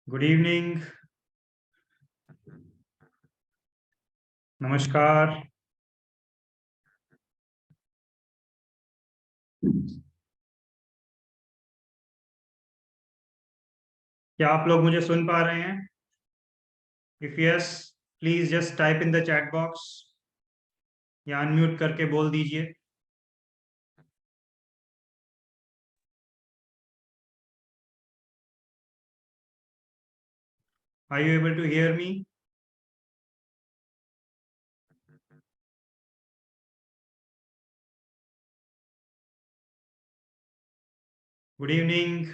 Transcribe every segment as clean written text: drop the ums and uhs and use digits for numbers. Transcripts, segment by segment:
Good evening. नमस्कार। क्या आप लोग मुझे सुन पा रहे हैं? If yes, please just type in the chat box या अनम्यूट करके बोल दीजिए। Are you able to hear me? Good evening.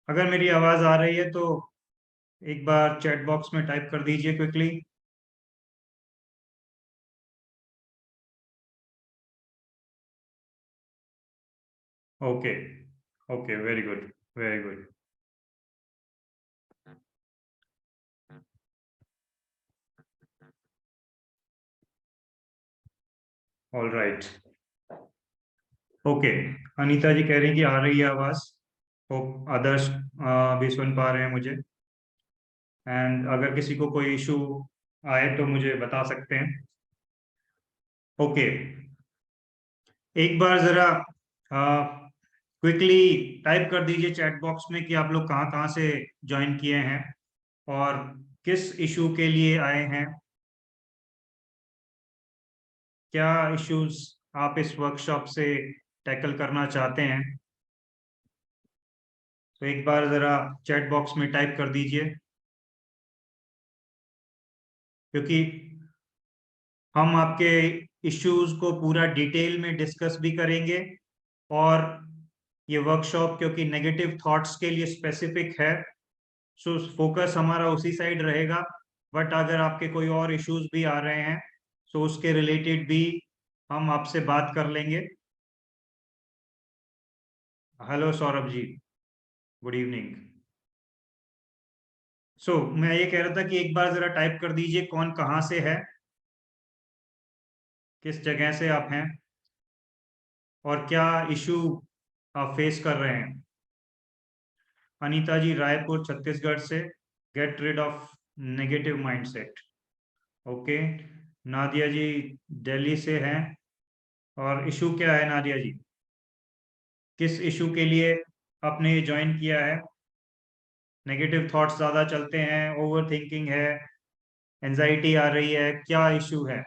अगर मेरी आवाज आ रही है तो एक बार चैट बॉक्स में टाइप कर दीजिए quickly. Okay. Okay, very good. Very good. All right. Okay. Anita ji कह रही हैं कि आ रही है आवाज। होप अदर्स भी सुन पा रहे हैं मुझे। एंड अगर किसी को कोई इशू आए तो मुझे बता सकते हैं। ओके। एक बार जरा क्विकली टाइप कर दीजिए चैट बॉक्स में कि आप लोग कहाँ कहाँ से ज्वाइन किए हैं और किस इशू के लिए आए हैं। क्या इश्यूज आप इस वर्कशॉप से टैकल करना चाहते हैं? तो एक बार जरा चैट बॉक्स में टाइप कर दीजिए, क्योंकि हम आपके इश्यूज को पूरा डिटेल में डिस्कस भी करेंगे। और ये वर्कशॉप क्योंकि नेगेटिव थॉट्स के लिए स्पेसिफिक है, सो फोकस हमारा उसी साइड रहेगा। बट अगर आपके कोई और इश्यूज भी आ रहे हैं तो उसके रिलेटेड भी हम आपसे बात कर लेंगे। Hello Saurabh ji, good evening. मैं ये कह रहा था कि एक बार जरा टाइप कर दीजिए कौन कहाँ से है, किस जगह से आप हैं और क्या इशू आप फेस कर रहे हैं। अनीता जी रायपुर छत्तीसगढ़ से, get rid of negative mindset. Okay. Nadia ji Delhi से हैं। और इशू क्या है नादिया जी? किस इशू के लिए आपने ज्वाइन किया है? नेगेटिव थॉट्स ज्यादा चलते हैं, ओवर थिंकिंग है, एंजाइटी आ रही है, क्या इशू है?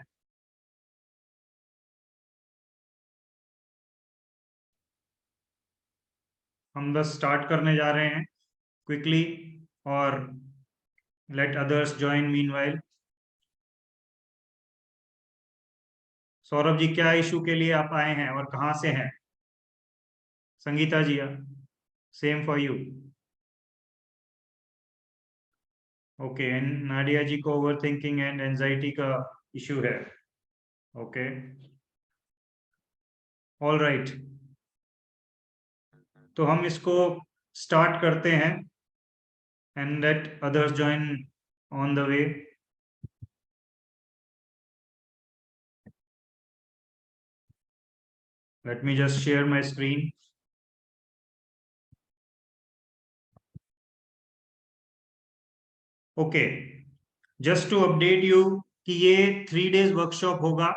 हम बस स्टार्ट करने जा रहे हैं क्विकली, और let others join meanwhile. Saurabh ji क्या इशू के लिए आप आए हैं और कहाँ से हैं? Sangeeta ji same for you. Okay. And Nadia ji को ओवर थिंकिंग एंड एंजाइटी का इशू है। ओके। All right. तो हम इसको स्टार्ट करते हैं and let others join on the way. Let me just share my screen. Okay. Just to update you कि ये 3 डेज वर्कशॉप होगा।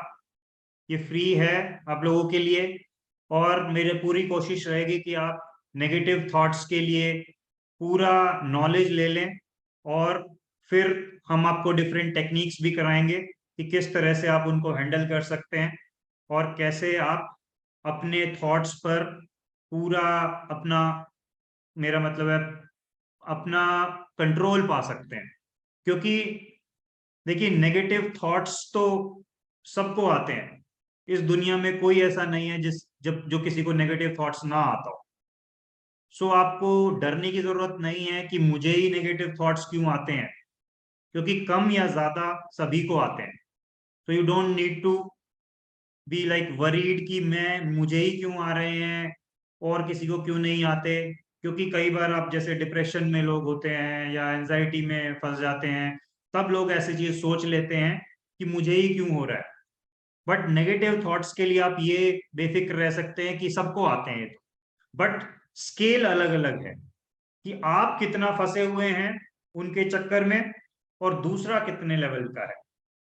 ये फ्री है आप लोगों के लिए। और मेरे पूरी कोशिश रहेगी कि आप नेगेटिव थॉट्स के लिए पूरा नॉलेज ले लें। और फिर हम आपको डिफरेंट टेक्निक्स भी कराएंगे कि किस तरह से आप उनको हैंडल कर सकते हैं और कैसे आप अपने थॉट्स पर पूरा अपना, मेरा मतलब है, अपना कंट्रोल पा सकते हैं। क्योंकि देखिए, नेगेटिव थॉट्स तो सबको आते हैं। इस दुनिया में कोई ऐसा नहीं है जिस जब जो किसी को नेगेटिव थॉट्स ना आता हो। आपको डरने की जरूरत नहीं है कि मुझे ही नेगेटिव थॉट्स क्यों आते हैं, क्योंकि कम या ज्यादा सभी को आते हैं। You don't need to be like worried कि मैं मुझे ही क्यों आ रहे हैं और किसी को क्यों नहीं आते। क्योंकि कई बार आप जैसे डिप्रेशन में लोग होते हैं या एंजाइटी में फंस जाते हैं, तब लोग ऐसी चीज सोच लेते हैं कि मुझे ही क्यों हो रहा है। बट नेगेटिव थॉट्स के लिए आप ये बेफिक्र रह सकते हैं कि सबको आते हैं ये तो। बट स्केल अलग अलग है। कि आप कितना फंसे हुए हैं उनके चक्कर में और दूसरा कितने लेवल का है।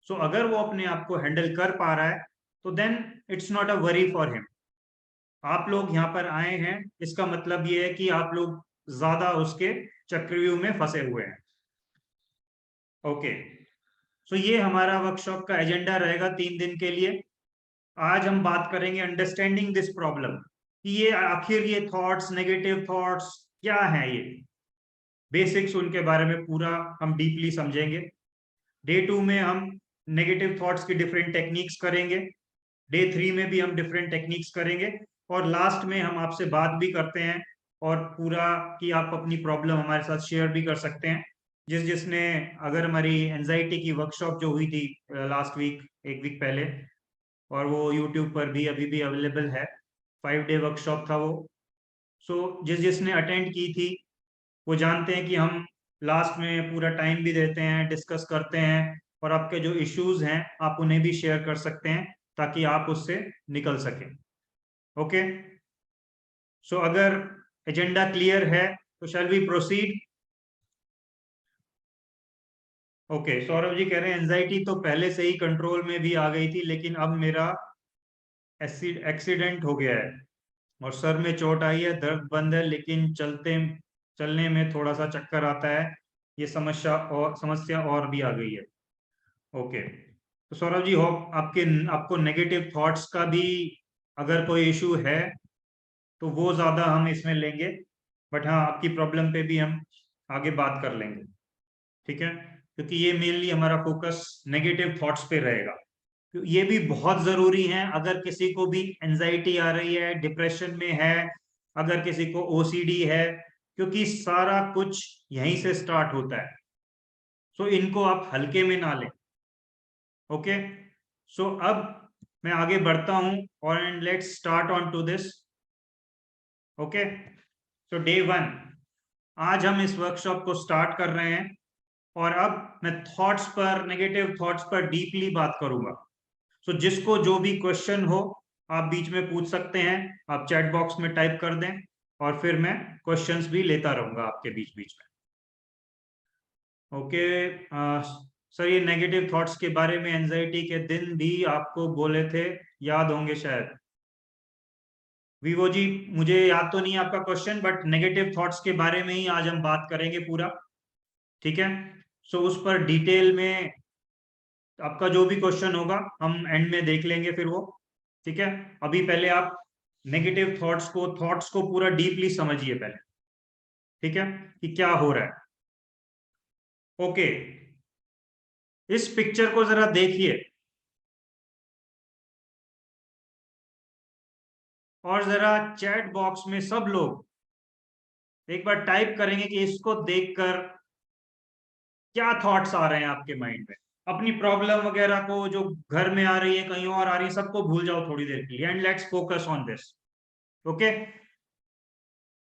सो अगर वो अपने आप को हैंडल कर पा रहा है तो then it's not a worry for him. आप लोग यहाँ पर आए हैं, इसका मतलब ये है कि आप लोग ज्यादा उसके चक्रव्यूह में फंसे हुए हैं। ओके, सो ये हमारा वर्कशॉप का एजेंडा रहेगा 3 दिन के लिए। आज हम बात करेंगे अंडरस्टैंडिंग दिस प्रॉब्लम, कि ये आखिर ये थॉट्स, नेगेटिव थॉट्स क्या हैं, ये बेसिक्स उनके बारे में पूरा हम डीपली समझेंगे। डे 2 में हम नेगेटिव थॉट्स की डिफरेंट टेक्निक्स करेंगे। डे 3 में भी हम डिफरेंट टेक्निक्स करेंगे। और लास्ट में हम आपसे बात भी करते हैं और पूरा कि आप अपनी प्रॉब्लम हमारे साथ शेयर भी कर सकते हैं। जिसने अगर हमारी एंजाइटी की वर्कशॉप जो हुई थी लास्ट वीक, एक वीक पहले, और वो यूट्यूब पर भी अभी भी अवेलेबल है, 5 डे वर्कशॉप था वो। सो जिसने अटेंड की थी वो जानते हैं कि हम लास्ट में पूरा टाइम भी देते हैं, डिस्कस करते हैं, और आपके जो इश्यूज हैं आप उन्हें भी शेयर कर सकते हैं ताकि आप उससे निकल सकें। ओके, सो अगर एजेंडा क्लियर है तो shall we proceed. Okay, Saurabh ji कह रहे हैं एंजाइटी तो पहले से ही कंट्रोल में भी आ गई थी, लेकिन अब मेरा एक्सीडेंट हो गया है और सर में चोट आई है, दर्द बंद है, लेकिन चलने में थोड़ा सा चक्कर आता है। ये समस्या और भी आ गई है। ओके, तो सौरभ जी होप आपको नेगेटिव थॉट्स का भी अगर कोई इशू है तो वो ज्यादा हम इसमें लेंगे, बट हाँ आपकी प्रॉब्लम पे भी हम आगे बात कर लेंगे। ठीक है, क्योंकि ये मेनली हमारा फोकस नेगेटिव थॉट्स पे रहेगा। तो ये भी बहुत जरूरी है अगर किसी को भी एंजाइटी आ रही है, डिप्रेशन में है, अगर किसी को ओसीडी है, क्योंकि सारा कुछ यहीं से स्टार्ट होता है। सो इनको आप हल्के में ना लें। ओके, सो अब मैं आगे बढ़ता हूं और let's start on to this. Okay, so day 1, आज हम इस वर्कशॉप को स्टार्ट कर रहे हैं और अब मैं थॉट्स पर, नेगेटिव थॉट्स पर डीपली बात करूंगा। सो जिसको जो भी क्वेश्चन हो आप बीच में पूछ सकते हैं, आप चैट बॉक्स में टाइप कर दें और फिर मैं क्वेश्चंस भी लेता रहूंगा आपके बीच बीच में। ओके, सर ये नेगेटिव थॉट्स के बारे में एंजाइटी के दिन भी आपको बोले थे, याद होंगे शायद। वीवो जी, मुझे याद तो नहीं है आपका क्वेश्चन, बट नेगेटिव थॉट्स के बारे में ही आज हम बात करेंगे पूरा। ठीक है, सो उस पर डिटेल में आपका जो भी क्वेश्चन होगा हम एंड में देख लेंगे फिर वो। ठीक है, अभी पहले आप नेगेटिव थॉट्स को पूरा डीपली समझिए पहले। ठीक है, कि क्या हो रहा है। ओके, इस पिक्चर को जरा देखिए और जरा चैट बॉक्स में सब लोग एक बार टाइप करेंगे कि इसको देखकर क्या थॉट्स आ रहे हैं आपके माइंड में। अपनी प्रॉब्लम वगैरह को जो घर में आ रही है, कहीं और आ रही है, सबको भूल जाओ थोड़ी देर के लिए and let's focus on this. Okay,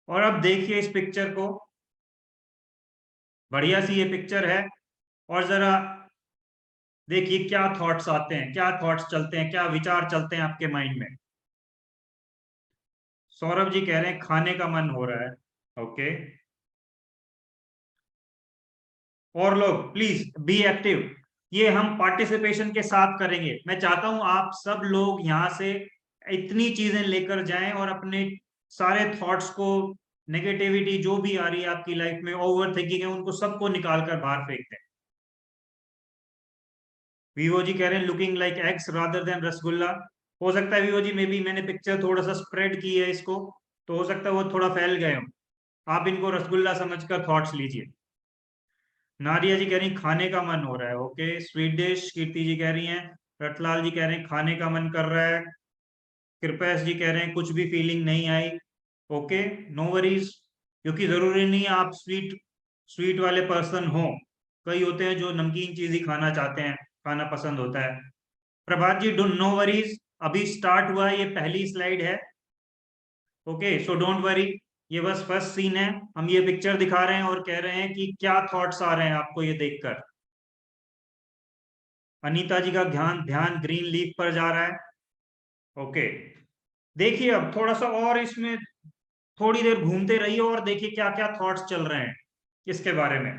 और अब देखिए इस पिक्चर को, बढ़िया सी ये पिक्चर है, और जरा देखिए क्या थॉट्स आते हैं, क्या थॉट्स चलते हैं, क्या विचार चलते हैं आपके माइंड में। सौरभ जी कह रहे हैं खाने का मन हो रहा है। ओके, और लोग प्लीज बी एक्टिव। ये हम पार्टिसिपेशन के साथ करेंगे। मैं चाहता हूं आप सब लोग यहाँ से इतनी चीजें लेकर जाएं और अपने सारे थॉट्स को, नेगेटिविटी जो भी आ रही है आपकी लाइफ में, ओवर थिंकिंग है, उनको सबको निकाल कर बाहर फेंक दें। वीवो जी कह रहे हैं looking like eggs rather than rasgulla. हो सकता है वीवो जी, मे बी मैंने पिक्चर थोड़ा सा स्प्रेड की है इसको, तो हो सकता है वो थोड़ा फैल गए हो। आप इनको रसगुल्ला समझकर थॉट्स लीजिए। नारिया जी कह रही खाने का मन हो रहा है। Okay, sweet dish. Kirti ji कह रही हैं, रतलाल जी कह रहे हैं खाने का मन कर रहा है। कृपेश जी कह रहे हैं कुछ भी फीलिंग नहीं आई। ओके, नो वरीज, क्योंकि जरूरी नहीं है आप स्वीट स्वीट वाले पर्सन हो। कई होते हैं जो नमकीन चीज ही खाना चाहते हैं, खाना पसंद होता है। प्रभात जी, डोंट नो वरीज, अभी स्टार्ट हुआ है, ये पहली स्लाइड है। ओके, सो डोंट वरी, ये बस फर्स्ट सीन है। हम ये पिक्चर दिखा रहे हैं और कह रहे हैं कि क्या थॉट्स आ रहे हैं आपको ये देखकर। अनीता जी का ध्यान ध्यान ग्रीन लीफ पर जा रहा है। ओके, देखिए अब थोड़ा सा और इसमें थोड़ी देर घूमते रहिए और देखिए क्या क्या थॉट्स चल रहे हैं इसके बारे में।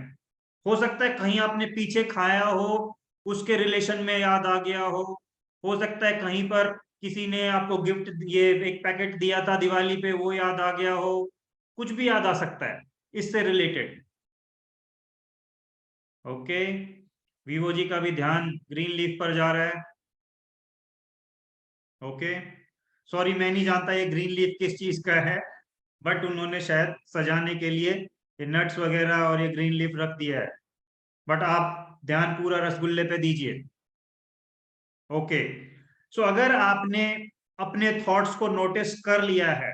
हो सकता है कहीं आपने पीछे खाया हो, उसके रिलेशन में याद आ गया हो सकता है कहीं पर किसी ने आपको गिफ्ट, ये एक पैकेट दिया था दिवाली पे, वो याद आ गया हो, कुछ भी याद आ सकता है इससे रिलेटेड। ओके, वीवो जी का भी ध्यान ग्रीन लीफ पर जा रहा है। ओके, सॉरी मैं नहीं जानता ये ग्रीन लीफ किस चीज का है, बट उन्होंने शायद सजाने के लिए ये नट्स वगैरह और ये ग्रीन लीफ रख दिया है। बट आप ध्यान पूरा रसगुल्ले पे दीजिए। ओके, सो अगर आपने अपने थॉट्स को नोटिस कर लिया है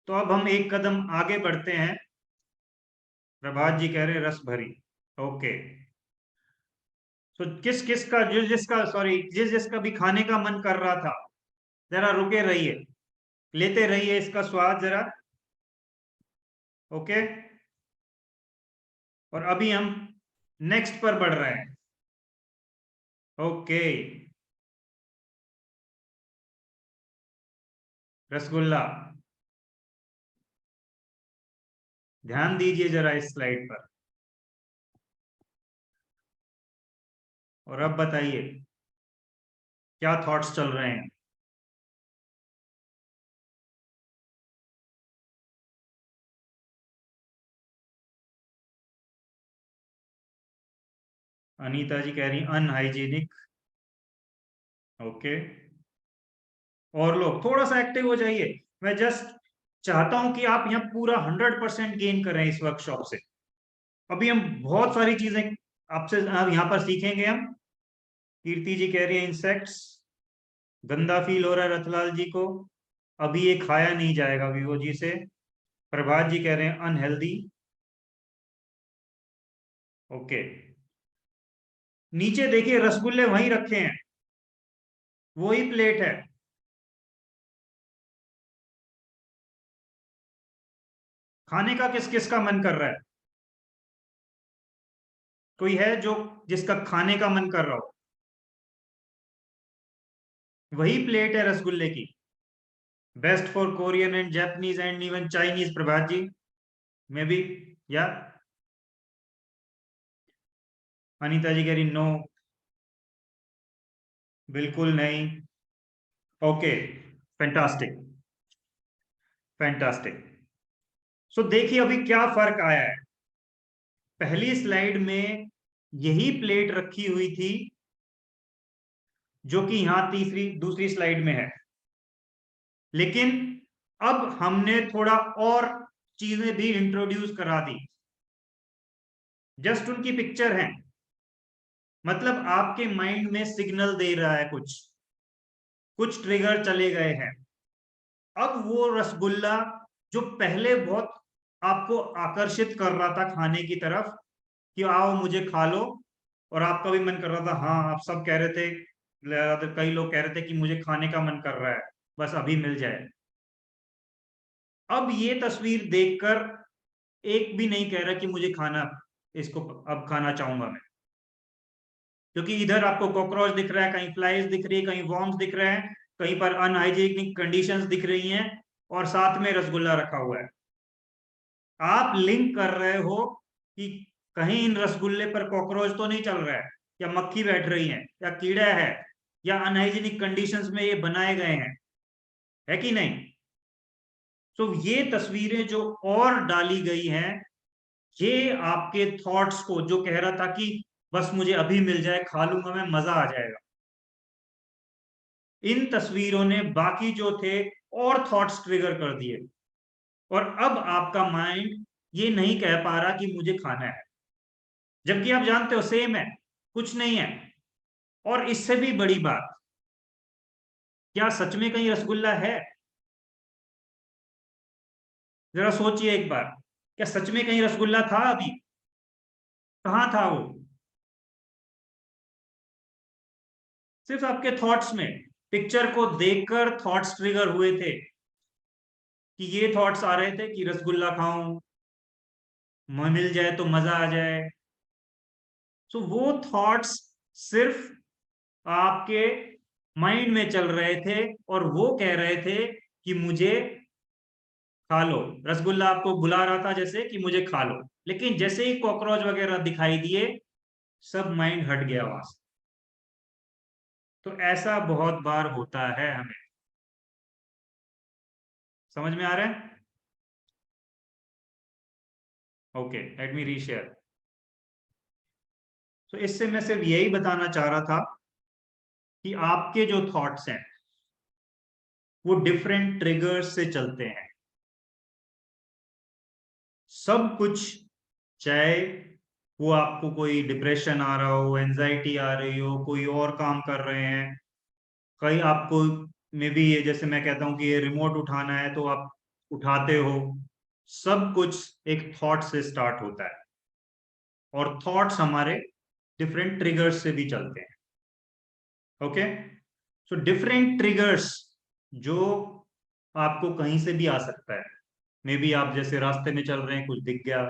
तो अब हम एक कदम आगे बढ़ते हैं। प्रभात जी कह रहे रस भरी। ओके, सो किस किस का, जिस जिसका, सॉरी, जिस जिसका भी खाने का मन कर रहा था, जरा रुके रहिए, लेते रहिए इसका स्वाद जरा। ओके, और अभी हम नेक्स्ट पर बढ़ रहे हैं। ओके, रसगुल्ला, ध्यान दीजिए जरा इस स्लाइड पर, और अब बताइए क्या थॉट्स चल रहे हैं। अनीता जी कह रही अनहाइजीनिक। ओके, और लोग थोड़ा सा एक्टिव हो जाइए। मैं जस्ट चाहता हूं कि आप यहाँ पूरा 100% गेन करें इस वर्कशॉप से। अभी हम बहुत सारी चीजें आपसे अब यहाँ पर सीखेंगे हम। कीर्ति जी कह रही है इंसेक्ट्स, गंदा फील हो रहा है रतलाल जी को, अभी ये खाया नहीं जाएगा विवो जी से। प्रभात जी कह रहे हैं अनहेल्दी। ओके, नीचे देखिए रसगुल्ले वहीं रखे हैं, वही प्लेट है। खाने का किस किस का मन कर रहा है? कोई है जो, जिसका खाने का मन कर रहा हो? वही प्लेट है रसगुल्ले की। Best for Korean and Japanese and even Chinese, Prabhat ji, maybe, या अनीता जी कह रही नो, बिल्कुल नहीं। Okay, fantastic, fantastic. सो देखिए अभी क्या फर्क आया है। पहली स्लाइड में यही प्लेट रखी हुई थी जो कि यहां तीसरी दूसरी स्लाइड में है, लेकिन अब हमने थोड़ा और चीजें भी इंट्रोड्यूस करा दी। जस्ट उनकी पिक्चर है, मतलब आपके माइंड में सिग्नल दे रहा है, कुछ कुछ ट्रिगर चले गए हैं। अब वो रसगुल्ला जो पहले बहुत आपको आकर्षित कर रहा था खाने की तरफ, कि आओ मुझे खा लो, और आपका भी मन कर रहा था, हाँ आप सब कह रहे थे, कई लोग कह रहे थे कि मुझे खाने का मन कर रहा है, बस अभी मिल जाए। अब ये तस्वीर देखकर एक भी नहीं कह रहा कि मुझे खाना, इसको अब खाना चाहूंगा मैं, क्योंकि इधर आपको कॉकरोच दिख रहा है, कहीं फ्लाइज दिख रही है, कहीं वॉर्म्स दिख रहे हैं, कहीं पर अनहाइजीनिक कंडीशंस दिख रही हैं, और साथ में रसगुल्ला रखा हुआ है। आप लिंक कर रहे हो कि कहीं इन रसगुल्ले पर कॉकरोच तो नहीं चल रहा है, या मक्खी बैठ रही है, या कीड़ा है, या अनहाइजीनिक कंडीशंस में ये बनाए गए हैं, है कि नहीं? तो ये तस्वीरें जो और डाली गई हैं, ये आपके थॉट्स को, जो कह रहा था कि बस मुझे अभी मिल जाए, खा लूंगा मैं, मजा आ जाएगा, इन तस्वीरों ने बाकी जो थे और थॉट्स ट्रिगर कर दिए, और अब आपका माइंड ये नहीं कह पा रहा कि मुझे खाना है, जबकि आप जानते हो सेम है, कुछ नहीं है। और इससे भी बड़ी बात, क्या सच में कहीं रसगुल्ला है? जरा सोचिए एक बार, क्या सच में कहीं रसगुल्ला था अभी? कहाँ था वो? सिर्फ आपके थॉट्स में, पिक्चर को देखकर थॉट्स ट्रिगर हुए थे, कि ये थॉट्स आ रहे थे कि रसगुल्ला खाऊं, मिल जाए तो मजा आ जाए। सो वो थॉट्स सिर्फ आपके माइंड में चल रहे थे, और वो कह रहे थे कि मुझे खा लो। रसगुल्ला आपको बुला रहा था जैसे कि मुझे खा लो, लेकिन जैसे ही कॉकरोच वगैरह दिखाई दिए, सब माइंड हट गया वहां से। तो ऐसा बहुत बार होता है हमें। समझ में आ रहा है? Okay, let me reshare. तो इससे मैं सिर्फ यही बताना चाह रहा था कि आपके जो थॉट्स हैं वो डिफरेंट ट्रिगर्स से चलते हैं। सब कुछ, चाहे वो आपको कोई डिप्रेशन आ रहा हो, एंजाइटी आ रही हो, कोई और काम कर रहे हैं, कहीं आपको मे बी ये जैसे मैं कहता हूं कि ये रिमोट उठाना है तो आप उठाते हो, सब कुछ एक थॉट से स्टार्ट होता है। और थॉट्स हमारे डिफरेंट ट्रिगर्स से भी चलते हैं। ओके, सो डिफरेंट ट्रिगर्स जो आपको कहीं से भी आ सकता है। मे बी आप जैसे रास्ते में चल रहे हैं, कुछ दिख गया,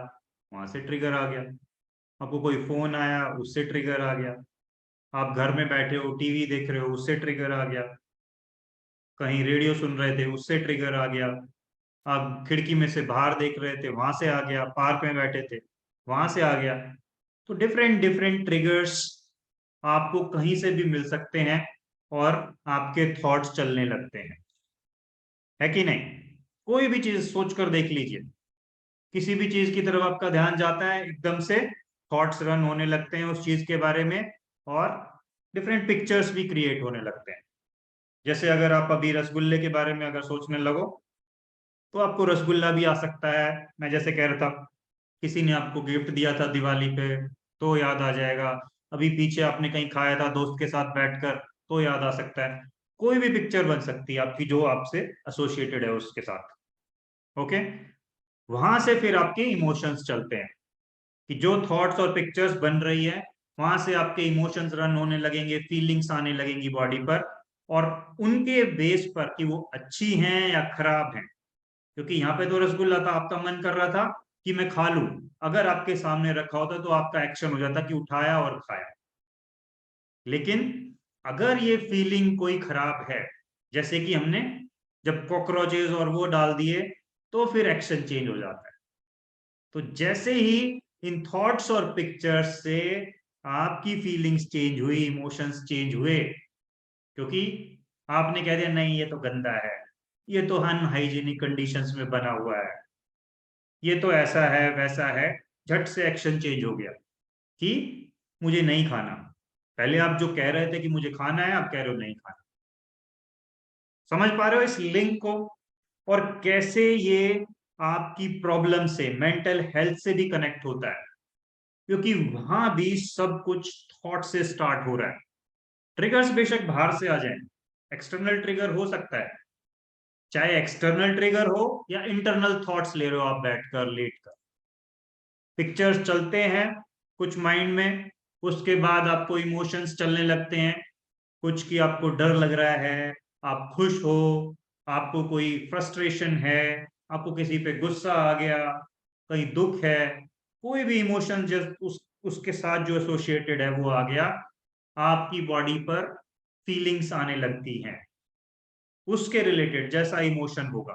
वहां से ट्रिगर आ गया। आपको कोई फोन आया, उससे ट्रिगर आ गया। आप घर में बैठे हो, टीवी देख रहे हो, उससे ट्रिगर आ गया। कहीं रेडियो सुन रहे थे, उससे ट्रिगर आ गया। आप खिड़की में से बाहर देख रहे थे, वहां से आ गया। पार्क में बैठे थे, वहां से आ गया। तो डिफरेंट डिफरेंट ट्रिगर्स आपको कहीं से भी मिल सकते हैं और आपके थॉट्स चलने लगते हैं, है कि नहीं? कोई भी चीज सोच कर देख लीजिए, किसी भी चीज की तरफ आपका ध्यान जाता है, एकदम से थॉट्स रन होने लगते हैं उस चीज के बारे में, और डिफरेंट पिक्चर्स भी क्रिएट होने लगते हैं। जैसे अगर आप अभी रसगुल्ले के बारे में अगर सोचने लगो, तो आपको रसगुल्ला भी आ सकता है। मैं जैसे कह रहा था, किसी ने आपको गिफ्ट दिया था दिवाली पे, तो याद आ जाएगा। अभी पीछे आपने कहीं खाया था दोस्त के साथ बैठकर, तो याद आ सकता है। कोई भी पिक्चर बन सकती है आपकी जो आपसे एसोसिएटेड है उसके साथ। ओके, वहां से फिर आपके इमोशंस चलते हैं, कि जो थॉट्स और पिक्चर्स बन रही है, वहां से आपके इमोशंस रन होने लगेंगे, फीलिंग्स आने लगेंगी बॉडी पर। और उनके बेस पर कि वो अच्छी हैं या खराब हैं, क्योंकि यहाँ पे तो रसगुल्ला था, आपका मन कर रहा था कि मैं खा लूं। अगर आपके सामने रखा होता तो आपका एक्शन हो जाता कि उठाया और खाया। लेकिन अगर ये फीलिंग कोई खराब है, जैसे कि हमने जब कॉकरोचेस और वो डाल दिए, तो फिर एक्शन चेंज हो जाता है। तो जैसे ही इन थॉट्स और पिक्चर्स से आपकी फीलिंग्स चेंज हुई, इमोशंस चेंज हुए, क्योंकि आपने कह दिया नहीं ये तो गंदा है, ये तो अनहाइजीनिक कंडीशंस में बना हुआ है, ये तो ऐसा है वैसा है, झट से एक्शन चेंज हो गया कि मुझे नहीं खाना। पहले आप जो कह रहे थे कि मुझे खाना है, आप कह रहे हो नहीं खाना। समझ पा रहे हो इस लिंक को? और कैसे ये आपकी प्रॉब्लम से, मेंटल हेल्थ से भी कनेक्ट होता है, क्योंकि वहां भी सब कुछ थॉट से स्टार्ट हो रहा है। ट्रिगर्स बेशक बाहर से आ जाए, एक्सटर्नल ट्रिगर हो सकता है, चाहे एक्सटर्नल ट्रिगर हो या इंटरनल थॉट्स ले रहे हो आप बैठकर लेट कर, पिक्चर्स चलते हैं कुछ माइंड में। उसके बाद आपको इमोशंस चलने लगते हैं, कुछ कि आपको डर लग रहा है, आप खुश हो, आपको कोई फ्रस्ट्रेशन है, आपको किसी पे गुस्सा आ गया, कहीं दुख है, कोई भी इमोशन जस्ट उसके साथ जो एसोसिएटेड है वो आ गया, आपकी बॉडी पर फीलिंग्स आने लगती हैं उसके रिलेटेड जैसा इमोशन होगा।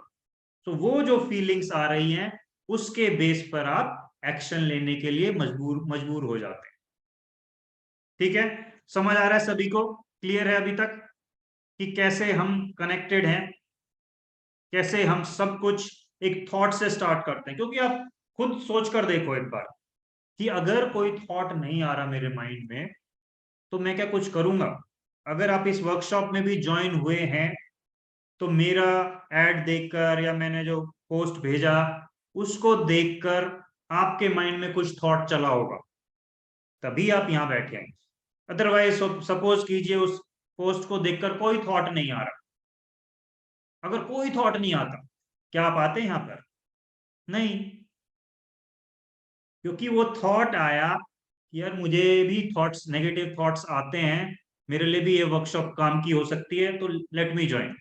तो वो जो फीलिंग्स आ रही हैं, उसके बेस पर आप एक्शन लेने के लिए मजबूर मजबूर हो जाते हैं। ठीक है, समझ आ रहा है सभी को? क्लियर है अभी तक कि कैसे हम कनेक्टेड हैं, कैसे हम सब कुछ एक थॉट से स्टार्ट करते हैं? क्योंकि आप खुद सोच कर देखो एक बार, कि अगर कोई थॉट नहीं आ रहा मेरे माइंड में, तो मैं क्या कुछ करूंगा? अगर आप इस वर्कशॉप में भी ज्वाइन हुए हैं, तो मेरा एड देखकर या मैंने जो पोस्ट भेजा उसको देखकर आपके माइंड में कुछ थॉट चला होगा, तभी आप यहाँ बैठे हैं। अदरवाइज सपोज कीजिए उस पोस्ट को देखकर कोई थॉट नहीं आ रहा। अगर कोई थॉट नहीं आता, क्या आप आते यहाँ पर? नहीं, क्योंकि वो थॉट आया कि यार मुझे भी थॉट्स, नेगेटिव थॉट्स आते हैं, मेरे लिए भी ये वर्कशॉप काम की हो सकती है, तो लेट मी ज्वाइन।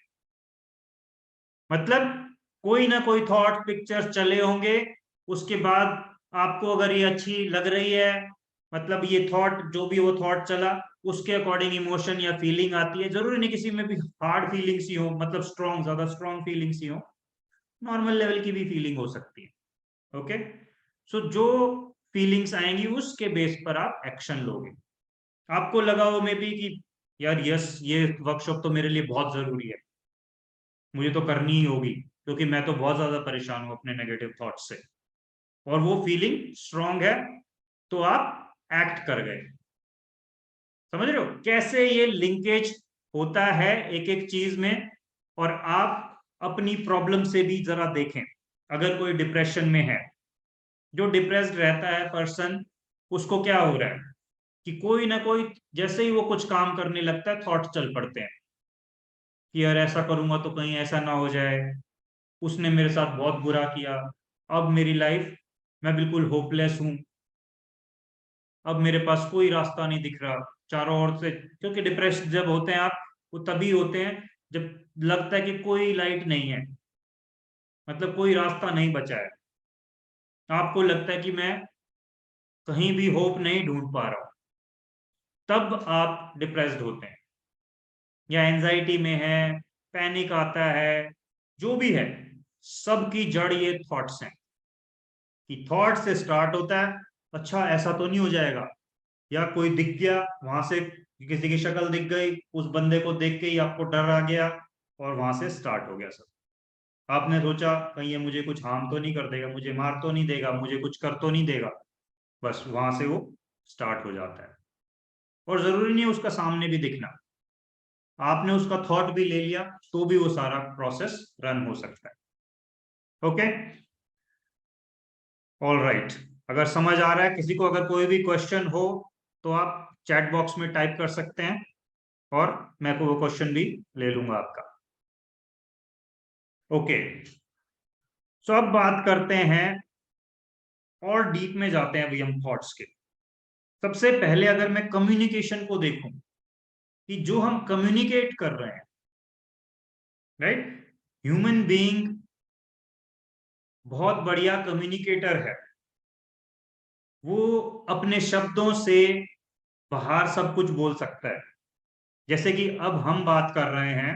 मतलब कोई ना कोई थॉट पिक्चर्स चले होंगे, उसके बाद आपको अगर ये अच्छी लग रही है, मतलब ये थॉट जो भी वो थॉट चला, उसके अकॉर्डिंग इमोशन या फीलिंग आती है। जरूरी नहीं किसी में भी हार्ड फीलिंग्स ही हो, मतलब स्ट्रॉन्ग, ज्यादा स्ट्रॉन्ग फीलिंग्स ही हो, नॉर्मल लेवल की भी फीलिंग हो सकती है। ओके, सो जो फीलिंग्स आएंगी उसके बेस पर आप एक्शन लोगे। आपको लगा हो मे बी कि यार यस, ये वर्कशॉप तो मेरे लिए बहुत जरूरी है, मुझे तो करनी ही होगी, क्योंकि मैं तो बहुत ज्यादा परेशान हूं अपने नेगेटिव थॉट्स से, और वो फीलिंग स्ट्रांग है, तो आप एक्ट कर गए। समझ रहे हो कैसे ये लिंकेज होता है एक एक चीज में? और आप अपनी प्रॉब्लम से भी जरा देखें। अगर कोई डिप्रेशन में है, जो डिप्रेस्ड रहता है पर्सन, उसको क्या हो रहा है कि कोई ना कोई, जैसे ही वो कुछ काम करने लगता है, थॉट चल पड़ते हैं कि यार ऐसा करूंगा तो कहीं ऐसा ना हो जाए, उसने मेरे साथ बहुत बुरा किया, अब मेरी लाइफ, मैं बिल्कुल होपलेस हूं, अब मेरे पास कोई रास्ता नहीं दिख रहा चारों ओर से। क्योंकि डिप्रेस जब होते हैं आप, वो तभी होते हैं जब लगता है कि कोई लाइट नहीं है, मतलब कोई रास्ता नहीं बचा है, आपको लगता है कि मैं कहीं भी होप नहीं ढूंढ पा रहा हूं, तब आप डिप्रेस्ड होते हैं, या एंजाइटी में है, पैनिक आता है, जो भी है, सबकी जड़ ये थॉट्स हैं। कि थॉट से स्टार्ट होता है, अच्छा ऐसा तो नहीं हो जाएगा, या कोई दिख गया वहां से, किसी की शक्ल दिख गई, उस बंदे को देख के ही आपको डर आ गया, और वहां से स्टार्ट हो गया सब। आपने सोचा कहीं ये मुझे कुछ हार्म तो नहीं कर देगा, मुझे मार तो नहीं देगा, मुझे कुछ कर तो नहीं देगा, बस वहां से वो स्टार्ट हो जाता है। और जरूरी नहीं है उसका सामने भी दिखना, आपने उसका थॉट भी ले लिया तो भी वो सारा प्रोसेस रन हो सकता है। Okay, all right. अगर समझ आ रहा है किसी को, अगर कोई भी क्वेश्चन हो तो आप चैट बॉक्स में टाइप कर सकते हैं, और मैं को वो क्वेश्चन भी ले लूंगा आपका। ओके, सो अब बात करते हैं, और डीप में जाते हैं अभी हम थॉट्स के। सबसे पहले अगर मैं कम्युनिकेशन को देखूं, कि जो हम कम्युनिकेट कर रहे हैं, राइट, ह्यूमन बीइंग बहुत बढ़िया कम्युनिकेटर है। वो अपने शब्दों से बाहर सब कुछ बोल सकता है। जैसे कि अब हम बात कर रहे हैं,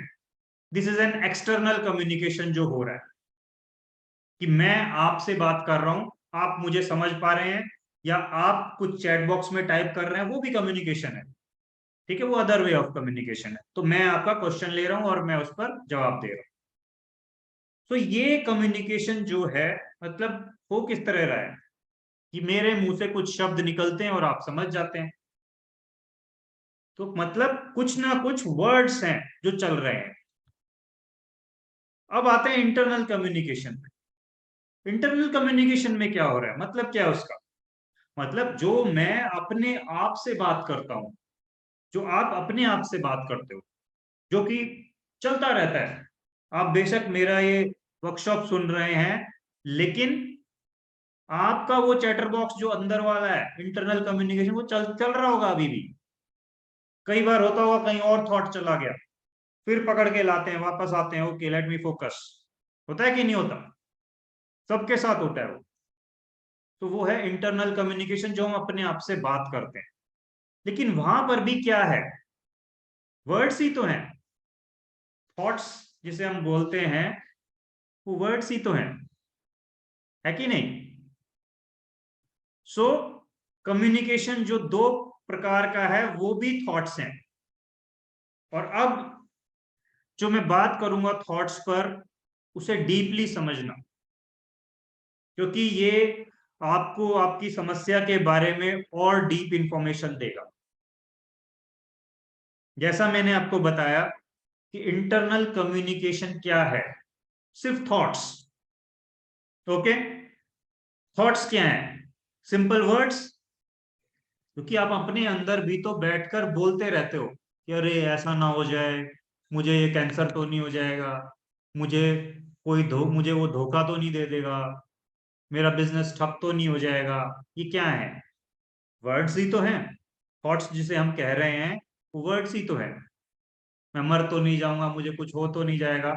this is an external communication जो हो रहा है, कि मैं आपसे बात कर रहा हूं, आप मुझे समझ पा रहे हैं, या आप कुछ चैट बॉक्स में टाइप कर रहे हैं, वो भी कम्युनिकेशन है। ठीक है, वो अदर वे ऑफ कम्युनिकेशन है। तो मैं आपका क्वेश्चन ले रहा हूं और मैं उस पर जवाब दे रहा हूं। तो ये कम्युनिकेशन जो है, मतलब हो किस तरह रहा है कि मेरे मुंह से कुछ शब्द निकलते हैं और आप समझ जाते हैं। तो मतलब कुछ ना कुछ वर्ड्स हैं जो चल रहे हैं। अब आते हैं इंटरनल कम्युनिकेशन में। इंटरनल कम्युनिकेशन में क्या हो रहा है, मतलब क्या है उसका? मतलब जो मैं अपने आप से बात करता हूं, जो आप अपने आप से बात करते हो, जो कि चलता रहता है। आप बेशक मेरा ये वर्कशॉप सुन रहे हैं, लेकिन आपका वो चैटर बॉक्स जो अंदर वाला है, इंटरनल कम्युनिकेशन, वो चल चल रहा होगा अभी भी। कई बार होता होगा कहीं और थॉट चला गया, फिर पकड़ के लाते हैं, वापस आते हैं, ओके लेट मी फोकस। होता है कि नहीं होता? सबके साथ होता है वो। तो वो है इंटरनल कम्युनिकेशन, जो हम अपने आप से बात करते हैं। लेकिन वहां पर भी क्या है, वर्ड्स ही तो हैं। थॉट्स जिसे हम बोलते हैं, वो वर्ड्स ही तो हैं, है कि नहीं? सो कम्युनिकेशन जो दो प्रकार का है, वो भी थॉट्स हैं। और अब जो मैं बात करूंगा थॉट्स पर, उसे डीपली समझना, क्योंकि ये आपको आपकी समस्या के बारे में और डीप इंफॉर्मेशन देगा। जैसा मैंने आपको बताया कि इंटरनल कम्युनिकेशन क्या है, सिर्फ थॉट्स। ओके, थॉट्स क्या हैं? सिंपल वर्ड्स, क्योंकि आप अपने अंदर भी तो बैठकर बोलते रहते हो कि अरे ऐसा ना हो जाए, मुझे ये कैंसर तो नहीं हो जाएगा, मुझे मुझे वो धोखा तो नहीं दे देगा, मेरा बिजनेस ठप तो नहीं हो जाएगा। ये क्या है? वर्ड्स ही तो हैं। थॉट्स जिसे हम कह रहे हैं, वो वर्ड्स ही तो है। मैं मर तो नहीं जाऊंगा, मुझे कुछ हो तो नहीं जाएगा,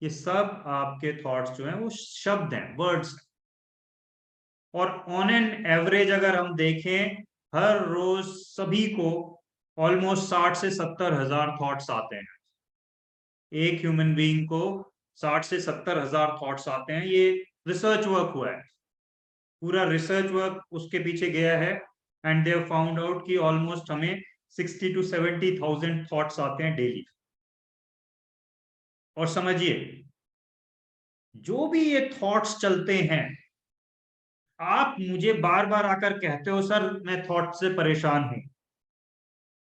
ये सब आपके थॉट्स जो हैं वो शब्द हैं, वर्ड्स। और ऑन एन एवरेज अगर हम देखें, हर रोज सभी को ऑलमोस्ट 60 से 70 हजार थॉट्स आते हैं। एक ह्यूमन बीइंग को 60 से 70,000 थॉट्स आते हैं। ये रिसर्च वर्क हुआ है, पूरा रिसर्च वर्क उसके पीछे गया है, एंड दे फाउंड आउट कि ऑलमोस्ट हमें 60 to 70,000 थॉट्स आते हैं डेली। और समझिए, जो भी ये थॉट्स चलते हैं, आप मुझे बार बार आकर कहते हो सर मैं थॉट से परेशान हूं,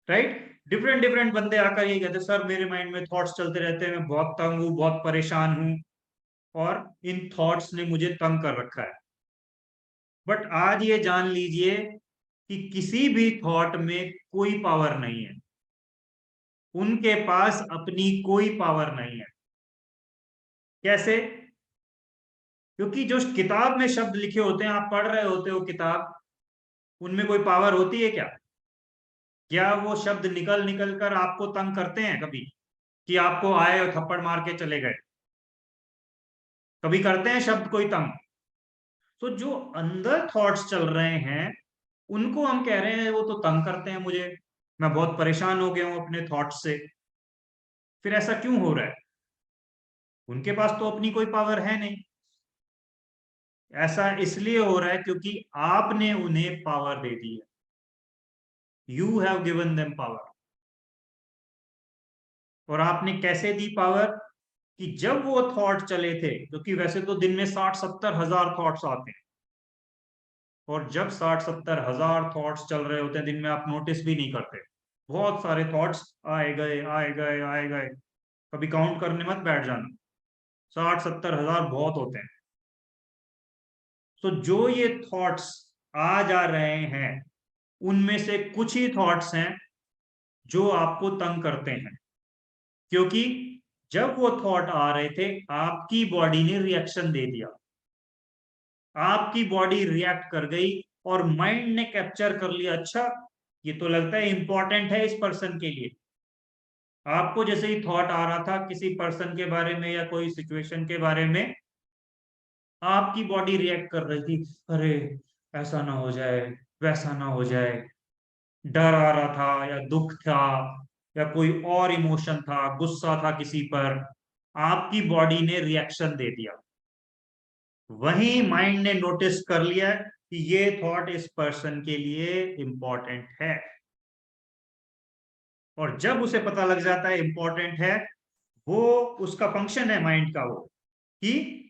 राइट? डिफरेंट डिफरेंट बंदे आकर ये कहते हैं सर मेरे माइंड में थॉट्स चलते रहते हैं, मैं बहुत तंग हूं, बहुत परेशान हूं, और इन थॉट्स ने मुझे तंग कर रखा है। बट आज ये जान लीजिए कि किसी भी थॉट में कोई पावर नहीं है, उनके पास अपनी कोई पावर नहीं है। कैसे? क्योंकि जो किताब में शब्द लिखे होते हैं, आप पढ़ रहे होते हो किताब, उनमें कोई पावर होती है क्या? क्या वो शब्द निकल निकल कर आपको तंग करते हैं कभी, कि आपको आए और थप्पड़ मार के चले गए? कभी करते हैं शब्द कोई तंग? तो जो अंदर थॉट्स चल रहे हैं, उनको हम कह रहे हैं वो तो तंग करते हैं मुझे, मैं बहुत परेशान हो गया हूं अपने थॉट्स से। फिर ऐसा क्यों हो रहा है? उनके पास तो अपनी कोई पावर है नहीं। ऐसा इसलिए हो रहा है क्योंकि आपने उन्हें पावर दे दी है। You have given them power. और आपने कैसे दी पावर? कि जब वो थॉट चले थे, क्योंकि वैसे तो दिन में 60-70 हजार थॉट्स आते हैं, और जब 60-70 हजार थॉट्स चल रहे होते हैं दिन में, आप नोटिस भी नहीं करते, बहुत सारे थॉट्स आए गए आए गए आए गए, कभी काउंट करने मत बैठ जाना, 60-70 हजार बहुत होते हैं। तो जो ये थॉट्स आ जा रहे हैं, उनमें से कुछ ही थॉट्स हैं जो आपको तंग करते हैं, क्योंकि जब वो थॉट आ रहे थे, आपकी बॉडी ने रिएक्शन दे दिया, आपकी बॉडी रिएक्ट कर गई, और माइंड ने कैप्चर कर लिया, अच्छा ये तो लगता है इंपॉर्टेंट है इस पर्सन के लिए। आपको जैसे ही थॉट आ रहा था किसी पर्सन के बारे में या कोई सिचुएशन के बारे में, आपकी बॉडी रिएक्ट कर रही थी, अरे ऐसा ना हो जाए, वैसा ना हो जाए। डर आ रहा था, या दुख था, या कोई और इमोशन था, गुस्सा था किसी पर, आपकी बॉडी ने रिएक्शन दे दिया। वहीं माइंड ने नोटिस कर लिया कि ये थॉट इस पर्सन के लिए इंपॉर्टेंट है। और जब उसे पता लग जाता है इंपॉर्टेंट है, वो उसका फंक्शन है माइंड का, वो कि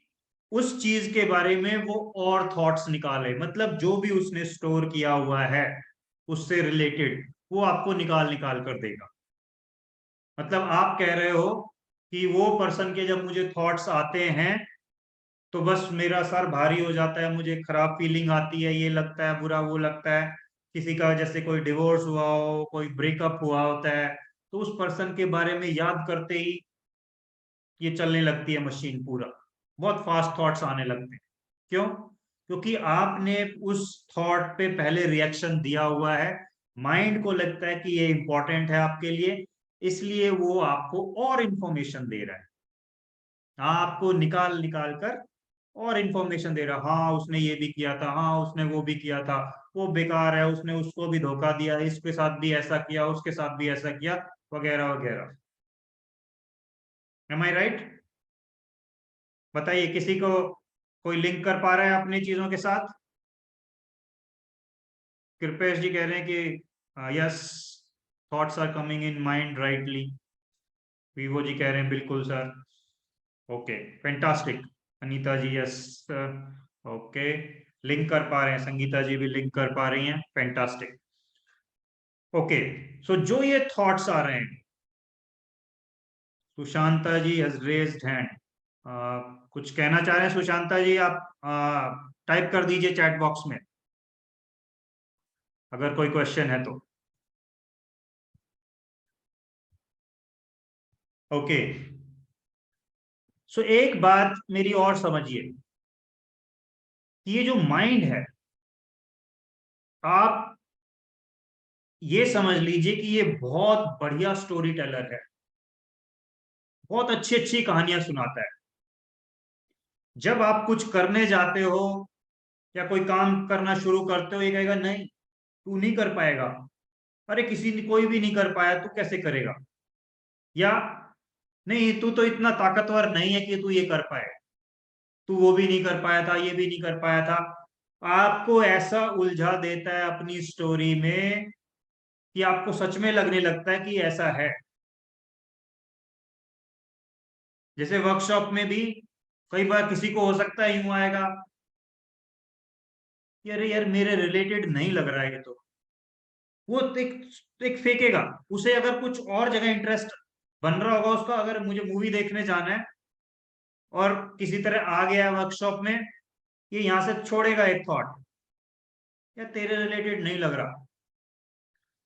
उस चीज के बारे में वो और थॉट्स निकाले, मतलब जो भी उसने स्टोर किया हुआ है उससे रिलेटेड, वो आपको निकाल निकाल कर देगा। मतलब आप कह रहे हो कि वो पर्सन के जब मुझे थॉट्स आते हैं, तो बस मेरा सर भारी हो जाता है, मुझे खराब फीलिंग आती है, ये लगता है बुरा, वो लगता है। किसी का जैसे कोई डिवोर्स हुआ हो, कोई ब्रेकअप हुआ होता है, तो उस पर्सन के बारे में याद करते ही ये चलने लगती है मशीन, पूरा बहुत फास्ट थॉट्स आने लगते हैं। क्यों? क्योंकि आपने उस थॉट पे पहले रिएक्शन दिया हुआ है, माइंड को लगता है कि ये इंपॉर्टेंट है आपके लिए, इसलिए वो आपको और इंफॉर्मेशन दे रहा है, आपको निकाल निकाल कर और इंफॉर्मेशन दे रहा, हाँ उसने ये भी किया था, हाँ उसने वो भी किया था, वो बेकार है, उसने उसको भी धोखा दिया, इसके साथ भी ऐसा किया, उसके साथ भी ऐसा किया, वगैरह वगैरह। एम आई राइट? बताइए, किसी को कोई लिंक कर पा रहा है अपनी चीजों के साथ? कृपेश जी कह रहे हैं कि yes, thoughts are coming in mind rightly. Vivo ji कह रहे हैं बिल्कुल sir. Okay, fantastic. Anita ji yes sir. Okay, link कर पा रहे हैं, संगीता जी भी लिंक कर पा रही हैं, फैंटास्टिक। ओके, सो जो ये थॉट्स आ रहे हैं, सुशांता जी हैज रेज्ड हैंड, कुछ कहना चाह रहे हैं सुशांता जी? आप टाइप कर दीजिए चैट बॉक्स में अगर कोई क्वेश्चन है तो। ओके, सो एक बात मेरी और समझिए, कि ये जो माइंड है, आप ये समझ लीजिए कि ये बहुत बढ़िया स्टोरी टेलर है, बहुत अच्छी अच्छी कहानियां सुनाता है। जब आप कुछ करने जाते हो या कोई काम करना शुरू करते हो, ये कहेगा नहीं तू नहीं कर पाएगा, अरे किसी ने कोई भी नहीं कर पाया, तू कैसे करेगा? या नहीं, तू तो इतना ताकतवर नहीं है कि तू ये कर पाए, तू वो भी नहीं कर पाया था, ये भी नहीं कर पाया था। आपको ऐसा उलझा देता है अपनी स्टोरी में कि आपको सच में लगने लगता है कि ऐसा है। जैसे वर्कशॉप में भी कई बार किसी को हो सकता है यूं आएगा कि अरे यार मेरे रिलेटेड नहीं लग रहा है ये तो, वो एक फेंकेगा। उसे अगर कुछ और जगह इंटरेस्ट बन रहा होगा उसका, अगर मुझे मूवी देखने जाना है और किसी तरह आ गया वर्कशॉप में, ये यहां से छोड़ेगा एक थॉट, या तेरे रिलेटेड नहीं लग रहा,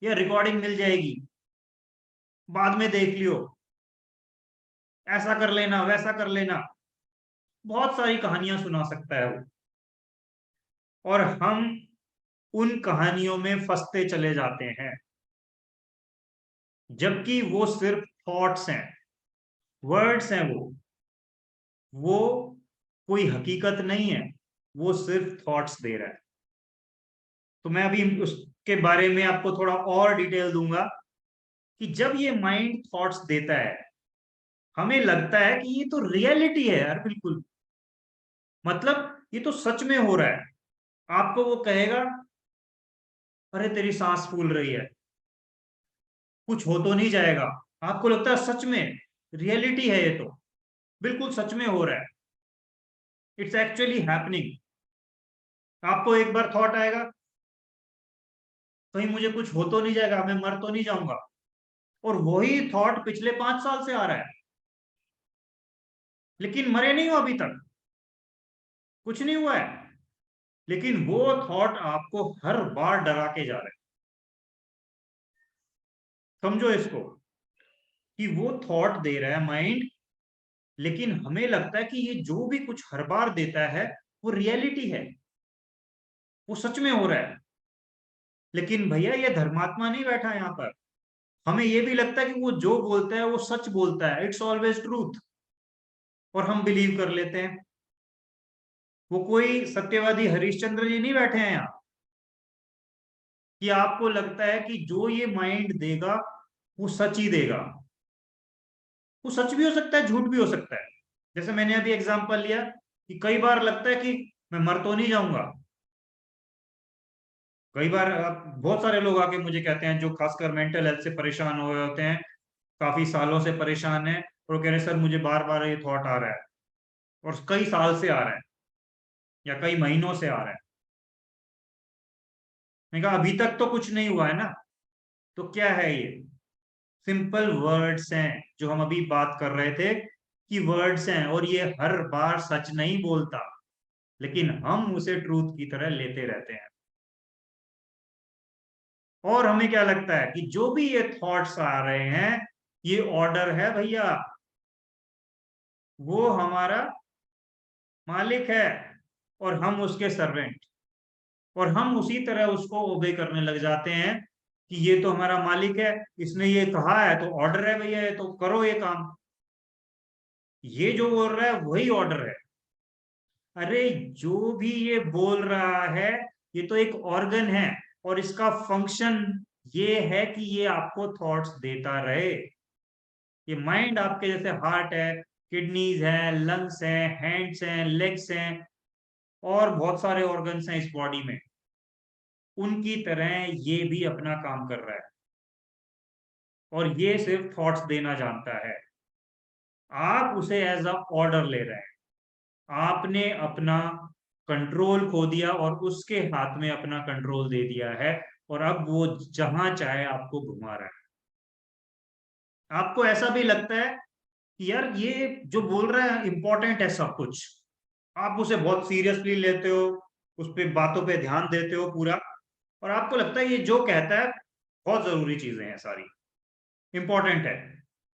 या रिकॉर्डिंग मिल जाएगी, बाद में देख लियो, ऐसा कर लेना वैसा कर लेना। बहुत सारी कहानियां सुना सकता है वो, और हम उन कहानियों में फंसते चले जाते हैं, जबकि वो सिर्फ थॉट्स हैं, वर्ड्स हैं। वो कोई हकीकत नहीं है, वो सिर्फ थॉट्स दे रहा है। तो मैं अभी उसके बारे में आपको थोड़ा और डिटेल दूंगा कि जब ये माइंड थॉट्स देता है, हमें लगता है कि ये तो रियलिटी है यार, बिल्कुल, मतलब ये तो सच में हो रहा है। आपको वो कहेगा अरे तेरी सांस फूल रही है, कुछ हो तो नहीं जाएगा। आपको लगता है सच में रियलिटी है, ये तो बिल्कुल सच में हो रहा है, इट्स एक्चुअली हैपनिंग। आपको एक बार थॉट आएगा कहीं मुझे कुछ हो तो नहीं जाएगा, मैं मर तो नहीं जाऊंगा, और वही थॉट पिछले 5 साल से आ रहा है, लेकिन मरे नहीं हो अभी तक, कुछ नहीं हुआ है, लेकिन वो थॉट आपको हर बार डरा के जा रहा है। समझो इसको, कि वो थॉट दे रहा है माइंड, लेकिन हमें लगता है कि ये जो भी कुछ हर बार देता है वो रियलिटी है, वो सच में हो रहा है। लेकिन भैया ये धर्मात्मा नहीं बैठा है यहाँ पर, हमें ये भी लगता है कि वो जो बोलता है वो सच बोलता है, इट्स ऑलवेज ट्रूथ, और हम बिलीव कर लेते हैं। वो कोई सत्यवादी हरिश्चंद्र जी नहीं बैठे हैं यहाँ कि आपको लगता है कि जो ये माइंड देगा वो सच ही देगा। वो सच भी हो सकता है, झूठ भी हो सकता है। जैसे मैंने अभी एग्जांपल लिया कि कई बार लगता है कि मैं मर तो नहीं जाऊंगा। कई बार बहुत सारे लोग आके मुझे कहते हैं जो खासकर मेंटल हेल्थ से परेशान हुए होते हैं, काफी सालों से परेशान है, और वो कह रहे हैं सर मुझे बार बार ये थॉट आ रहा है, और कई साल से आ रहा है या कई महीनों से आ रहा है। मैंने कहा अभी तक तो कुछ नहीं हुआ है ना। तो क्या है ये? सिंपल वर्ड्स हैं, जो हम अभी बात कर रहे थे कि वर्ड्स हैं, और ये हर बार सच नहीं बोलता, लेकिन हम उसे ट्रूथ की तरह लेते रहते हैं। और हमें क्या लगता है कि जो भी ये थॉट्स आ रहे हैं ये ऑर्डर है भैया, वो हमारा मालिक है और हम उसके सर्वेंट, और हम उसी तरह उसको ओबे करने लग जाते हैं कि ये तो हमारा मालिक है, इसने ये कहा है तो ऑर्डर है भैया, ये तो करो ये काम, ये जो बोल रहा है वही ऑर्डर है। अरे जो भी ये बोल रहा है ये तो एक ऑर्गन है, और इसका फंक्शन ये है कि ये आपको थॉट्स देता रहे। ये माइंड आपके जैसे हार्ट है, किडनीज है, लंग्स हैं, हैंड्स हैं, लेग्स हैं, और बहुत सारे ऑर्गन्स हैं इस बॉडी में, उनकी तरह ये भी अपना काम कर रहा है, और ये सिर्फ थॉट्स देना जानता है। आप उसे एज अ ऑर्डर ले रहे हैं, आपने अपना कंट्रोल खो दिया और उसके हाथ में अपना कंट्रोल दे दिया है, और अब वो जहां चाहे आपको घुमा रहा है। आपको ऐसा भी लगता है कि यार ये जो बोल रहा है इंपॉर्टेंट है सब कुछ, आप उसे बहुत सीरियसली लेते हो, उस पे बातों पे ध्यान देते हो पूरा, और आपको लगता है ये जो कहता है बहुत जरूरी चीजें हैं सारी, इंपॉर्टेंट है।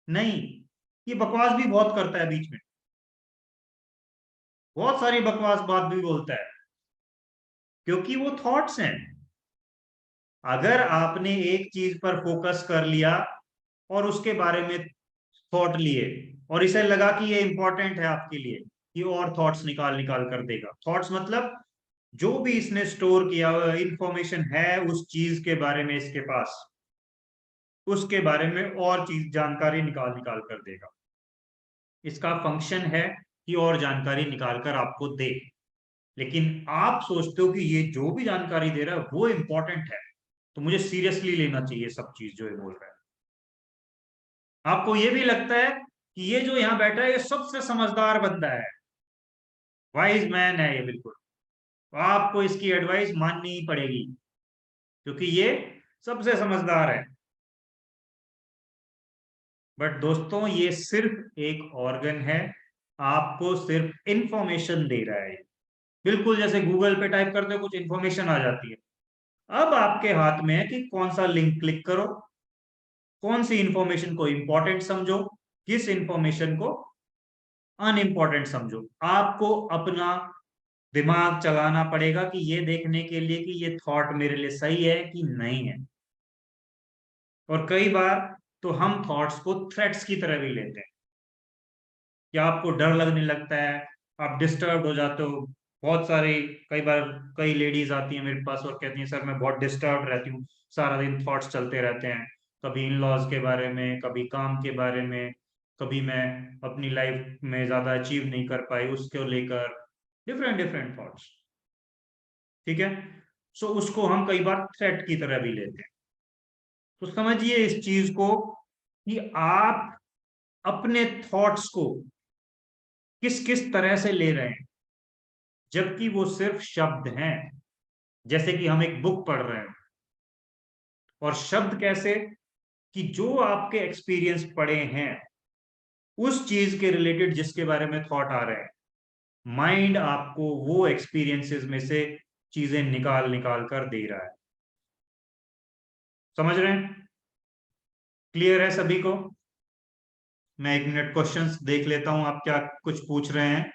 नहीं, ये बकवास भी बहुत करता है बीच में, बहुत सारी बकवास बात भी बोलता है, क्योंकि वो थॉट्स हैं। अगर आपने एक चीज पर फोकस कर लिया और उसके बारे में थॉट लिए, और इसे लगा कि ये इंपॉर्टेंट है आपके लिए, ये और थॉट्स निकाल निकाल कर देगा। थॉट्स मतलब जो भी इसने स्टोर किया हुआ इंफॉर्मेशन है उस चीज के बारे में इसके पास, उसके बारे में और चीज जानकारी निकाल निकाल कर देगा। इसका फंक्शन है कि और जानकारी निकाल कर आपको दे, लेकिन आप सोचते हो कि ये जो भी जानकारी दे रहा है वो इंपॉर्टेंट है, तो मुझे सीरियसली लेना चाहिए सब चीज जो ये बोल रहा है। आपको ये भी लगता है कि ये जो यहाँ बैठा है ये सबसे समझदार बंदा है, वाइज मैन है ये बिल्कुल, तो आपको इसकी एडवाइस माननी ही पड़ेगी क्योंकि ये सबसे समझदार है। बट दोस्तों ये सिर्फ एक ऑर्गन है, आपको सिर्फ इंफॉर्मेशन दे रहा है, बिल्कुल जैसे गूगल पे टाइप करते हो कुछ इंफॉर्मेशन आ जाती है। अब आपके हाथ में है कि कौन सा लिंक क्लिक करो, कौन सी इंफॉर्मेशन को इंपॉर्टेंट समझो, किस इंफॉर्मेशन को अनइंपॉर्टेंट समझो। आपको अपना दिमाग चलाना पड़ेगा कि ये देखने के लिए कि ये थॉट मेरे लिए सही है कि नहीं है। और कई बार तो हम थॉट्स को थ्रेट्स की तरह भी लेते हैं, कि आपको डर लगने लगता है, आप डिस्टर्ब हो जाते हो। बहुत सारी, कई बार कई लेडीज आती हैं मेरे पास और कहती हैं सर मैं बहुत डिस्टर्ब रहती हूँ, सारा दिन थॉट्स चलते रहते हैं, कभी इन लॉज के बारे में, कभी काम के बारे में, कभी मैं अपनी लाइफ में ज्यादा अचीव नहीं कर पाई उसको लेकर, डिफरेंट डिफरेंट थॉट्स। ठीक है, सो उसको हम कई बार थ्रेट की तरह भी लेते हैं। तो समझिए इस चीज को कि आप अपने थॉट्स को किस किस तरह से ले रहे हैं, जबकि वो सिर्फ शब्द हैं। जैसे कि हम एक बुक पढ़ रहे हैं, और शब्द कैसे, कि जो आपके एक्सपीरियंस पढ़े हैं उस चीज के रिलेटेड जिसके बारे में थॉट आ रहे हैं, माइंड आपको वो एक्सपीरियंसेस में से चीजें निकाल निकाल कर दे रहा है। समझ रहे हैं? क्लियर है सभी को? मैं एक मिनट क्वेश्चंस देख लेता हूं आप क्या कुछ पूछ रहे हैं।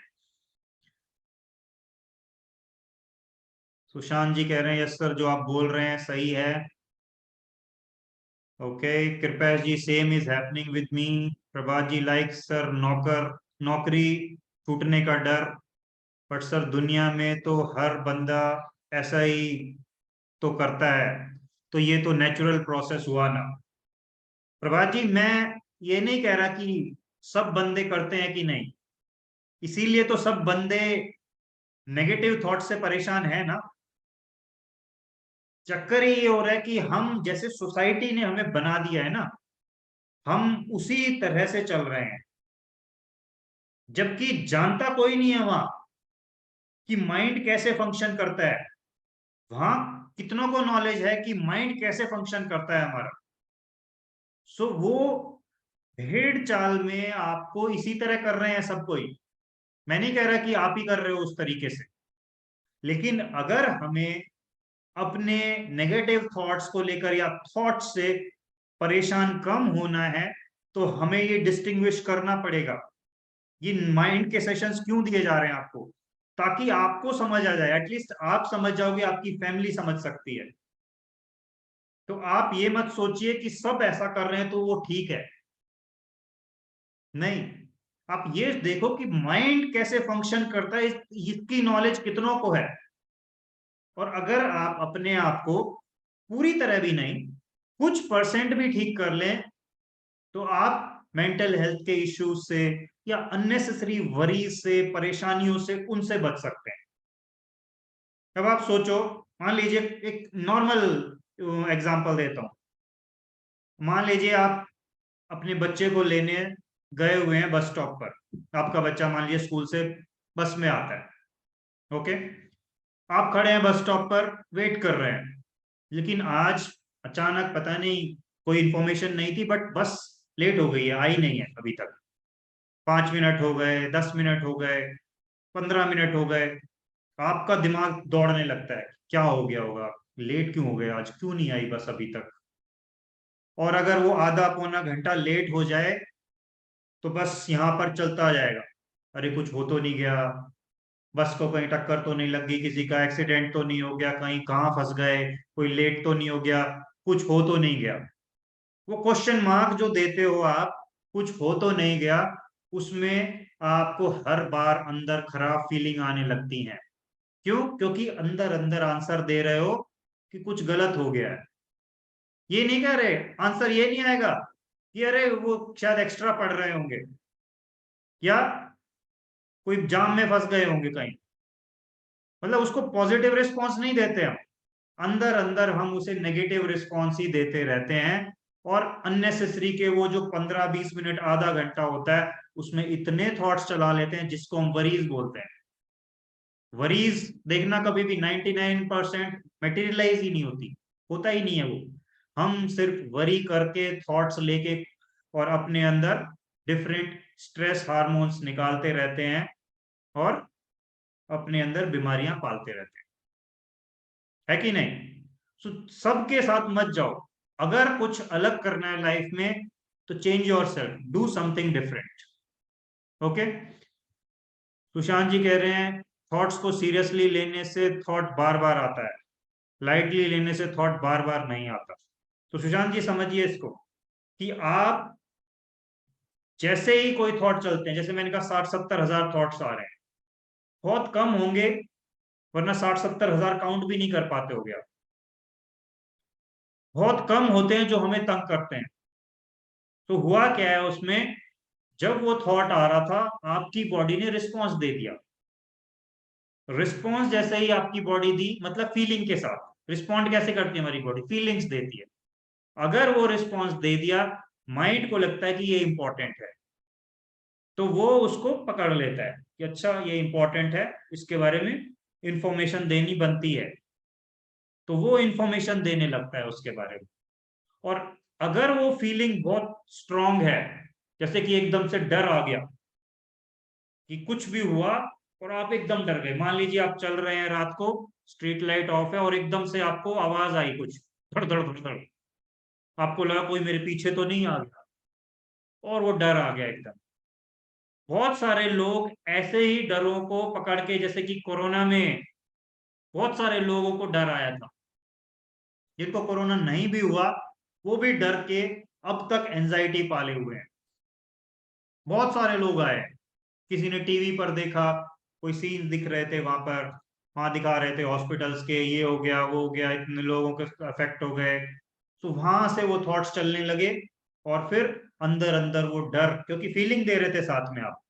सुशांत जी कह रहे हैं यस सर, जो आप बोल रहे हैं सही है। Okay, Kripesh ji same is happening with me. Prabhat ji like sir, नौकरी छूटने का डर, बट सर दुनिया में तो हर बंदा ऐसा ही तो करता है, तो ये तो नेचुरल प्रोसेस हुआ ना। प्रभात जी मैं ये नहीं कह रहा कि सब बंदे करते हैं कि नहीं, इसीलिए तो सब बंदे नेगेटिव थॉट से परेशान है ना। चक्कर ही ये हो रहा है कि हम जैसे सोसाइटी ने हमें बना दिया है ना, हम उसी तरह से चल रहे हैं, जबकि जानता कोई नहीं है वहां कि माइंड कैसे फंक्शन करता है। वहां कितनों को नॉलेज है कि माइंड कैसे फंक्शन करता है हमारा। सो वो भेड़ चाल में आपको इसी तरह कर रहे हैं सब कोई। मैं नहीं कह रहा कि आप ही कर रहे हो उस तरीके से, लेकिन अगर हमें अपने नेगेटिव थॉट्स को लेकर या थॉट्स से परेशान कम होना है, तो हमें ये डिस्टिंग्विश करना पड़ेगा ये माइंड के सेशंस क्यों दिए जा रहे हैं आपको, ताकि आपको समझ आ जाए, एटलीस्ट आप समझ जाओगे, आपकी फैमिली समझ सकती है। तो आप ये मत सोचिए कि सब ऐसा कर रहे हैं तो वो ठीक है, नहीं। आप ये देखो कि माइंड कैसे फंक्शन करता है, इसकी नॉलेज कितनों को है। और अगर आप अपने आप को पूरी तरह भी नहीं, कुछ परसेंट भी ठीक कर लें, तो आप मेंटल हेल्थ के इश्यूज से या अननेसेसरी वरीज से, परेशानियों से, उनसे बच सकते हैं। अब आप सोचो, मान लीजिए एक नॉर्मल एग्जांपल देता हूं। मान लीजिए आप अपने बच्चे को लेने गए हुए हैं बस स्टॉप पर, आपका बच्चा मान लीजिए स्कूल से बस में आता है। ओके, आप खड़े हैं बस स्टॉप पर, वेट कर रहे हैं, लेकिन आज अचानक पता नहीं कोई इंफॉर्मेशन नहीं थी, बट बस लेट हो गई है, आई नहीं है अभी तक। 5 मिनट हो गए, 10 मिनट हो गए, 15 मिनट हो गए, आपका दिमाग दौड़ने लगता है क्या हो गया होगा, लेट क्यों हो गया, आज क्यों नहीं आई बस अभी तक। और अगर वो आधा पौना घंटा लेट हो जाए तो बस यहाँ पर चलता जाएगा, अरे कुछ हो तो नहीं गया, बस को कहीं टक्कर तो नहीं लग गई, किसी का एक्सीडेंट तो नहीं हो गया, कहीं कहाँ फंस गए, कोई लेट तो नहीं हो गया, कुछ हो तो नहीं गया। वो क्वेश्चन मार्क जो देते हो आप, कुछ हो तो नहीं गया, उसमें आपको हर बार अंदर खराब फीलिंग आने लगती है। क्यों? क्योंकि अंदर अंदर आंसर दे रहे हो कि कुछ गलत हो गया है। ये नहीं कह रहे, आंसर ये नहीं आएगा कि अरे वो शायद एक्स्ट्रा पढ़ रहे होंगे। या कोई जाम में फंस गए होंगे कहीं, मतलब उसको पॉजिटिव रिस्पॉन्स नहीं देते हम, अंदर अंदर हम उसे नेगेटिव रिस्पॉन्स ही देते रहते हैं। और अननेसेसरी के वो जो 15-20 मिनट आधा घंटा होता है उसमें इतने थॉट्स चला लेते हैं जिसको हम वरीज बोलते हैं। वरीज देखना कभी भी 99% मेटेरियलाइज ही नहीं होती, होता ही नहीं है वो। हम सिर्फ वरी करके थॉट्स लेके और अपने अंदर डिफरेंट स्ट्रेस हार्मोन्स निकालते रहते हैं और अपने अंदर बीमारियां पालते रहते हैं, है कि नहीं? सबके साथ मत जाओ। अगर कुछ अलग करना है लाइफ में तो change yourself, do something different. Okay, Sushant ji कह रहे हैं थॉट्स को सीरियसली लेने से थॉट बार बार आता है, लाइटली लेने से थॉट बार बार नहीं आता। तो सुशांत जी समझिए इसको कि आप जैसे ही कोई थॉट चलते हैं, जैसे मैंने कहा 60-70 हजार थॉट्स आ रहे हैं, बहुत कम होंगे, वरना 60-70 हजार काउंट भी नहीं कर पाते हो गया। बहुत कम होते हैं जो हमें तंग करते हैं। तो हुआ क्या है उसमें, जब वो थॉट आ रहा था आपकी बॉडी ने रिस्पॉन्स दे दिया। रिस्पॉन्स जैसे ही आपकी बॉडी दी, मतलब फीलिंग के साथ रिस्पॉन्ड कैसे करती है हमारी बॉडी, फीलिंग्स देती है। अगर वो रिस्पॉन्स दे दिया, माइंड को लगता है कि ये इंपॉर्टेंट है, तो वो उसको पकड़ लेता है कि अच्छा ये इंपॉर्टेंट है, इसके बारे में इंफॉर्मेशन देनी बनती है, तो वो इंफॉर्मेशन देने लगता है उसके बारे में। और अगर वो फीलिंग बहुत स्ट्रांग है, जैसे कि एकदम से डर आ गया कि कुछ भी हुआ और आप एकदम डर गए, मान लीजिए आप चल रहे हैं रात को, स्ट्रीट लाइट ऑफ है और एकदम से आपको आवाज आई कुछ धड़ धड़ धड़ धड़, आपको लगा कोई मेरे पीछे तो नहीं आ गया, और वो डर आ गया एकदम। बहुत सारे लोग ऐसे ही डरों को पकड़ के, जैसे कि कोरोना में बहुत सारे लोगों को डर आया था, जिनको कोरोना नहीं भी हुआ वो भी डर के अब तक एंजाइटी पाले हुए हैं। बहुत सारे लोग आए, किसी ने टीवी पर देखा, कोई सीन दिख रहे थे वहां पर, वहां दिखा रहे थे हॉस्पिटल्स के, ये हो गया वो हो गया, इतने लोगों के अफेक्ट हो गए। तो वहां से वो थॉट्स चलने लगे, और फिर अंदर अंदर वो डर, क्योंकि फीलिंग दे रहे थे साथ में आप,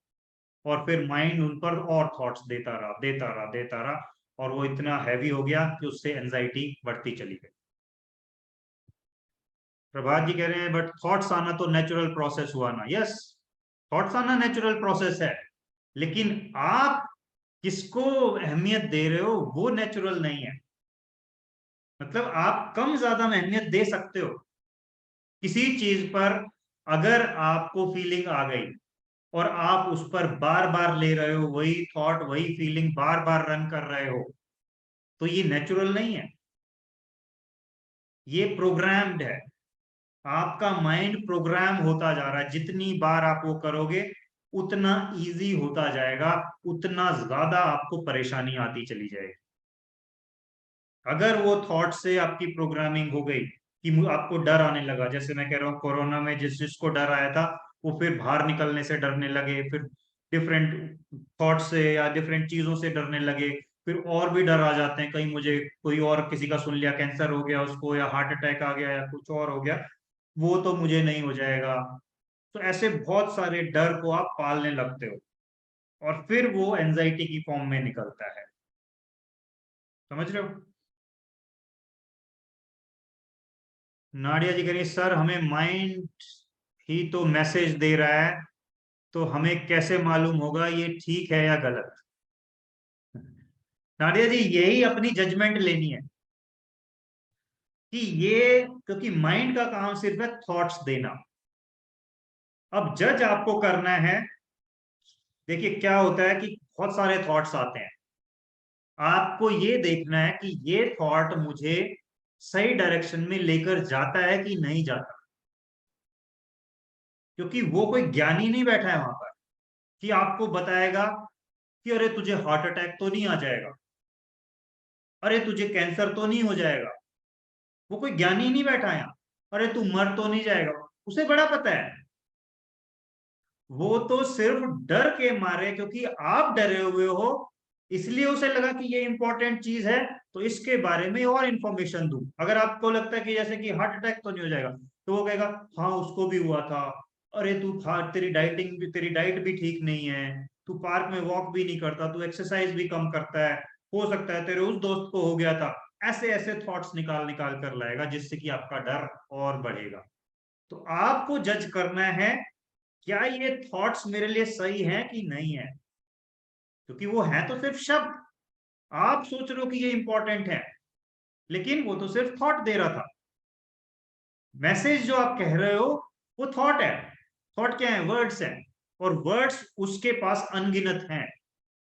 और फिर माइंड उन पर और थॉट्स देता रहा देता रहा देता रहा, और वो इतना हैवी हो गया कि उससे एंजाइटी बढ़ती चली गई। प्रभात जी कह रहे हैं बट थॉट्स आना तो नेचुरल प्रोसेस हुआ ना। यस, थॉट्स आना नेचुरल प्रोसेस है, लेकिन आप किसको अहमियत दे रहे हो वो नेचुरल नहीं है। मतलब आप कम ज्यादा में अहमियत दे सकते हो किसी चीज पर। अगर आपको फीलिंग आ गई और आप उस पर बार बार ले रहे हो, वही थॉट वही फीलिंग बार बार रन कर रहे हो, तो ये नेचुरल नहीं है, ये प्रोग्राम्ड है। आपका माइंड प्रोग्राम होता जा रहा है, जितनी बार आप वो करोगे उतना इजी होता जाएगा, उतना ज्यादा आपको परेशानी आती चली जाएगी। अगर वो थॉट से आपकी प्रोग्रामिंग हो गई कि आपको डर आने लगा, जैसे मैं कह रहा हूँ कोरोना में जिस जिसको डर आया था वो फिर बाहर निकलने से डरने लगे, फिर डिफरेंट थॉट से या डिफरेंट चीजों से डरने लगे, फिर और भी डर आ जाते हैं, कहीं मुझे कोई और किसी का सुन लिया कैंसर हो गया उसको, या हार्ट अटैक आ गया, या कुछ और हो गया, वो तो मुझे नहीं हो जाएगा। तो ऐसे बहुत सारे डर को आप पालने लगते हो, और फिर वो एंजाइटी की फॉर्म में निकलता है। समझ रहे हो? नाडिया जी कह रही है सर हमें माइंड ही तो मैसेज दे रहा है, तो हमें कैसे मालूम होगा ये ठीक है या गलत? नाडिया जी यही अपनी जजमेंट लेनी है कि ये, क्योंकि माइंड का काम सिर्फ है थॉट्स देना। अब जज आपको करना है। देखिए क्या होता है कि बहुत सारे थॉट्स आते हैं, आपको ये देखना है कि ये थॉट मुझे सही डायरेक्शन में लेकर जाता है कि नहीं जाता, क्योंकि वो कोई ज्ञानी नहीं बैठा है वहां पर कि आपको बताएगा कि अरे तुझे हार्ट अटैक तो नहीं आ जाएगा, अरे तुझे कैंसर तो नहीं हो जाएगा। वो कोई ज्ञानी नहीं बैठा है यहाँ, अरे तू मर तो नहीं जाएगा। उसे बड़ा पता है, वो तो सिर्फ डर के मारे, क्योंकि आप डरे हुए हो इसलिए उसे लगा कि ये इंपॉर्टेंट चीज है, तो इसके बारे में और इंफॉर्मेशन दूं। अगर आपको लगता है कि जैसे कि हार्ट अटैक तो नहीं हो जाएगा, तो वो कहेगा हाँ उसको भी हुआ था, अरे तेरी डाइट भी ठीक नहीं है, तू पार्क में वॉक भी नहीं करता, तू एक्सरसाइज भी कम करता है, हो सकता है तेरे उस दोस्त को हो गया था। ऐसे ऐसे थॉट्स निकाल निकाल कर लाएगा, जिससे कि आपका डर और बढ़ेगा। तो आपको जज करना है, क्या ये थॉट्स मेरे लिए सही है कि नहीं है, क्योंकि वो है तो सिर्फ शब्द। आप सोच रहे हो कि ये इंपॉर्टेंट है, लेकिन वो तो सिर्फ थॉट दे रहा था। मैसेज जो आप कह रहे हो वो थॉट है। थॉट क्या है? वर्ड्स है। और वर्ड्स उसके पास अनगिनत हैं,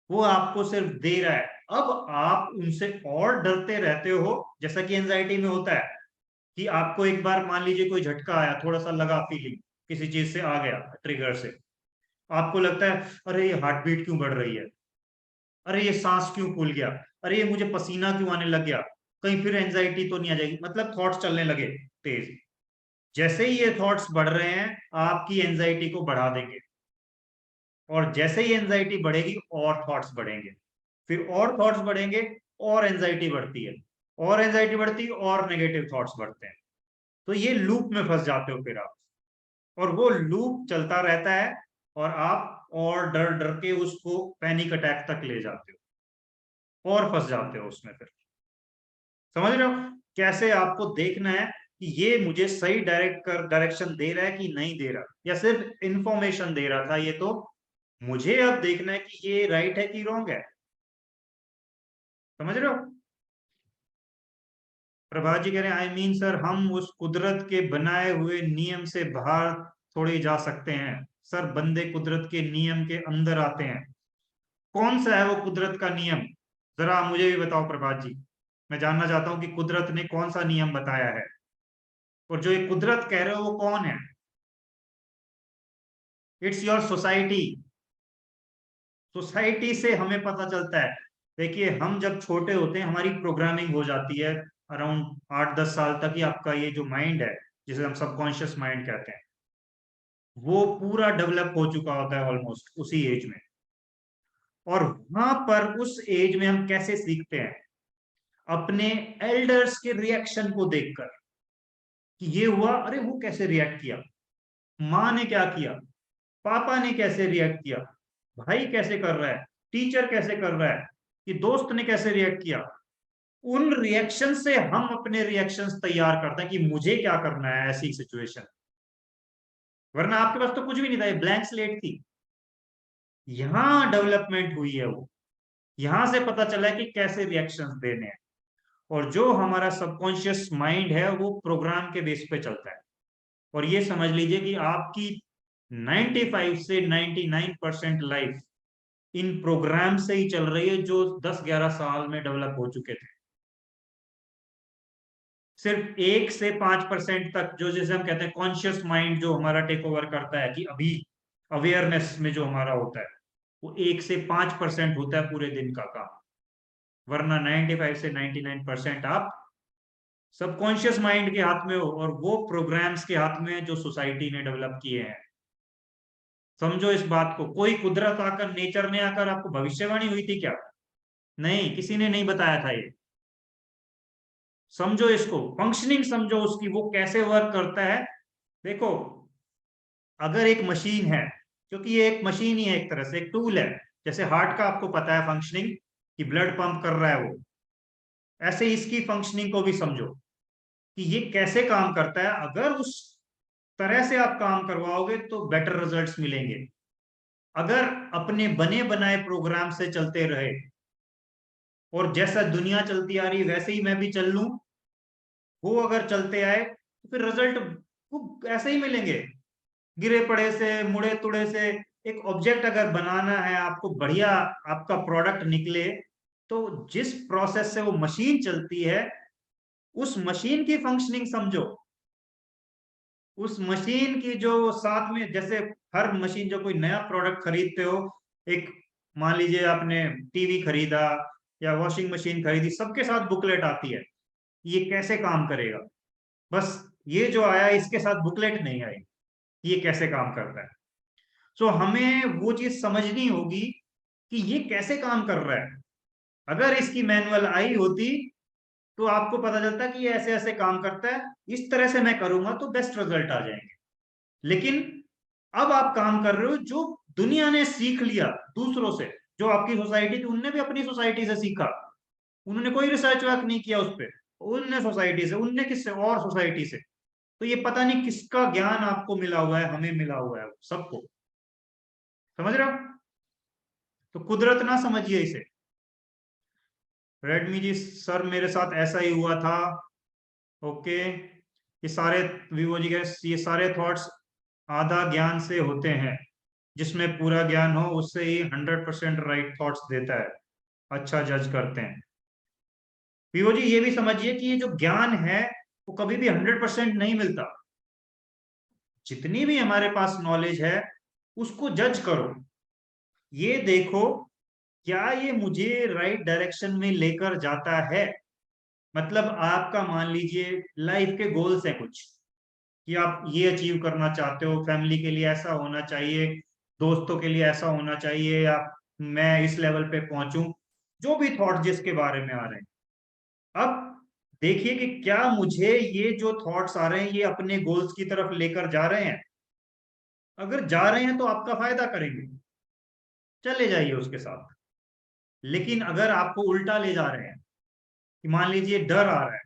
वो आपको सिर्फ दे रहा है। अब आप उनसे और डरते रहते हो, जैसा कि एंजाइटी में होता है कि आपको एक बार मान लीजिए कोई झटका आया, थोड़ा सा लगा फीलिंग, किसी चीज से आ गया ट्रिगर से, आपको लगता है अरे ये हार्ट बीट क्यों बढ़ रही है, अरे ये सांस क्यों फूल गया, अरे ये मुझे पसीना क्यों आने लग गया, कहीं फिर एंजाइटी तो नहीं आ जाएगी। मतलब थॉट्स चलने लगे तेज। जैसे ही ये थॉट्स बढ़ रहे हैं, आपकी एंजाइटी को बढ़ा देंगे, और जैसे ही एंजाइटी बढ़ेगी और थॉट्स बढ़ेंगे, फिर और थॉट्स बढ़ेंगे, और एंजाइटी बढ़ती है, और एंजाइटी बढ़ती है, और नेगेटिव थॉट्स बढ़ते हैं। तो ये लूप में फंस जाते हो फिर आप, और वो लूप चलता रहता है, और आप और डर डर के उसको पैनिक अटैक तक ले जाते हो, और फंस जाते हो उसमें फिर। समझ रहे हो कैसे आपको देखना है कि ये मुझे सही डायरेक्शन दे रहा है कि नहीं दे रहा, या सिर्फ इंफॉर्मेशन दे रहा था ये, तो मुझे अब देखना है कि ये राइट है कि रॉन्ग है। समझ रहे हो? प्रभात जी कह रहे हैं, आई मीन सर, हम उस कुदरत के बनाए हुए नियम से बाहर थोड़ी जा सकते हैं सर, बंदे कुदरत के नियम के अंदर आते हैं। कौन सा है वो कुदरत का नियम? जरा मुझे भी बताओ प्रभात जी, मैं जानना चाहता हूँ कि कुदरत ने कौन सा नियम बताया है, और जो ये कुदरत कह रहे हो वो कौन है? It's your society. सोसाइटी से हमें पता चलता है। देखिए, हम जब छोटे होते हैं हमारी प्रोग्रामिंग हो जाती है अराउंड 8-10 साल तक ही। आपका ये जो माइंड है, जिसे हम सबकॉन्शियस माइंड कहते हैं, वो पूरा डेवलप हो चुका होता है ऑलमोस्ट उसी एज में। और वहां पर उस एज में हम कैसे सीखते हैं? अपने एल्डर्स के रिएक्शन को देखकर, कि ये हुआ, अरे वो कैसे रिएक्ट किया, माँ ने क्या किया, पापा ने कैसे रिएक्ट किया, भाई कैसे कर रहा है, टीचर कैसे कर रहा है, कि दोस्त ने कैसे रिएक्ट किया। उन रिएक्शन से हम अपने रिएक्शंस तैयार करते हैं कि मुझे क्या करना है ऐसी सिचुएशन। वरना आपके पास तो कुछ भी नहीं था, ये ब्लैंक स्लेट थी। यहां डेवलपमेंट हुई है वो, यहां से पता चला है कि कैसे रिएक्शंस देने हैं। और जो हमारा सबकॉन्शियस माइंड है वो प्रोग्राम के बेस पे चलता है। और ये समझ लीजिए कि आपकी 95 से 99% लाइफ इन प्रोग्राम से ही चल रही है, जो 10-11 साल में डेवलप हो चुके थे। सिर्फ 1 से 5% तक, जो जैसे हम कहते हैं कॉन्शियस माइंड, जो हमारा टेक ओवर करता है, कि अभी अवेयरनेस में जो हमारा होता है, वो 1 से 5% होता है पूरे दिन का काम। वरना 95 से 99% आप सबकॉन्शियस माइंड के हाथ में हो, और वो प्रोग्राम्स के हाथ में जो सोसाइटी ने डेवलप किए हैं। समझो इस बात को। कोई कुदरत आकर, नेचर ने आकर आपको भविष्यवाणी हुई थी क्या? नहीं, किसी ने नहीं बताया था ये। समझो इसको, फंक्शनिंग समझो उसकी, वो कैसे वर्क करता है। देखो, अगर एक मशीन है, क्योंकि ये एक मशीन ही है, एक तरह से एक टूल है। जैसे हार्ट का आपको पता है फंक्शनिंग, कि ब्लड पंप कर रहा है वो, ऐसे ही इसकी फंक्शनिंग को भी समझो कि ये कैसे काम करता है। अगर उस तरह से आप काम करवाओगे तो बेटर रिजल्ट्स मिलेंगे। अगर अपने बने बनाए प्रोग्राम से चलते रहे, और जैसा दुनिया चलती आ रही है वैसे ही मैं भी चल लूं, वो अगर चलते आए, तो फिर रिजल्ट वो ऐसे ही मिलेंगे, गिरे पड़े से, मुड़े तुड़े से। एक ऑब्जेक्ट अगर बनाना है आपको, बढ़िया आपका प्रोडक्ट निकले, तो जिस प्रोसेस से वो मशीन चलती है, उस मशीन की फंक्शनिंग समझो। उस मशीन की जो साथ में, जैसे हर मशीन, जो कोई नया प्रोडक्ट खरीदते हो, एक मान लीजिए आपने टीवी खरीदा या वॉशिंग मशीन खरीदी, सबके साथ बुकलेट आती है, ये कैसे काम करेगा। बस ये जो आया, इसके साथ बुकलेट नहीं आई, ये कैसे काम करता है। सो हमें वो चीज समझनी होगी कि ये कैसे काम कर रहा है। अगर इसकी मैनुअल आई होती, तो आपको पता चलता कि ये ऐसे ऐसे काम करता है, इस तरह से मैं करूंगा तो बेस्ट रिजल्ट आ जाएंगे। लेकिन अब आप काम कर रहे हो जो दुनिया ने सीख लिया दूसरों से, जो आपकी सोसाइटी थी उनने भी अपनी सोसाइटी से सीखा, उन्होंने कोई रिसर्च वर्क नहीं किया उस पर, उनने सोसाइटी से, उनने किससे और सोसाइटी से। तो ये पता नहीं किसका ज्ञान आपको मिला हुआ है, हमें मिला हुआ है सबको, समझ रहे हो? तो कुदरत ना समझिए इसे। रेडमी जी सर मेरे साथ ऐसा ही हुआ था। ओके, ये सारे, विवो जी के ये सारे थॉट्स आधा ज्ञान से होते हैं, जिसमें पूरा ज्ञान हो उससे ही 100% राइट थॉट्स देता है, अच्छा जज करते हैं। विवो जी ये भी समझिए कि ये जो ज्ञान है वो कभी भी 100% नहीं मिलता। जितनी भी हमारे पास नॉलेज है उसको जज करो, ये देखो क्या ये मुझे राइट डायरेक्शन में लेकर जाता है। मतलब आपका मान लीजिए लाइफ के गोल्स हैं कुछ, कि आप ये अचीव करना चाहते हो, फैमिली के लिए ऐसा होना चाहिए, दोस्तों के लिए ऐसा होना चाहिए, या मैं इस लेवल पे पहुंचूं, जो भी थॉट जिसके बारे में आ रहे हैं। अब देखिए कि क्या मुझे ये जो थॉट्स आ रहे हैं ये अपने गोल्स की तरफ लेकर जा रहे हैं। अगर जा रहे हैं तो आपका फायदा करेंगे, चले जाइए उसके साथ। लेकिन अगर आपको उल्टा ले जा रहे हैं, कि मान लीजिए डर आ रहा है,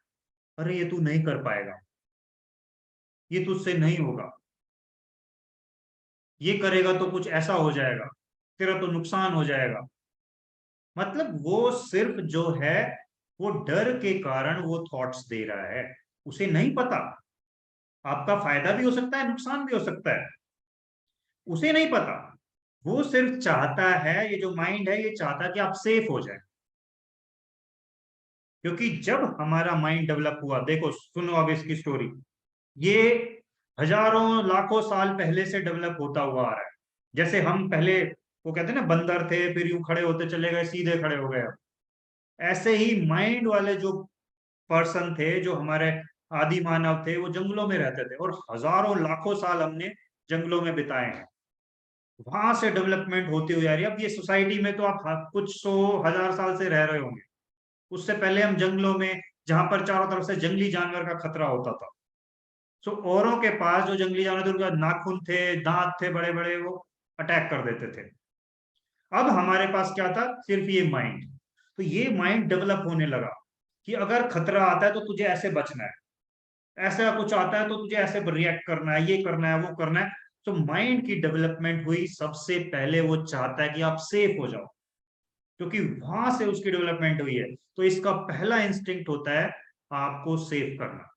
अरे ये तू नहीं कर पाएगा, ये तुझसे नहीं होगा, ये करेगा तो कुछ ऐसा हो जाएगा, तेरा तो नुकसान हो जाएगा, मतलब वो सिर्फ जो है वो डर के कारण वो थॉट्स दे रहा है, उसे नहीं पता आपका फायदा भी हो सकता है, नुकसान भी हो सकता है, उसे नहीं पता। वो सिर्फ चाहता है, ये जो माइंड है ये चाहता है कि आप सेफ हो जाए। क्योंकि जब हमारा माइंड डेवलप हुआ, देखो सुनो अब इसकी स्टोरी, ये हजारों लाखों साल पहले से डेवलप होता हुआ आ रहा है। जैसे हम पहले, वो कहते हैं ना बंदर थे, फिर यूं खड़े होते चले गए, सीधे खड़े हो गए, ऐसे ही माइंड वाले जो पर्सन थे, जो हमारे आदि मानव थे, वो जंगलों में रहते थे और हजारों लाखों साल हमने जंगलों में बिताए हैं। वहां से डेवलपमेंट होती हुई आ रही है। अब ये सोसाइटी में तो आप कुछ सौ हजार साल से रह रहे होंगे, उससे पहले हम जंगलों में, जहां पर चारों तरफ से जंगली जानवर का खतरा होता था। सो औरों के पास जो जंगली जानवर थे उनका नाखून थे, दांत थे बड़े बड़े, वो अटैक कर देते थे। अब हमारे पास क्या था, सिर्फ ये माइंड। तो ये माइंड डेवलप होने लगा कि अगर खतरा आता है तो तुझे ऐसे बचना है, ऐसा कुछ आता है तो तुझे ऐसे रिएक्ट करना है, ये करना है, वो करना है। तो माइंड की डेवलपमेंट हुई, सबसे पहले वो चाहता है कि आप सेफ हो जाओ, क्योंकि वहां से उसकी डेवलपमेंट हुई है। तो इसका पहला इंस्टिंक्ट होता है आपको सेव करना।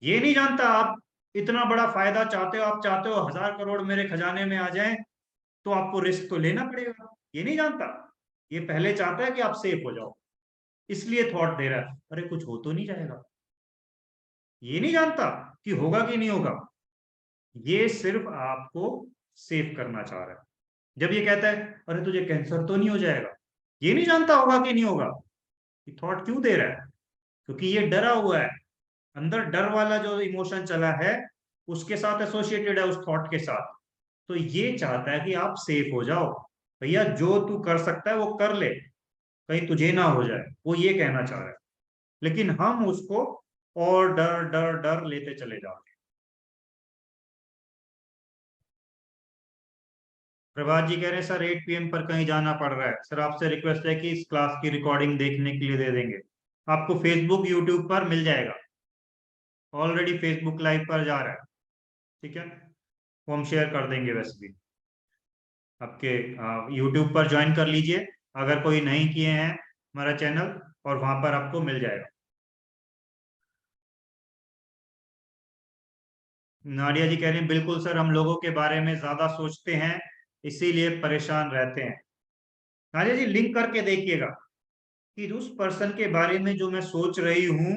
ये नहीं जानता आप इतना बड़ा फायदा चाहते हो, आप चाहते हो 1000 करोड़ मेरे खजाने में आ जाएं, तो आपको रिस्क तो लेना पड़ेगा, ये नहीं जानता। ये पहले चाहता है कि आप सेफ हो जाओ, इसलिए थॉट दे रहा है अरे कुछ हो तो नहीं जाएगा। ये नहीं जानता कि होगा कि नहीं होगा, ये सिर्फ आपको सेव करना चाह रहा है। जब ये कहता है अरे तुझे कैंसर तो नहीं हो जाएगा, ये नहीं जानता होगा कि नहीं होगा। ये थॉट क्यों दे रहा है? क्योंकि ये डरा हुआ है, अंदर डर वाला जो इमोशन चला है उसके साथ एसोसिएटेड है, उस थॉट के साथ। तो ये चाहता है कि आप सेफ हो जाओ, भैया जो तू कर सकता है वो कर ले, कहीं तुझे ना हो जाए, वो ये कहना चाह रहा है। लेकिन हम उसको और डर डर डर लेते चले जाते हैं। प्रभात जी कह रहे हैं सर 8 PM पर कहीं जाना पड़ रहा है, सर आपसे रिक्वेस्ट है कि इस क्लास की रिकॉर्डिंग देखने के लिए दे देंगे, आपको फेसबुक यूट्यूब पर मिल जाएगा, ऑलरेडी फेसबुक लाइव पर जा रहा है, ठीक है, वो हम शेयर कर देंगे। वैसे भी आपके यूट्यूब पर ज्वाइन कर लीजिए अगर कोई नहीं किए हैं हमारा चैनल, और वहां पर आपको मिल जाएगा। नाडिया जी कह रहे हैं बिल्कुल सर, हम लोगों के बारे में ज्यादा सोचते हैं इसीलिए परेशान रहते हैं। नाडिया जी लिंक करके देखिएगा कि उस पर्सन के बारे में जो मैं सोच रही हूँ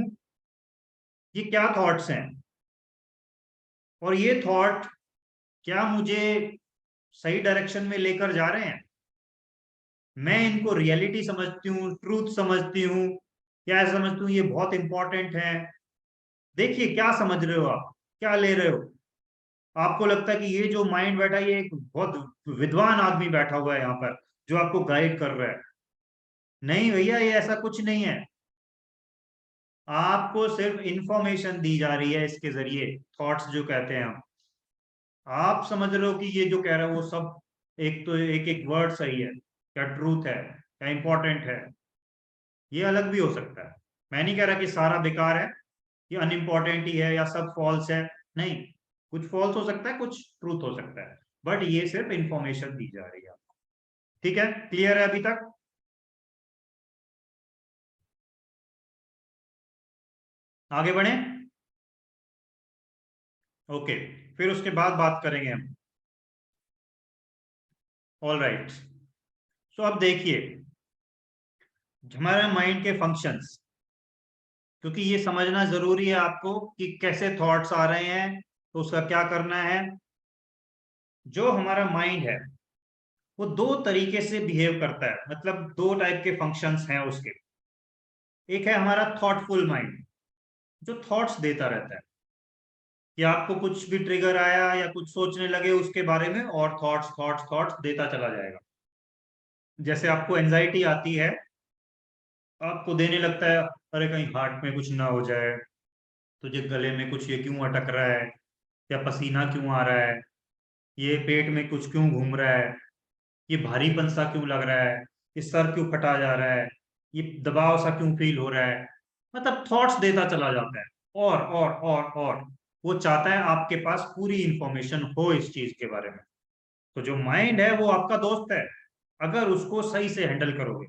ये क्या थॉट्स हैं, और ये थॉट क्या मुझे सही डायरेक्शन में लेकर जा रहे हैं, मैं इनको रियलिटी समझती हूँ, ट्रूथ समझती हूँ, क्या समझती हूँ ये बहुत इंपॉर्टेंट है। देखिए क्या समझ रहे हो आप, क्या ले रहे हो। आपको लगता है कि ये जो माइंड बैठा है ये एक बहुत विद्वान आदमी बैठा हुआ है यहाँ पर जो आपको गाइड कर रहा है। नहीं भैया, ये ऐसा कुछ नहीं है, आपको सिर्फ इंफॉर्मेशन दी जा रही है इसके जरिए, थॉट्स जो कहते हैं हम, आप समझ रहे हो कि ये जो कह रहा है वो सब एक तो एक एक वर्ड सही है, क्या ट्रूथ है, क्या इंपॉर्टेंट है, ये अलग भी हो सकता है। मैं नहीं कह रहा कि सारा बेकार है, ये अनइम्पॉर्टेंट ही है या सब फॉल्स है, नहीं, कुछ फॉल्स हो सकता है, कुछ ट्रूथ हो सकता है, बट ये सिर्फ इंफॉर्मेशन दी जा रही है आपको। ठीक है, क्लियर है अभी तक? आगे बढ़े। ओके, फिर उसके बाद बात करेंगे हम। ऑल राइट, तो अब देखिए हमारे माइंड के फंक्शंस, क्योंकि ये समझना जरूरी है आपको कि कैसे थॉट्स आ रहे हैं, तो उसका क्या करना है। जो हमारा माइंड है वो दो तरीके से बिहेव करता है, मतलब दो टाइप के फंक्शंस हैं उसके। एक है हमारा थॉटफुल माइंड, जो थॉट्स देता रहता है, कि आपको कुछ भी ट्रिगर आया या कुछ सोचने लगे उसके बारे में, और थॉट्स थॉट्स थॉट्स देता चला जाएगा। जैसे आपको एंजाइटी आती है, आपको देने लगता है, अरे कहीं हार्ट में कुछ ना हो जाए, तुझे गले में कुछ ये क्यों अटक रहा है, या पसीना क्यों आ रहा है, ये पेट में कुछ क्यों घूम रहा है, ये भारीपन सा क्यों लग रहा है, ये सर क्यों फटा जा रहा है, ये दबाव सा क्यों फील हो रहा है। मतलब थॉट्स देता चला जाता है, और वो चाहता है आपके पास पूरी इंफॉर्मेशन हो इस चीज के बारे में। तो जो माइंड है वो आपका दोस्त है, अगर उसको सही से हैंडल करोगे।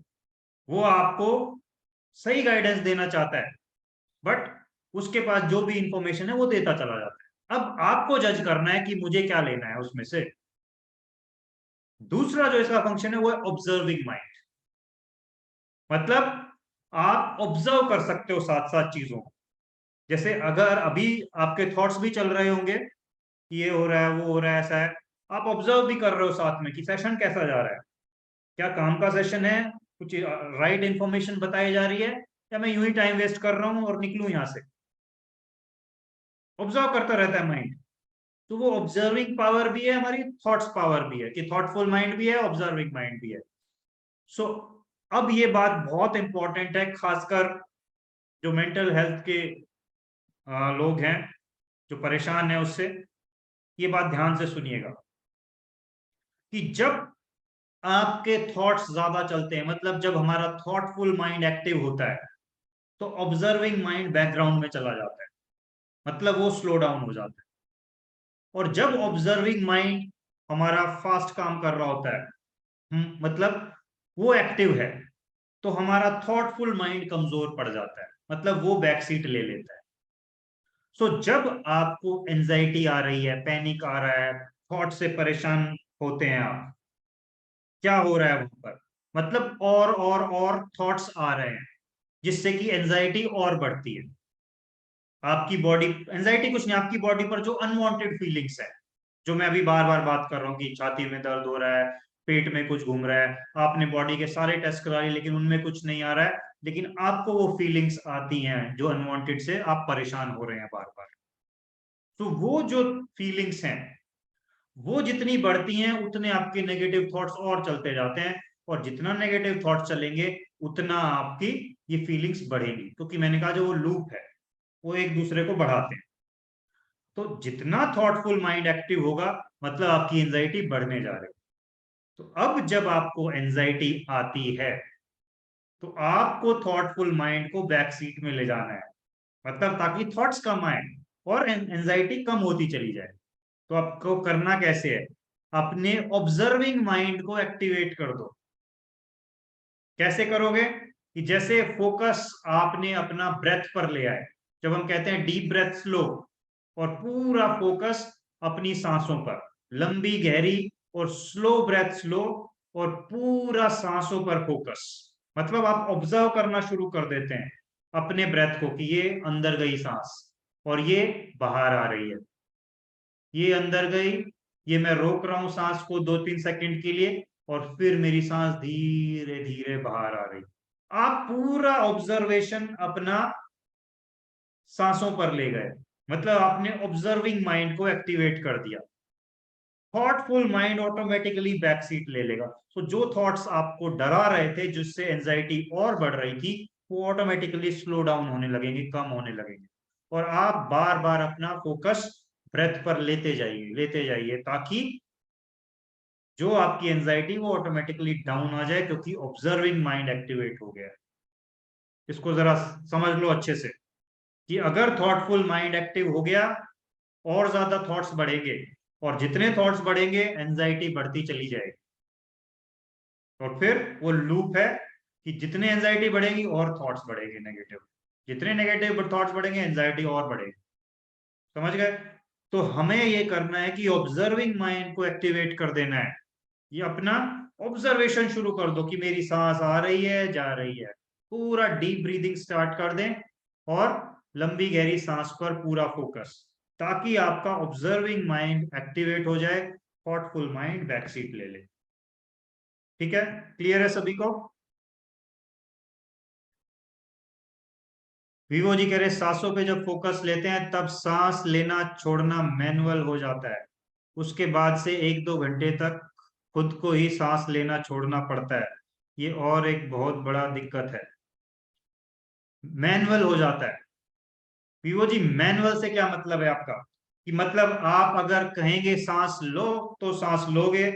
वो आपको सही गाइडेंस देना चाहता है, बट उसके पास जो भी इंफॉर्मेशन है वो देता चला जाता है। अब आपको जज करना है कि मुझे क्या लेना है उसमें से। दूसरा जो इसका फंक्शन है वो है ऑब्जर्विंग माइंड, मतलब आप ऑब्जर्व कर सकते हो साथ साथ चीजों को। जैसे अगर अभी आपके थॉट्स भी चल रहे होंगे कि ये हो रहा है, वो हो रहा है, ऐसा है, आप ऑब्जर्व भी कर रहे हो साथ में कि सेशन कैसा जा रहा है, क्या काम का सेशन है, कुछ राइट इंफॉर्मेशन बताई जा रही है, या मैं यूं ही टाइम वेस्ट कर रहा हूं और निकलूं यहां से। ऑब्जर्व करता रहता है माइंड। तो वो ऑब्जर्विंग पावर भी है हमारी, थॉट्स पावर भी है, कि थॉटफुल माइंड भी है, ऑब्जर्विंग माइंड भी है। सो अब ये बात बहुत इंपॉर्टेंट है, खासकर जो मेंटल हेल्थ के लोग हैं, जो परेशान हैं उससे, ये बात ध्यान से सुनिएगा कि जब आपके थॉट्स ज्यादा चलते हैं, मतलब जब हमारा थॉटफुल माइंड एक्टिव होता है, तो ऑब्जर्विंग माइंड बैकग्राउंड में चला जाता है, मतलब वो स्लो डाउन हो जाता है। और जब ऑब्जर्विंग माइंड हमारा फास्ट काम कर रहा होता है, मतलब वो एक्टिव है, तो हमारा थॉटफुल माइंड कमजोर पड़ जाता है, मतलब वो बैक सीट ले लेता है। सो जब आपको एंजाइटी आ रही है, पैनिक आ रहा है, थॉट से परेशान होते हैं आप, क्या हो रहा है वहां पर, मतलब और थॉट्स आ रहे हैं, जिससे कि एंजाइटी और बढ़ती है। आपकी बॉडी, एंजाइटी कुछ नहीं, आपकी बॉडी पर जो अनवांटेड फीलिंग्स है, जो मैं अभी बार बार बात कर रहा हूँ कि छाती में दर्द हो रहा है, पेट में कुछ घूम रहा है, आपने बॉडी के सारे टेस्ट करा लिए लेकिन उनमें कुछ नहीं आ रहा है, लेकिन आपको वो फीलिंग्स आती हैं जो अनवांटेड से आप परेशान हो रहे हैं बार बार। तो वो जो फीलिंग्स हैं, वो जितनी बढ़ती हैं उतने आपके नेगेटिव थॉट्स और चलते जाते हैं, और जितना नेगेटिव थॉट्स चलेंगे उतना आपकी ये फीलिंग्स बढ़ेगी, क्योंकि मैंने कहा जो वो लूप है वो एक दूसरे को बढ़ाते हैं। तो जितना थॉटफुल माइंड एक्टिव होगा, मतलब आपकी एंजाइटी बढ़ने जा रही है। तो अब जब आपको एंजाइटी आती है, तो आपको थॉटफुल माइंड को बैक सीट में ले जाना है, मतलब ताकि थॉट्स कम आए और एंजाइटी कम होती चली जाए। तो आपको करना कैसे है, अपने ऑब्जर्विंग माइंड को एक्टिवेट कर दो। कैसे करोगे, कि जैसे फोकस आपने अपना ब्रेथ पर ले आए, जब हम कहते हैं डीप ब्रेथ लो, और पूरा फोकस अपनी सांसों पर, लंबी गहरी और स्लो ब्रेथ लो, और पूरा सांसों पर फोकस, मतलब आप ऑब्जर्व करना शुरू कर देते हैं अपने ब्रेथ को, कि ये अंदर गई सांस और ये बाहर आ रही है, ये अंदर गई, ये मैं रोक रहा हूं सांस को 2-3 सेकंड के लिए, और फिर मेरी सांस धीरे धीरे बाहर आ रही। आप पूरा ऑब्जर्वेशन अपना सांसों पर ले गए, मतलब आपने ऑब्जर्विंग माइंड को एक्टिवेट कर दिया। Thoughtful mind automatically back seat ले लेगा। तो जो थॉट्स आपको डरा रहे थे, जिससे एंजाइटी और बढ़ रही थी, वो ऑटोमेटिकली स्लो डाउन होने लगेंगे, कम होने लगेंगे, और आप बार बार अपना फोकस ब्रेथ पर लेते जाइए ताकि जो आपकी एंजाइटी वो ऑटोमेटिकली डाउन आ जाए, क्योंकि ऑब्जर्विंग माइंड एक्टिवेट हो गया है। इसको जरा समझ लो अच्छे से कि अगर थॉटफुल माइंड एक्टिव हो गया, और ज्यादा थॉट्स बढ़ेंगे, और जितने थॉट्स बढ़ेंगे एंजाइटी बढ़ती चली जाएगी, और फिर वो लूप है कि जितने एंजाइटी बढ़ेगी और थॉट्स बढ़ेंगे नेगेटिव, जितने नेगेटिव थॉट्स बढ़ेंगे एंजाइटी और बढ़ेगी। समझ गए? तो हमें ये करना है कि ऑब्जर्विंग माइंड को एक्टिवेट कर देना है। ये अपना ऑब्जर्वेशन शुरू कर दो कि मेरी सांस आ रही है, जा रही है। पूरा डीप ब्रीदिंग स्टार्ट कर दें और लंबी गहरी सांस पर पूरा फोकस, ताकि आपका ऑब्जर्विंग माइंड एक्टिवेट हो जाए, थॉटफुल माइंड बैकसीट ले ले। ठीक है? क्लियर है सभी को? विवो जी कह रहे सांसों पे जब फोकस लेते हैं तब सांस लेना छोड़ना मैनुअल हो जाता है, उसके बाद से 1-2 घंटे तक खुद को ही सांस लेना छोड़ना पड़ता है। ये और एक बहुत बड़ा दिक्कत है, मैनुअल हो जाता है। विवो जी मैनुअल से क्या मतलब है आपका? कि मतलब आप अगर कहेंगे सांस लो तो सांस लोगे,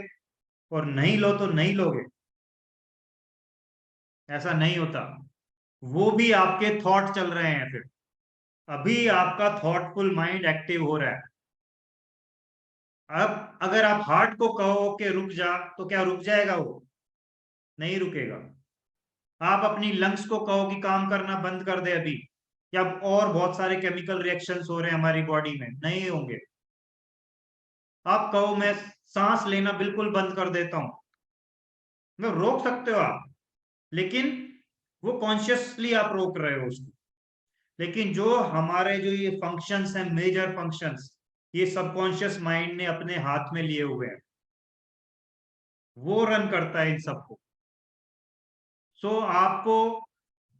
और नहीं लो तो नहीं लोगे? ऐसा नहीं होता। वो भी आपके थॉट चल रहे हैं फिर। अभी आपका थॉटफुल माइंड एक्टिव हो रहा है। अब अगर आप हार्ट को कहो कि रुक जा, तो क्या रुक जाएगा? वो नहीं रुकेगा। आप अपनी लंग्स को कहो कि काम करना बंद कर दे अभी, या और बहुत सारे केमिकल रिएक्शंस हो रहे हैं हमारी बॉडी में, नहीं होंगे। आप कहो मैं सांस लेना बिल्कुल बंद कर देता हूं, मतलब रोक सकते हो आप, लेकिन वो कॉन्शियसली आप रोक रहे हो उसको। लेकिन जो हमारे जो ये फंक्शंस हैं, मेजर फंक्शंस, ये सबकॉन्शियस माइंड ने अपने हाथ में लिए हुए हैं, वो रन करता है इन सबको। सो आपको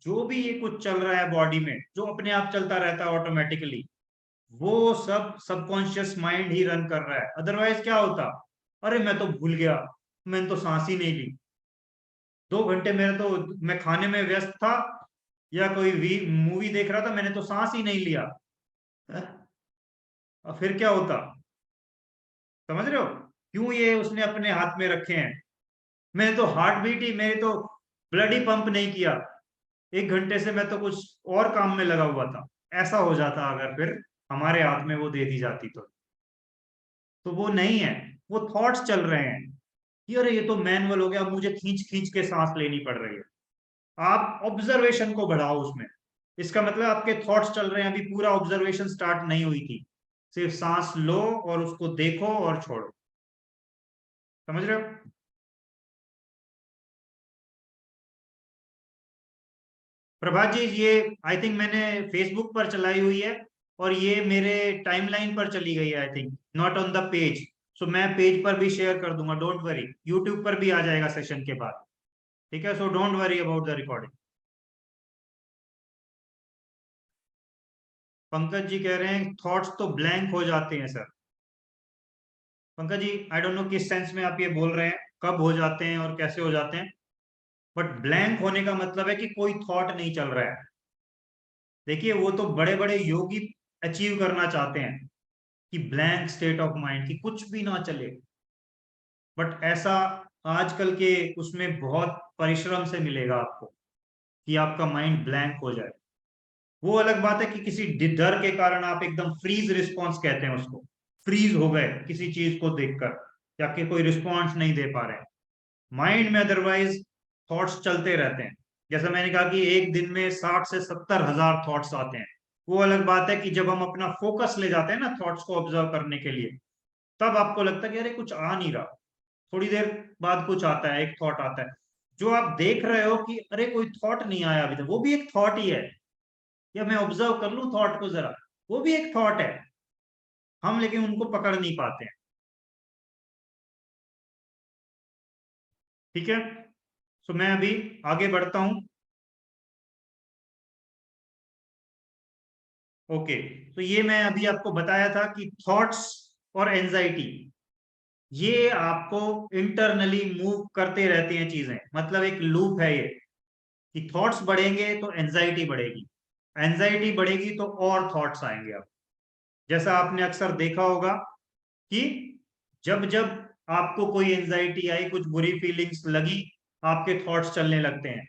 जो भी ये कुछ चल रहा है बॉडी में, जो अपने आप चलता रहता है ऑटोमेटिकली, वो सब सबकॉन्शियस माइंड ही रन कर रहा है। अदरवाइज क्या होता? अरे मैं तो भूल गया, मैंने तो सांस ही नहीं ली, 2 घंटे मेरे तो, मैं खाने में व्यस्त था या कोई मूवी देख रहा था, मैंने तो सांस ही नहीं लिया। और फिर क्या होता? समझ रहे हो क्यों ये उसने अपने हाथ में रखे हैं? मैंने तो हार्ट बीट ही, मेरे तो ब्लड ही पंप नहीं किया, 1 घंटे से मैं तो कुछ और काम में लगा हुआ था। ऐसा हो जाता अगर फिर हमारे हाथ में वो दे दी जाती तो वो नहीं है, वो थॉट्स चल रहे हैं कि अरे ये तो मैनुअल हो गया, मुझे खींच खींच के सांस लेनी पड़ रही है। आप ऑब्जर्वेशन को बढ़ाओ उसमें। इसका मतलब आपके थॉट्स चल रहे हैं, अभी पूरा ऑब्जर्वेशन स्टार्ट नहीं हुई थी, सिर्फ सांस लो और उसको देखो और छोड़ो। समझ रहे हो? प्रभात जी, ये आई थिंक मैंने फेसबुक पर चलाई हुई है, और ये मेरे टाइमलाइन पर चली गई है, I think not on the page. So मैं पेज पर भी शेयर कर दूंगा, डोंट वरी, यूट्यूब पर भी आ जाएगा सेशन के बाद। ठीक है? So don't worry about the recording. Pankaj ji कह रहे हैं थॉट्स तो ब्लैंक हो जाते हैं sir. Pankaj ji I don't know किस सेंस में आप ये बोल रहे हैं, कब हो जाते हैं और कैसे हो जाते हैं, बट ब्लैंक होने का मतलब है कि कोई थॉट नहीं चल रहा है। देखिए वो तो बड़े बड़े योगी अचीव करना चाहते हैं कि ब्लैंक स्टेट ऑफ माइंड, कि कुछ भी ना चले, बट ऐसा आजकल के उसमें बहुत परिश्रम से मिलेगा आपको कि आपका माइंड ब्लैंक हो जाए। वो अलग बात है कि किसी डर के कारण आप एकदम फ्रीज रिस्पॉन्स कहते हैं उसको, फ्रीज हो गए किसी चीज को देखकर, या कि कोई रिस्पॉन्स नहीं दे पा रहे हैं। माइंड में अदरवाइज थॉट्स चलते रहते हैं। जैसा मैंने कहा कि एक दिन में 60 से 70 हजार थॉट्स आते हैं। वो अलग बात है कि जब हम अपना फोकस ले जाते हैं ना थॉट्स को ऑब्जर्व करने के लिए, तब आपको लगता है कि अरे कुछ आ नहीं रहा, थोड़ी देर बाद कुछ आता है, एक थॉट आता है। जो आप देख रहे हो कि अरे कोई थॉट नहीं आया अभी तक, वो भी एक थॉट ही है, या मैं ऑब्जर्व कर लूं थॉट को जरा, वो भी एक थॉट है। हम लेकिन उनको पकड़ नहीं पाते हैं। ठीक है? सो मैं अभी आगे बढ़ता हूं। ओके, तो ये मैं अभी आपको बताया था कि थॉट्स और एंजाइटी, ये आपको इंटरनली मूव करते रहती हैं चीजें, मतलब एक लूप है ये, कि थॉट्स बढ़ेंगे तो एंजाइटी बढ़ेगी, एंजाइटी बढ़ेगी तो और थॉट्स आएंगे। अब जैसा आपने अक्सर देखा होगा कि जब जब आपको कोई एंजाइटी आई, कुछ बुरी फीलिंग्स लगी, आपके थॉट्स चलने लगते हैं,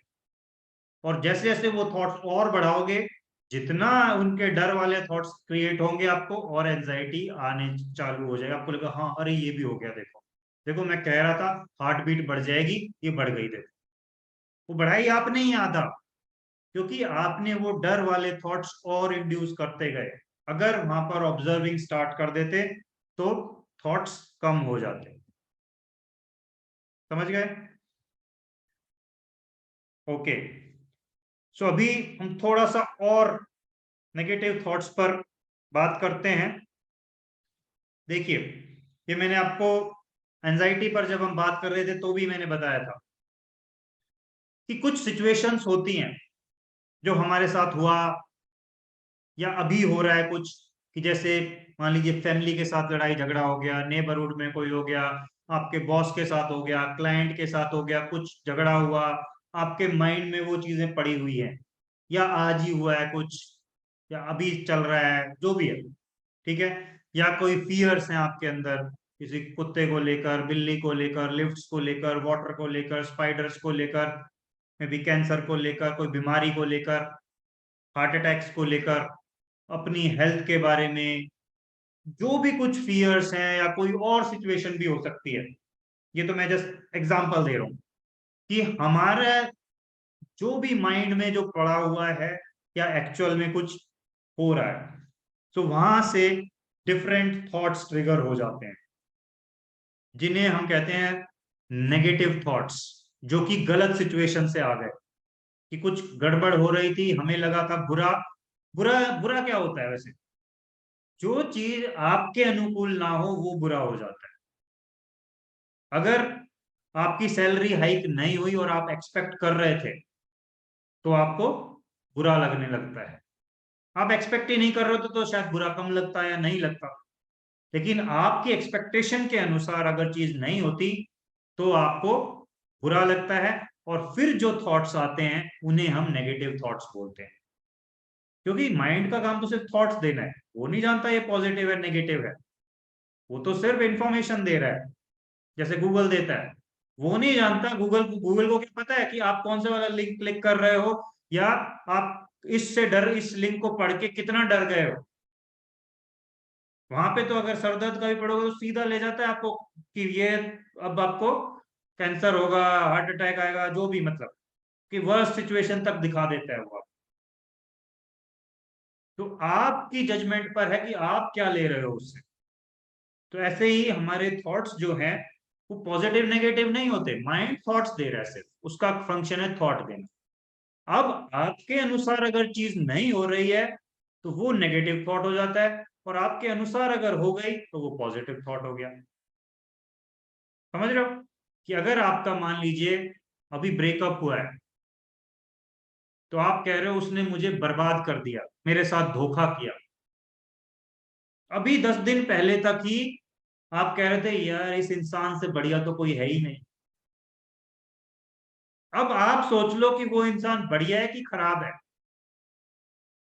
और जैसे जैसे वो थॉट्स और बढ़ाओगे, जितना उनके डर वाले थॉट्स क्रिएट होंगे, आपको और एंजाइटी आने चालू हो जाएगा। आपको लगा हाँ अरे ये भी हो गया, देखो देखो मैं कह रहा था हार्ट बीट बढ़ जाएगी, ये बढ़ गई, देखो। वो बढ़ाई आपने ही आधा, क्योंकि आपने वो डर वाले थॉट्स और इंड्यूस करते गए। अगर वहां पर ऑब्जर्विंग स्टार्ट कर देते तो थॉट्स कम हो जाते। समझ गए? ओके। सो अभी हम थोड़ा सा और नेगेटिव थॉट्स पर बात करते हैं। देखिए, ये मैंने आपको एंजाइटी पर जब हम बात कर रहे थे तो भी मैंने बताया था कि कुछ सिचुएशंस होती हैं जो हमारे साथ हुआ या अभी हो रहा है कुछ, कि जैसे मान लीजिए फैमिली के साथ लड़ाई झगड़ा हो गया, नेबरहुड में कोई हो गया, आपके बॉस के साथ हो गया, क्लाइंट के साथ हो गया, कुछ झगड़ा हुआ, आपके माइंड में वो चीजें पड़ी हुई हैं, या आज ही हुआ है कुछ, या अभी चल रहा है, जो भी है, ठीक है। या कोई फियर्स हैं आपके अंदर, किसी कुत्ते को लेकर, बिल्ली को लेकर, लिफ्ट्स को लेकर, वाटर को लेकर, स्पाइडर्स को लेकर, मे बी कैंसर को लेकर, कोई बीमारी को लेकर, हार्ट अटैक्स को लेकर, अपनी हेल्थ के बारे में, जो भी कुछ फियर्स हैं, या कोई और सिचुएशन भी हो सकती है। ये तो मैं जस्ट एग्जांपल दे रहा हूं कि हमारा जो भी माइंड में जो पड़ा हुआ है, या एक्चुअल में कुछ हो रहा है, तो वहां से डिफरेंट थॉट्स ट्रिगर हो जाते हैं, जिन्हें हम कहते हैं नेगेटिव थॉट्स, जो कि गलत सिचुएशन से आ गए, कि कुछ गड़बड़ हो रही थी, हमें लगा था बुरा। बुरा बुरा क्या होता है वैसे? जो चीज आपके अनुकूल ना हो वो बुरा हो जाता है। अगर आपकी सैलरी हाइक नहीं हुई और आप एक्सपेक्ट कर रहे थे, तो आपको बुरा लगने लगता है। आप एक्सपेक्ट ही नहीं कर रहे हो तो शायद बुरा कम लगता है या नहीं लगता। लेकिन आपकी एक्सपेक्टेशन के अनुसार अगर चीज नहीं होती तो आपको बुरा लगता है, और फिर जो थॉट्स आते हैं उन्हें हम नेगेटिव थॉट्स बोलते हैं। क्योंकि माइंड का काम तो सिर्फ थॉट्स देना है, वो नहीं जानता ये पॉजिटिव है नेगेटिव है। वो तो सिर्फ इंफॉर्मेशन दे रहा है, जैसे गूगल देता है। वो नहीं जानता, गूगल को क्या पता है कि आप कौन से वाला लिंक क्लिक कर रहे हो, या आप इस लिंक को पढ़ के कितना डर गए हो। वहां पे तो अगर सर दर्द का भी पढ़ोगे तो सीधा ले जाता है आपको कि ये अब आपको कैंसर होगा, हार्ट अटैक आएगा, जो भी, मतलब कि वर्स्ट सिचुएशन तक दिखा देता है वो। तो आपकी जजमेंट पर है कि आप क्या ले रहे हो उससे। तो ऐसे ही हमारे थॉट्स जो हैं वो पॉजिटिव नेगेटिव नहीं होते, माइंड थॉट्स दे रहा है, सिर्फ उसका फंक्शन है थॉट देना। अब आपके अनुसार अगर चीज नहीं हो रही है तो वो नेगेटिव थॉट हो जाता है, और आपके अनुसार अगर हो गई तो वो पॉजिटिव थॉट हो गया। समझ रहे हो? कि अगर आपका मान लीजिए अभी ब्रेकअप हुआ है, तो आप कह रहे हो उसने मुझे बर्बाद कर दिया, मेरे साथ धोखा किया। अभी 10 दिन पहले तक ही आप कह रहे थे यार इस इंसान से बढ़िया तो कोई है ही नहीं। अब आप सोच लो कि वो इंसान बढ़िया है कि खराब है।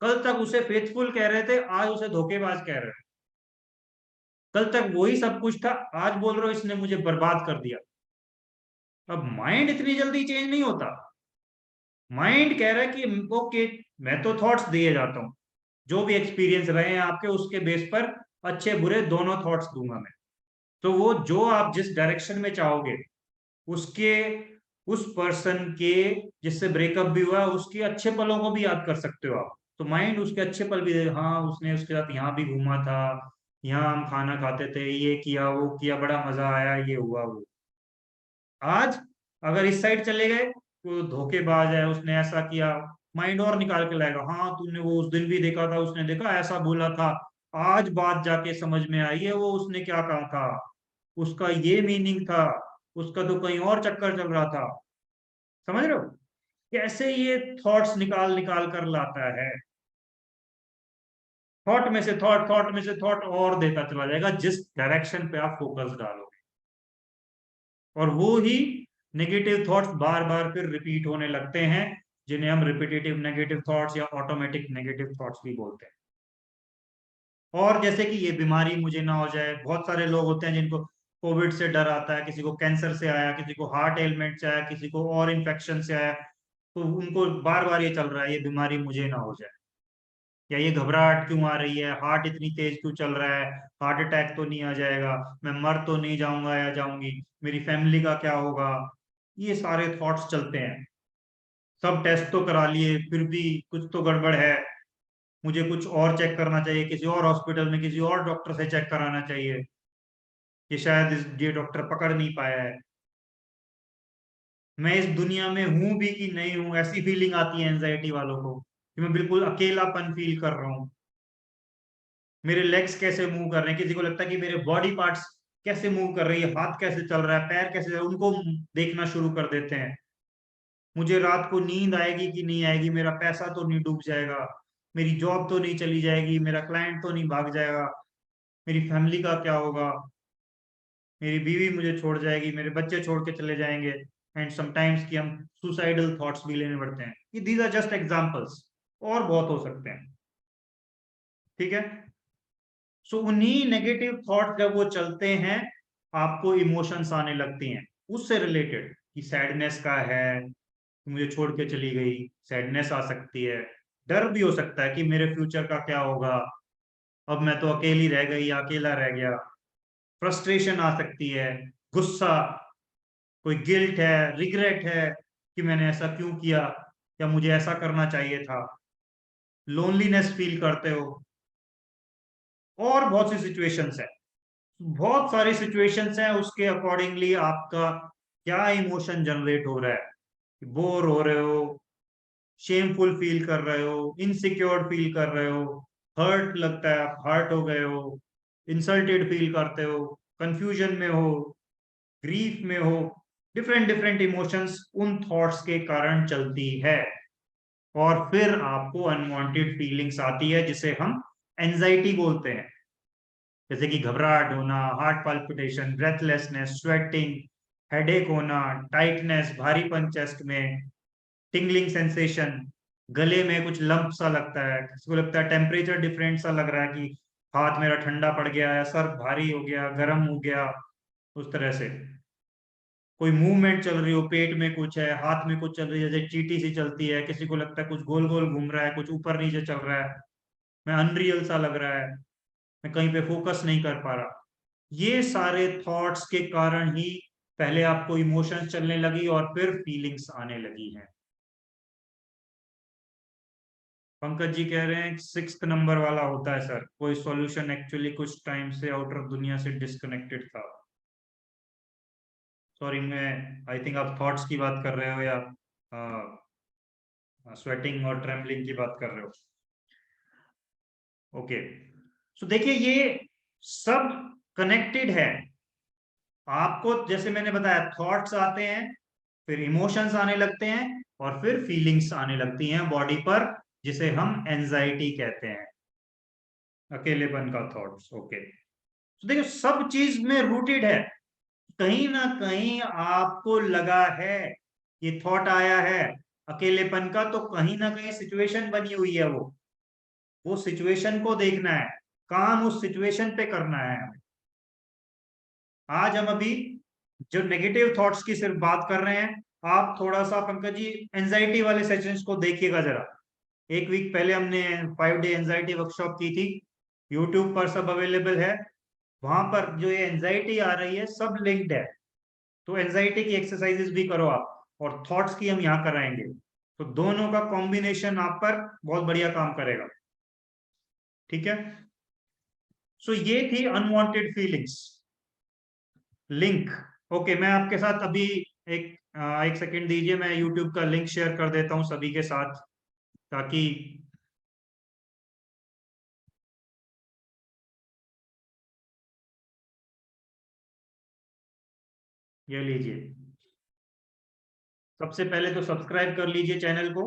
कल तक उसे फेथफुल कह रहे थे, आज उसे धोखेबाज कह रहे हैं। कल तक वही सब कुछ था, आज बोल रहे हो इसने मुझे बर्बाद कर दिया। अब माइंड इतनी जल्दी चेंज नहीं होता। माइंड कह रहा है कि ओके, मैं तो थॉट्स दिए जाता हूं, जो भी एक्सपीरियंस रहे हैं आपके उसके बेस पर अच्छे बुरे दोनों थॉट्स दूंगा मैं। तो वो जो आप जिस डायरेक्शन में चाहोगे, उसके, उस पर्सन के जिससे ब्रेकअप भी हुआ उसके अच्छे पलों को भी याद कर सकते हो आप। तो माइंड उसके अच्छे पल भी हाँ उसने उसके साथ यहाँ भी घूमा था, यहाँ हम खाना खाते थे, ये किया वो किया, बड़ा मजा आया, ये हुआ वो। आज अगर इस साइड चले गए तो धोखेबाज है, उसने ऐसा किया, माइंड और निकाल के लाएगा, हाँ तूने वो उस दिन भी देखा था, उसने देखा ऐसा बोला था, आज बात जाके समझ में आई है वो उसने क्या कहा था, उसका ये मीनिंग था, उसका तो कहीं और चक्कर चल रहा था। समझ रहे हो कैसे ये थॉट्स निकाल निकाल कर लाता है? थॉट में से थॉट और देता चला जाएगा जिस डायरेक्शन पे आप फोकस डालोगे, और वो ही नेगेटिव थॉट्स बार बार फिर रिपीट होने लगते हैं, जिन्हें हम रिपीटेटिव नेगेटिव थॉट्स या ऑटोमेटिक नेगेटिव थॉट्स भी बोलते हैं। और जैसे कि ये बीमारी मुझे ना हो जाए, बहुत सारे लोग होते हैं जिनको कोविड से डर आता है, किसी को कैंसर से आया, किसी को हार्ट एलिमेंट से आया, किसी को और इन्फेक्शन से आया, तो उनको बार बार ये चल रहा है ये बीमारी मुझे ना हो जाए, या ये घबराहट क्यों आ रही है, हार्ट इतनी तेज क्यों चल रहा है, हार्ट अटैक तो नहीं आ जाएगा, मैं मर तो नहीं जाऊंगा या जाऊंगी, मेरी फैमिली का क्या होगा, ये सारे थॉट्स चलते हैं। सब टेस्ट तो करा लिए फिर भी कुछ तो गड़बड़ है, मुझे कुछ और चेक करना चाहिए, किसी और हॉस्पिटल में किसी और डॉक्टर से चेक कराना चाहिए, कि शायद ये डॉक्टर पकड़ नहीं पाया है, मैं इस दुनिया में हूं भी कि नहीं हूं, ऐसी फीलिंग आती है एंजाइटी वालों को कि मैं बिल्कुल अकेलापन फील कर रहा हूँ, मेरे लेग्स कैसे मूव कर रहे हैं, किसी को लगता है कि मेरे बॉडी पार्ट्स कैसे मूव कर रही है, हाथ कैसे चल रहा है, पैर कैसे चल रहा है, उनको देखना शुरू कर देते हैं, मुझे रात को नींद आएगी कि नहीं आएगी, मेरा पैसा तो नहीं डूब जाएगा, मेरी जॉब तो नहीं चली जाएगी, मेरा क्लाइंट तो नहीं भाग जाएगा, मेरी फैमिली का क्या होगा, मेरी बीवी मुझे छोड़ जाएगी, मेरे बच्चे छोड़ के चले जाएंगे, एंड समटाइम्स कि हम सुसाइडल थॉट्स भी लेने पड़ते हैं। ये दीज आर जस्ट एग्जांपल्स, और बहुत हो सकते हैं। ठीक है। सो उन्हीं नेगेटिव थॉट जब वो चलते हैं, आपको इमोशंस आने लगती हैं उससे रिलेटेड, कि सैडनेस का है कि मुझे छोड़ के चली गई, सैडनेस आ सकती है, डर भी हो सकता है कि मेरे फ्यूचर का क्या होगा, अब मैं तो अकेली रह गई या अकेला रह गया, फ्रस्ट्रेशन आ सकती है, गुस्सा, कोई गिल्ट है, रिग्रेट है कि मैंने ऐसा क्यों किया, या मुझे ऐसा करना चाहिए था, लोनलीनेस फील करते हो, और बहुत सी सिचुएशंस है, बहुत सारी सिचुएशंस हैं, उसके अकॉर्डिंगली आपका क्या इमोशन जनरेट हो रहा है, बोर हो रहे हो, शेमफुल फील कर रहे हो, इनसिक्योर फील कर रहे हो, हर्ट लगता है, आप हर्ट हो गए हो, इंसल्टेड फील करते हो, कंफ्यूजन में हो, ग्रीफ में हो, डिफरेंट डिफरेंट इमोशंस उन थॉट्स के कारण चलती है, और फिर आपको अनवांटेड फीलिंग्स आती है जिसे हम एंजाइटी बोलते हैं, जैसे कि घबराहट होना, heart palpitation, breathlessness, sweating, headache होना, टाइटनेस, भारीपन चेस्ट में, टिंगलिंग सेंसेशन, गले में कुछ लंप सा लगता है, किसी को लगता है टेम्परेचर डिफरेंट सा लग रहा है कि हाथ मेरा ठंडा पड़ गया है, सर भारी हो गया, गर्म हो गया, उस तरह से कोई मूवमेंट चल रही हो, पेट में कुछ है, हाथ में कुछ चल रही है, जैसे चींटी सी चलती है, किसी को लगता है कुछ गोल गोल घूम रहा है, कुछ ऊपर नीचे चल रहा है, मैं अनरियल सा लग रहा है, मैं कहीं पे फोकस नहीं कर पा रहा, ये सारे थॉट्स के कारण ही पहले आपको इमोशंस चलने लगी और फिर फीलिंग्स आने लगी हैं। पंकज जी कह रहे हैं 6th नंबर वाला होता है सर, कोई सॉल्यूशन एक्चुअली कुछ टाइम से आउटर दुनिया से डिस्कनेक्टेड था। सॉरी, मैं आई थिंक आप थॉट्स की बात कर रहे हो या स्वेटिंग और ट्रेमलिंग की बात कर रहे हो। ओके, सो देखिए ये सब कनेक्टेड है, आपको जैसे मैंने बताया थॉट्स आते हैं, फिर इमोशंस आने लगते हैं, और फिर फीलिंग्स आने लगती हैं बॉडी पर, जिसे हम एंजाइटी कहते हैं, अकेलेपन का थॉट्स। ओके, तो देखो सब चीज में रूटेड है, कहीं ना कहीं आपको लगा है, ये थॉट आया है अकेलेपन का, तो कहीं ना कहीं सिचुएशन बनी हुई है, वो सिचुएशन को देखना है, काम उस सिचुएशन पे करना है हमें। आज हम अभी जो नेगेटिव थॉट्स की सिर्फ बात कर रहे हैं, आप थोड़ा सा पंकज जी एंजाइटी वाले सेशंस को देखिएगा जरा। एक वीक पहले हमने 5 डे एंजाइटी वर्कशॉप की थी, यूट्यूब पर सब अवेलेबल है, वहां पर जो ये एंजाइटी आ रही है सब लिंक्ड है, तो एंजाइटी की एक्सरसाइजेस भी करो आप, और थॉट्स की हम यहाँ कराएंगे, तो दोनों का कॉम्बिनेशन आप पर बहुत बढ़िया काम करेगा। ठीक है, सो ये थी अनवांटेड फीलिंग्स, लिंक। ओके, मैं आपके साथ अभी एक सेकंड दीजिए, मैं यूट्यूब का लिंक शेयर कर देता हूँ सभी के साथ, ताकि ये लीजिए, सबसे पहले तो सब्सक्राइब कर लीजिए चैनल को,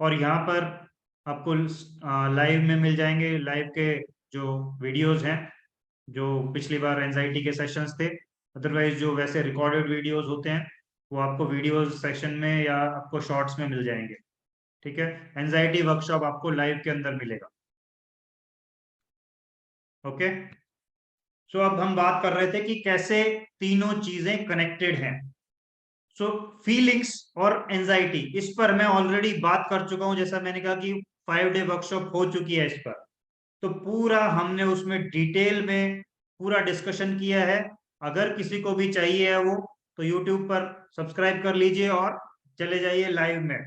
और यहाँ पर आपको लाइव में मिल जाएंगे, लाइव के जो वीडियोस हैं, जो पिछली बार एंजाइटी के सेशंस थे, अदरवाइज जो वैसे रिकॉर्डेड वीडियोस होते हैं वो आपको वीडियोस सेशन में या आपको शॉर्ट्स में मिल जाएंगे। ठीक है, एंजाइटी वर्कशॉप आपको लाइव के अंदर मिलेगा। ओके, सो अब हम बात कर रहे थे कि कैसे तीनों चीजें कनेक्टेड हैं। सो फीलिंग्स और एंजाइटी, इस पर मैं ऑलरेडी बात कर चुका हूं। जैसा मैंने कहा कि 5 डे वर्कशॉप हो चुकी है इस पर, तो पूरा हमने उसमें डिटेल में पूरा डिस्कशन किया है। अगर किसी को भी चाहिए है वो, तो यूट्यूब पर सब्सक्राइब कर लीजिए और चले जाइए लाइव में।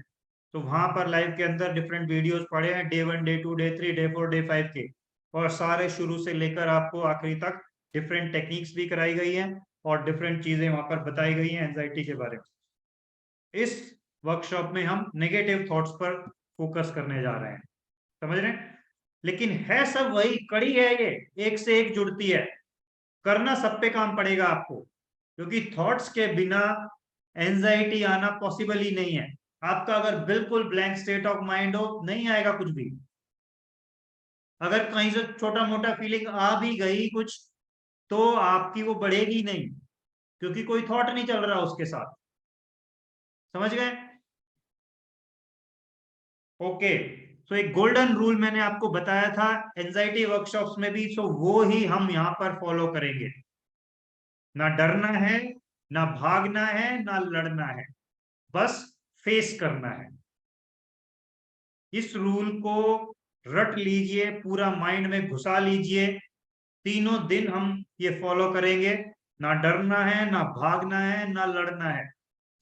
तो वहां पर लाइव के अंदर डिफरेंट वीडियोस पड़े हैं, day 1, day 2, day 3, day 4, day 5 के, और सारे शुरू से लेकर आपको आखिरी तक डिफरेंट टेक्निक्स भी कराई गई हैं और डिफरेंट चीजें वहां पर बताई गई हैं एंजाइटी के बारे में। इस वर्कशॉप में हम नेगेटिव थॉट्स पर फोकस करने जा रहे हैं, समझ रहे हैं? लेकिन है सब वही, कड़ी है ये, एक से एक जुड़ती है। करना सब पे काम पड़ेगा आपको, क्योंकि थॉट्स के बिना एंजाइटी आना पॉसिबल ही नहीं है। आपका अगर बिल्कुल ब्लैंक स्टेट ऑफ माइंड हो, नहीं आएगा कुछ भी। अगर कहीं से छोटा मोटा फीलिंग आ भी गई कुछ, तो आपकी वो बढ़ेगी नहीं, क्योंकि कोई थॉट नहीं चल रहा उसके साथ। समझ गए? ओके, तो एक गोल्डन रूल मैंने आपको बताया था एंजाइटी वर्कशॉप्स में भी, सो वो ही हम यहाँ पर फॉलो करेंगे। ना डरना है, ना भागना है, ना लड़ना है, बस फेस करना है। इस रूल को रट लीजिए, पूरा माइंड में घुसा लीजिए। तीनों दिन हम ये फॉलो करेंगे। ना डरना है, ना भागना है, ना लड़ना है।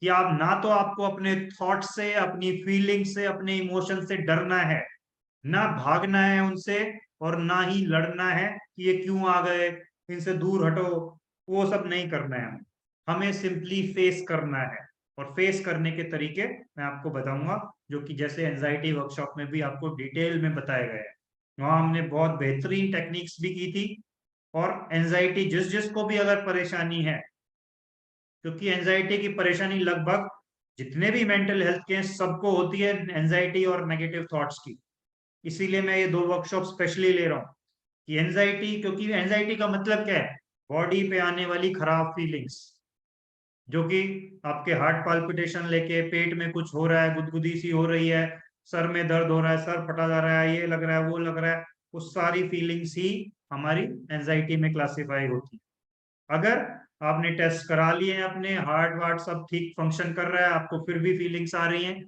कि आप ना तो आपको अपने थॉट से, अपनी फीलिंग से, अपने इमोशन से डरना है, ना भागना है उनसे, और ना ही लड़ना है कि ये क्यों आ गए, इनसे दूर हटो। वो सब नहीं करना है हमें सिंपली फेस करना है। और फेस करने के तरीके मैं आपको बताऊंगा, जो कि जैसे एंजाइटी वर्कशॉप में भी आपको डिटेल में बताए गए हैं। वहां हमने बहुत बेहतरीन टेक्निक्स भी की थी। और एंजाइटी जिस जिसको भी अगर परेशानी है, क्योंकि एंजाइटी की परेशानी लगभग जितने भी मेंटल हेल्थ के हैं सबको होती है, एंजाइटी और नेगेटिव थॉट्स की। इसीलिए मैं ये 2 वर्कशॉप स्पेशली ले रहा हूँ कि एंजाइटी, क्योंकि एंजाइटी का मतलब क्या है? बॉडी पे आने वाली खराब फीलिंग्स, जो कि आपके हार्ट पाल्पिटेशन लेके, पेट में कुछ हो रहा है, गुदगुदी सी हो रही है, सर में दर्द हो रहा है, सर फटा जा रहा है, ये लग रहा है, वो लग रहा है, वो सारी फीलिंग्स ही हमारी एंजाइटी में क्लासिफाई होती है। अगर आपने टेस्ट करा लिए हैं, अपने हार्ट वार्ट सब ठीक फंक्शन कर रहा है, आपको फिर भी फीलिंग्स आ रही हैं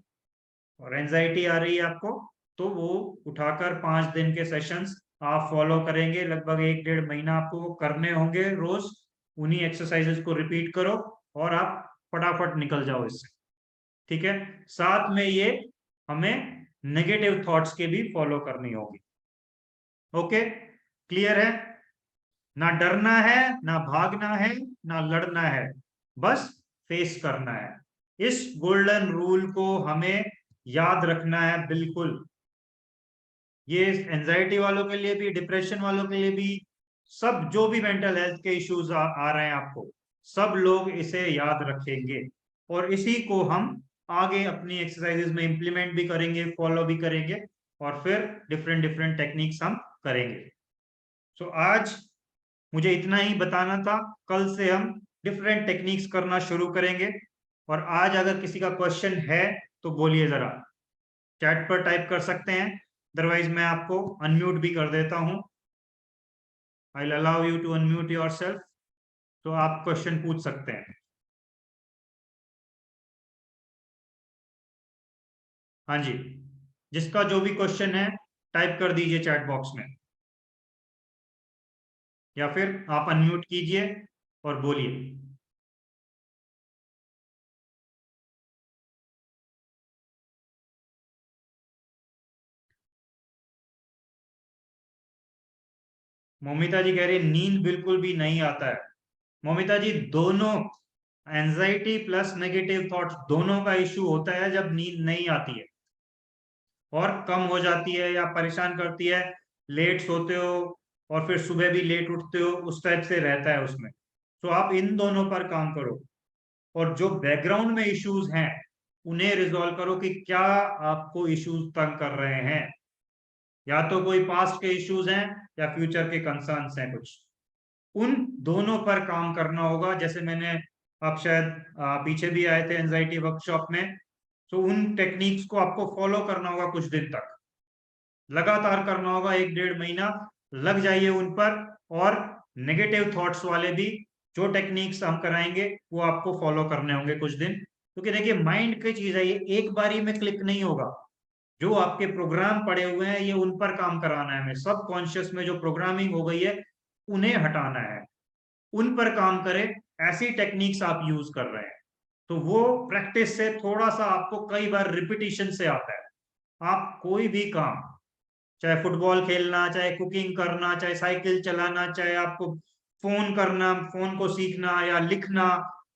और एंजाइटी आ रही है आपको, तो वो उठाकर 5 दिन के सेशंस आप फॉलो करेंगे। लगभग 1 डेढ़ महीना आपको वो करने होंगे रोज। उन्हीं एक्सरसाइजेस को रिपीट करो और आप फटाफट निकल जाओ इससे। ठीक है? साथ में ये हमें नेगेटिव थॉट्स के भी फॉलो करनी होगी। ओके, क्लियर है? ना डरना है, ना भागना है, ना लड़ना है, बस फेस करना है। इस गोल्डन रूल को हमें याद रखना है बिल्कुल। ये एंजाइटी वालों के लिए भी, डिप्रेशन वालों के लिए भी, सब जो भी मेंटल हेल्थ के इश्यूज आ रहे हैं आपको, सब लोग इसे याद रखेंगे। और इसी को हम आगे अपनी एक्सरसाइजेज में इंप्लीमेंट भी करेंगे, फॉलो भी करेंगे, और फिर डिफरेंट डिफरेंट टेक्निक्स हम करेंगे। सो आज मुझे इतना ही बताना था। कल से हम डिफरेंट टेक्निक्स करना शुरू करेंगे। और आज अगर किसी का क्वेश्चन है तो बोलिए जरा, चैट पर टाइप कर सकते हैं, अदरवाइज मैं आपको अनम्यूट भी कर देता हूं। I will allow you to unmute yourself, तो आप क्वेश्चन पूछ सकते हैं। हाँ जी, जिसका जो भी क्वेश्चन है टाइप कर दीजिए चैट बॉक्स में, या फिर आप अनम्यूट कीजिए और बोलिए। मोमिता जी कह रही है नींद बिल्कुल भी नहीं आता है। मोमिता जी, दोनों एंजाइटी प्लस नेगेटिव थॉट्स दोनों का इश्यू होता है जब नींद नहीं आती है और कम हो जाती है या परेशान करती है, लेट सोते हो और फिर सुबह भी लेट उठते हो, उस टाइप से रहता है उसमें। तो आप इन दोनों पर काम करो, और जो बैकग्राउंड में इश्यूज हैं उन्हें रिजॉल्व करो कि क्या आपको इश्यूज तंग कर रहे हैं। या तो कोई पास्ट के इश्यूज हैं या फ्यूचर के कंसर्न्स हैं कुछ, उन दोनों पर काम करना होगा। जैसे मैंने, आप शायद पीछे भी आए थे एंजाइटी वर्कशॉप में, तो उन टेक्निक्स को आपको फॉलो करना होगा कुछ दिन तक, लगातार करना होगा 1 डेढ़ महीना। लग जाइए उन पर, और नेगेटिव थॉट्स वाले भी जो टेक्निक्स हम कराएंगे वो आपको फॉलो करने होंगे कुछ दिन, क्योंकि देखिए माइंड की चीज है ये, एक बारी में क्लिक नहीं होगा। जो आपके प्रोग्राम पड़े हुए हैं ये उन पर काम कराना है हमें, सब कॉन्शियस में जो प्रोग्रामिंग हो गई है उन्हें हटाना है, उन पर काम करें। ऐसी टेक्निक्स आप यूज कर रहे हैं तो वो प्रैक्टिस से थोड़ा सा आपको कई बार रिपीटिशन से आता है। आप कोई भी काम, चाहे फुटबॉल खेलना, चाहे कुकिंग करना, चाहे साइकिल चलाना, चाहे आपको फोन करना, फोन को सीखना या लिखना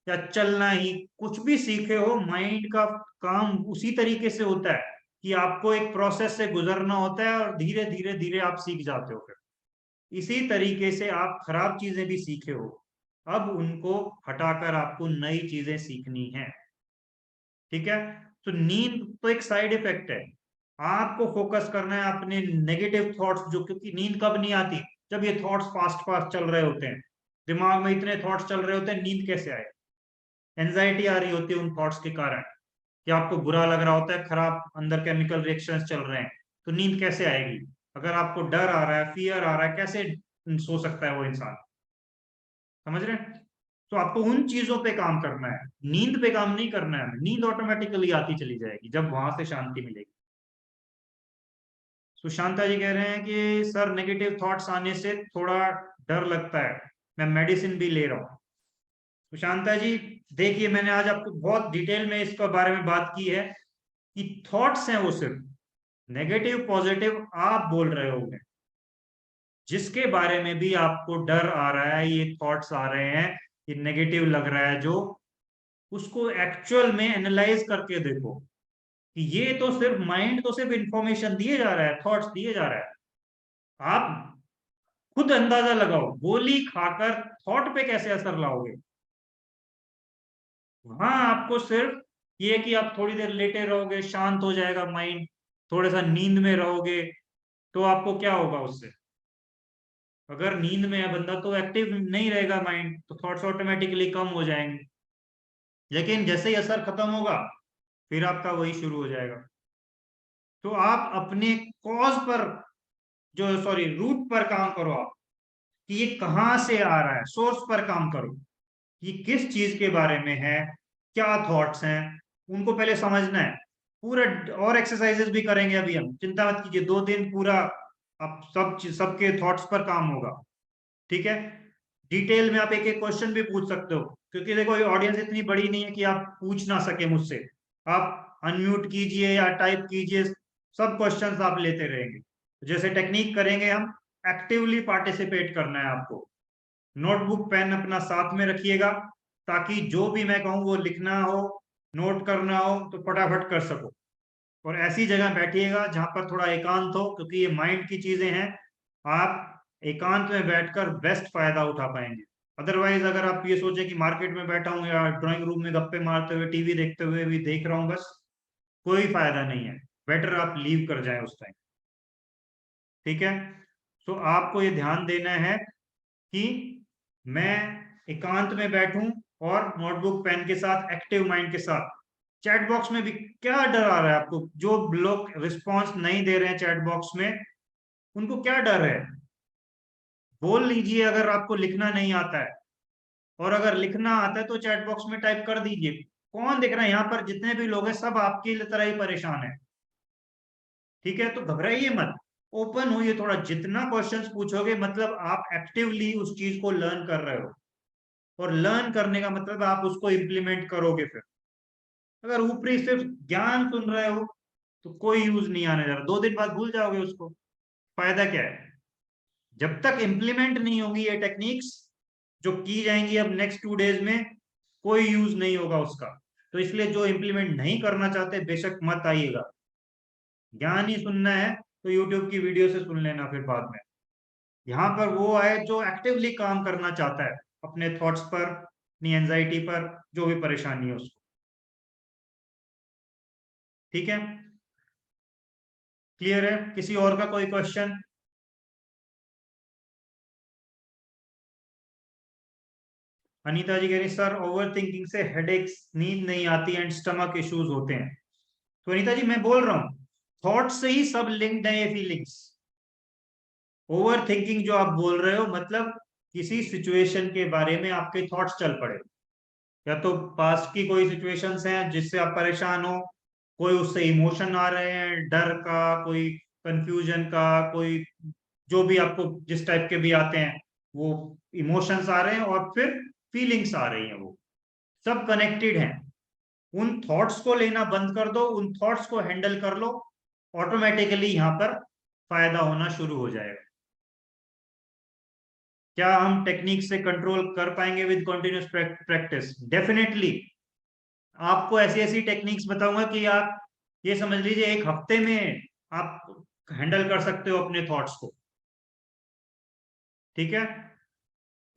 या चलना, ही कुछ भी सीखे हो, माइंड का काम उसी तरीके से होता है कि आपको एक प्रोसेस से गुजरना होता है और धीरे धीरे धीरे आप सीख जाते हो। फिर इसी तरीके से आप खराब चीजें भी सीखे हो, अब उनको हटाकर आपको नई चीजें सीखनी है। ठीक है, तो नींद तो एक साइड इफेक्ट है, आपको फोकस करना है अपने नेगेटिव थॉट्स जो, क्योंकि नींद कब नहीं आती, जब ये थॉट्स फास्ट फास्ट चल रहे होते हैं, दिमाग में इतने थॉट्स चल रहे होते हैं, नींद कैसे आए? एंजाइटी आ रही होती है उन थॉट्स के कारण, कि आपको बुरा लग रहा होता है, खराब अंदर केमिकल रिएक्शंस चल रहे हैं, तो नींद कैसे आएगी? अगर आपको डर आ रहा है, फियर आ रहा है, कैसे सो सकता है वो इंसान? समझ रहे हैं? तो आपको उन चीजों पे काम करना है, नींद पे काम नहीं करना है। नींद ऑटोमेटिकली आती चली जाएगी जब वहां से शांति मिलेगी। सुशांता जी कह रहे हैं कि सर नेगेटिव थॉट्स आने से थोड़ा डर लगता है, मैं मेडिसिन भी ले रहा हूँ। सुशांता जी देखिए, मैंने आज आपको बहुत डिटेल में इसके बारे में बात की है कि थॉट्स हैं वो सिर्फ, नेगेटिव पॉजिटिव आप बोल रहे होंगे, जिसके बारे में भी आपको डर आ रहा है, ये थॉट्स आ रहे हैं, ये नेगेटिव लग रहा है जो, उसको एक्चुअल में एनालाइज करके देखो कि ये तो सिर्फ माइंड तो सिर्फ इंफॉर्मेशन दिए जा रहा है, थॉट्स दिए जा रहा है। आप खुद अंदाजा लगाओ, गोली खाकर थॉट पे कैसे असर लाओगे? वहां आपको सिर्फ ये कि आप थोड़ी देर लेटे रहोगे, शांत हो जाएगा माइंड, थोड़ा सा नींद में रहोगे, तो आपको क्या होगा उससे? अगर नींद में है बंदा तो एक्टिव नहीं रहेगा माइंड, तो थॉट्स ऑटोमेटिकली कम हो जाएंगे। लेकिन जैसे ही असर खत्म होगा फिर आपका वही शुरू हो जाएगा। तो आप अपने कॉज पर, जो सॉरी रूट पर काम करो आप, कि ये कहाँ से आ रहा है, सोर्स पर काम करो, ये किस चीज के बारे में है, क्या थॉट्स हैं, उनको पहले समझना है। पूरा और एक्सरसाइजेस भी करेंगे अभी हम, चिंता मत कीजिए, 2 दिन पूरा आप सबके थॉट्स पर काम होगा। ठीक है, डिटेल में आप एक एक क्वेश्चन भी पूछ सकते हो, क्योंकि देखो ये ऑडियंस इतनी बड़ी नहीं है कि आप पूछ ना सके मुझसे। आप अनम्यूट कीजिए या टाइप कीजिए, सब क्वेश्चंस आप लेते रहेंगे। जैसे टेक्निक करेंगे हम, एक्टिवली पार्टिसिपेट करना है आपको, नोटबुक पेन अपना साथ में रखिएगा, ताकि जो भी मैं कहूँ वो लिखना हो, नोट करना हो तो फटाफट कर सको। और ऐसी जगह बैठिएगा जहां पर थोड़ा एकांत हो, क्योंकि ये माइंड की चीजें हैं, आप एकांत में बैठकर बेस्ट फायदा उठा पाएंगे। अदरवाइज अगर आप ये सोचे कि मार्केट में बैठा हूँ या ड्राइंग रूम में गप्पे मारते हुए, टीवी देखते हुए भी देख रहा हूँ बस, कोई फायदा नहीं है। बेटर आप लीव कर जाए उस टाइम। ठीक है, तो आपको ये ध्यान देना है कि मैं एकांत में बैठूं और नोटबुक पेन के साथ, एक्टिव माइंड के साथ। चैट बॉक्स में भी क्या डर आ रहा है आपको? जो लोग रिस्पांस नहीं दे रहे हैं चैट बॉक्स में, उनको क्या डर है? बोल लीजिए अगर आपको लिखना नहीं आता है, और अगर लिखना आता है तो चैट बॉक्स में टाइप कर दीजिए। कौन देख रहा है? यहाँ पर जितने भी लोग हैं सब आपकी तरह ही परेशान है। ठीक है, तो घबराइए मत, ओपन होइए थोड़ा, जितना क्वेश्चंस पूछोगे मतलब आप एक्टिवली उस चीज को लर्न कर रहे हो, और लर्न करने का मतलब आप उसको इम्प्लीमेंट करोगे। फिर अगर ऊपरी सिर्फ ज्ञान सुन रहे हो तो कोई यूज नहीं आने जा रहा, 2 दिन बाद भूल जाओगे उसको, फायदा क्या है? जब तक इम्प्लीमेंट नहीं होगी ये टेक्निक्स जो की जाएंगी अब नेक्स्ट 2 डेज में, कोई यूज नहीं होगा उसका। तो इसलिए जो इम्प्लीमेंट नहीं करना चाहते बेशक मत आइएगा। ज्ञान ही सुनना है तो यूट्यूब की वीडियो से सुन लेना फिर बाद में। यहाँ पर वो आए जो एक्टिवली काम करना चाहता है अपने थॉट्स पर, अपनी एंजाइटी पर, जो भी परेशानी है उसको। ठीक है, क्लियर है? किसी और का कोई क्वेश्चन? अनीता जी कह रही सर ओवर थिंकिंग से हेडेक्स, नींद नहीं आती एंड स्टमक इश्यूज होते हैं। तो अनीता जी मैं बोल रहा हूँ, थॉट से ही सब लिंक्ड है ये फीलिंग्स। ओवर थिंकिंग जो आप बोल रहे हो, मतलब किसी सिचुएशन के बारे में आपके थॉट्स चल पड़े, या तो पास्ट की कोई सिचुएशंस हैं जिससे आप परेशान हो, कोई उससे इमोशन आ रहे हैं, डर का, कोई कंफ्यूजन का, कोई जो भी आपको जिस टाइप के भी आते हैं वो इमोशंस आ रहे हैं, और फिर फीलिंग्स आ रही हैं, वो सब कनेक्टेड हैं। उन थॉट्स को लेना बंद कर दो, उन थॉट्स को हैंडल कर लो, ऑटोमेटिकली यहां पर फायदा होना शुरू हो जाएगा। क्या हम टेक्निक से कंट्रोल कर पाएंगे विद कंटिन्यूस प्रैक्टिस? डेफिनेटली। आपको ऐसी ऐसी टेक्निक्स बताऊंगा कि आप ये समझ लीजिए एक हफ्ते में आप हैंडल कर सकते हो अपने थॉट्स को। ठीक है,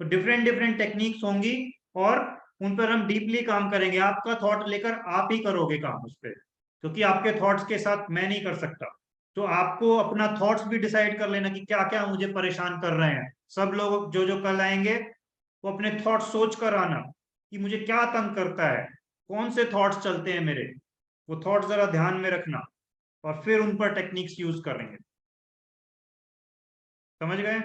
तो डिफरेंट डिफरेंट टेक्निक्स होंगी, और उन पर हम डीपली काम करेंगे। आपका थॉट लेकर आप ही करोगे काम उस पर, क्योंकि आपके थॉट्स के साथ मैं नहीं कर सकता। तो आपको अपना थॉट्स भी डिसाइड कर लेना कि क्या क्या मुझे परेशान कर रहे हैं। सब लोग जो जो कल आएंगे वो अपने थॉट्स सोच कर आना कि मुझे क्या तंग करता है, कौन से थॉट्स चलते हैं मेरे, वो थॉट्स जरा ध्यान में रखना, और फिर उन पर टेक्निक्स यूज करेंगे। समझ गए?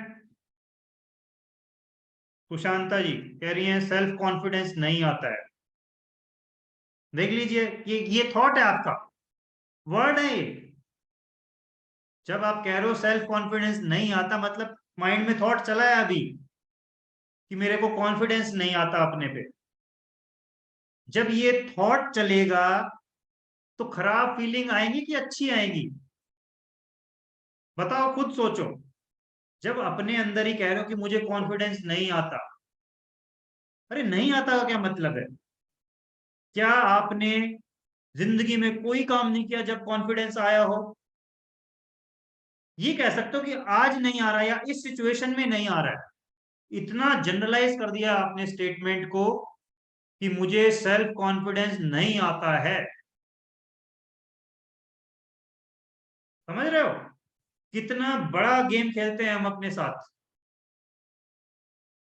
सुशांता जी कह रही हैं सेल्फ कॉन्फिडेंस नहीं आता है। देख लीजिए, ये थॉट है आपका, वर्ड है ये। जब आप कह रहे हो सेल्फ कॉन्फिडेंस नहीं आता, मतलब माइंड में थॉट चला है अभी कि मेरे को कॉन्फिडेंस नहीं आता अपने पे। जब ये थॉट चलेगा तो खराब फीलिंग आएंगी कि अच्छी आएंगी? बताओ, खुद सोचो। जब अपने अंदर ही कह रहे हो कि मुझे कॉन्फिडेंस नहीं आता, अरे नहीं आता का क्या मतलब है? क्या आपने जिंदगी में कोई काम नहीं किया जब कॉन्फिडेंस आया हो? ये कह सकते हो कि आज नहीं आ रहा, या इस सिचुएशन में नहीं आ रहा है। इतना जनरलाइज कर दिया आपने स्टेटमेंट को कि मुझे सेल्फ कॉन्फिडेंस नहीं आता है। समझ रहे हो कितना बड़ा गेम खेलते हैं हम अपने साथ?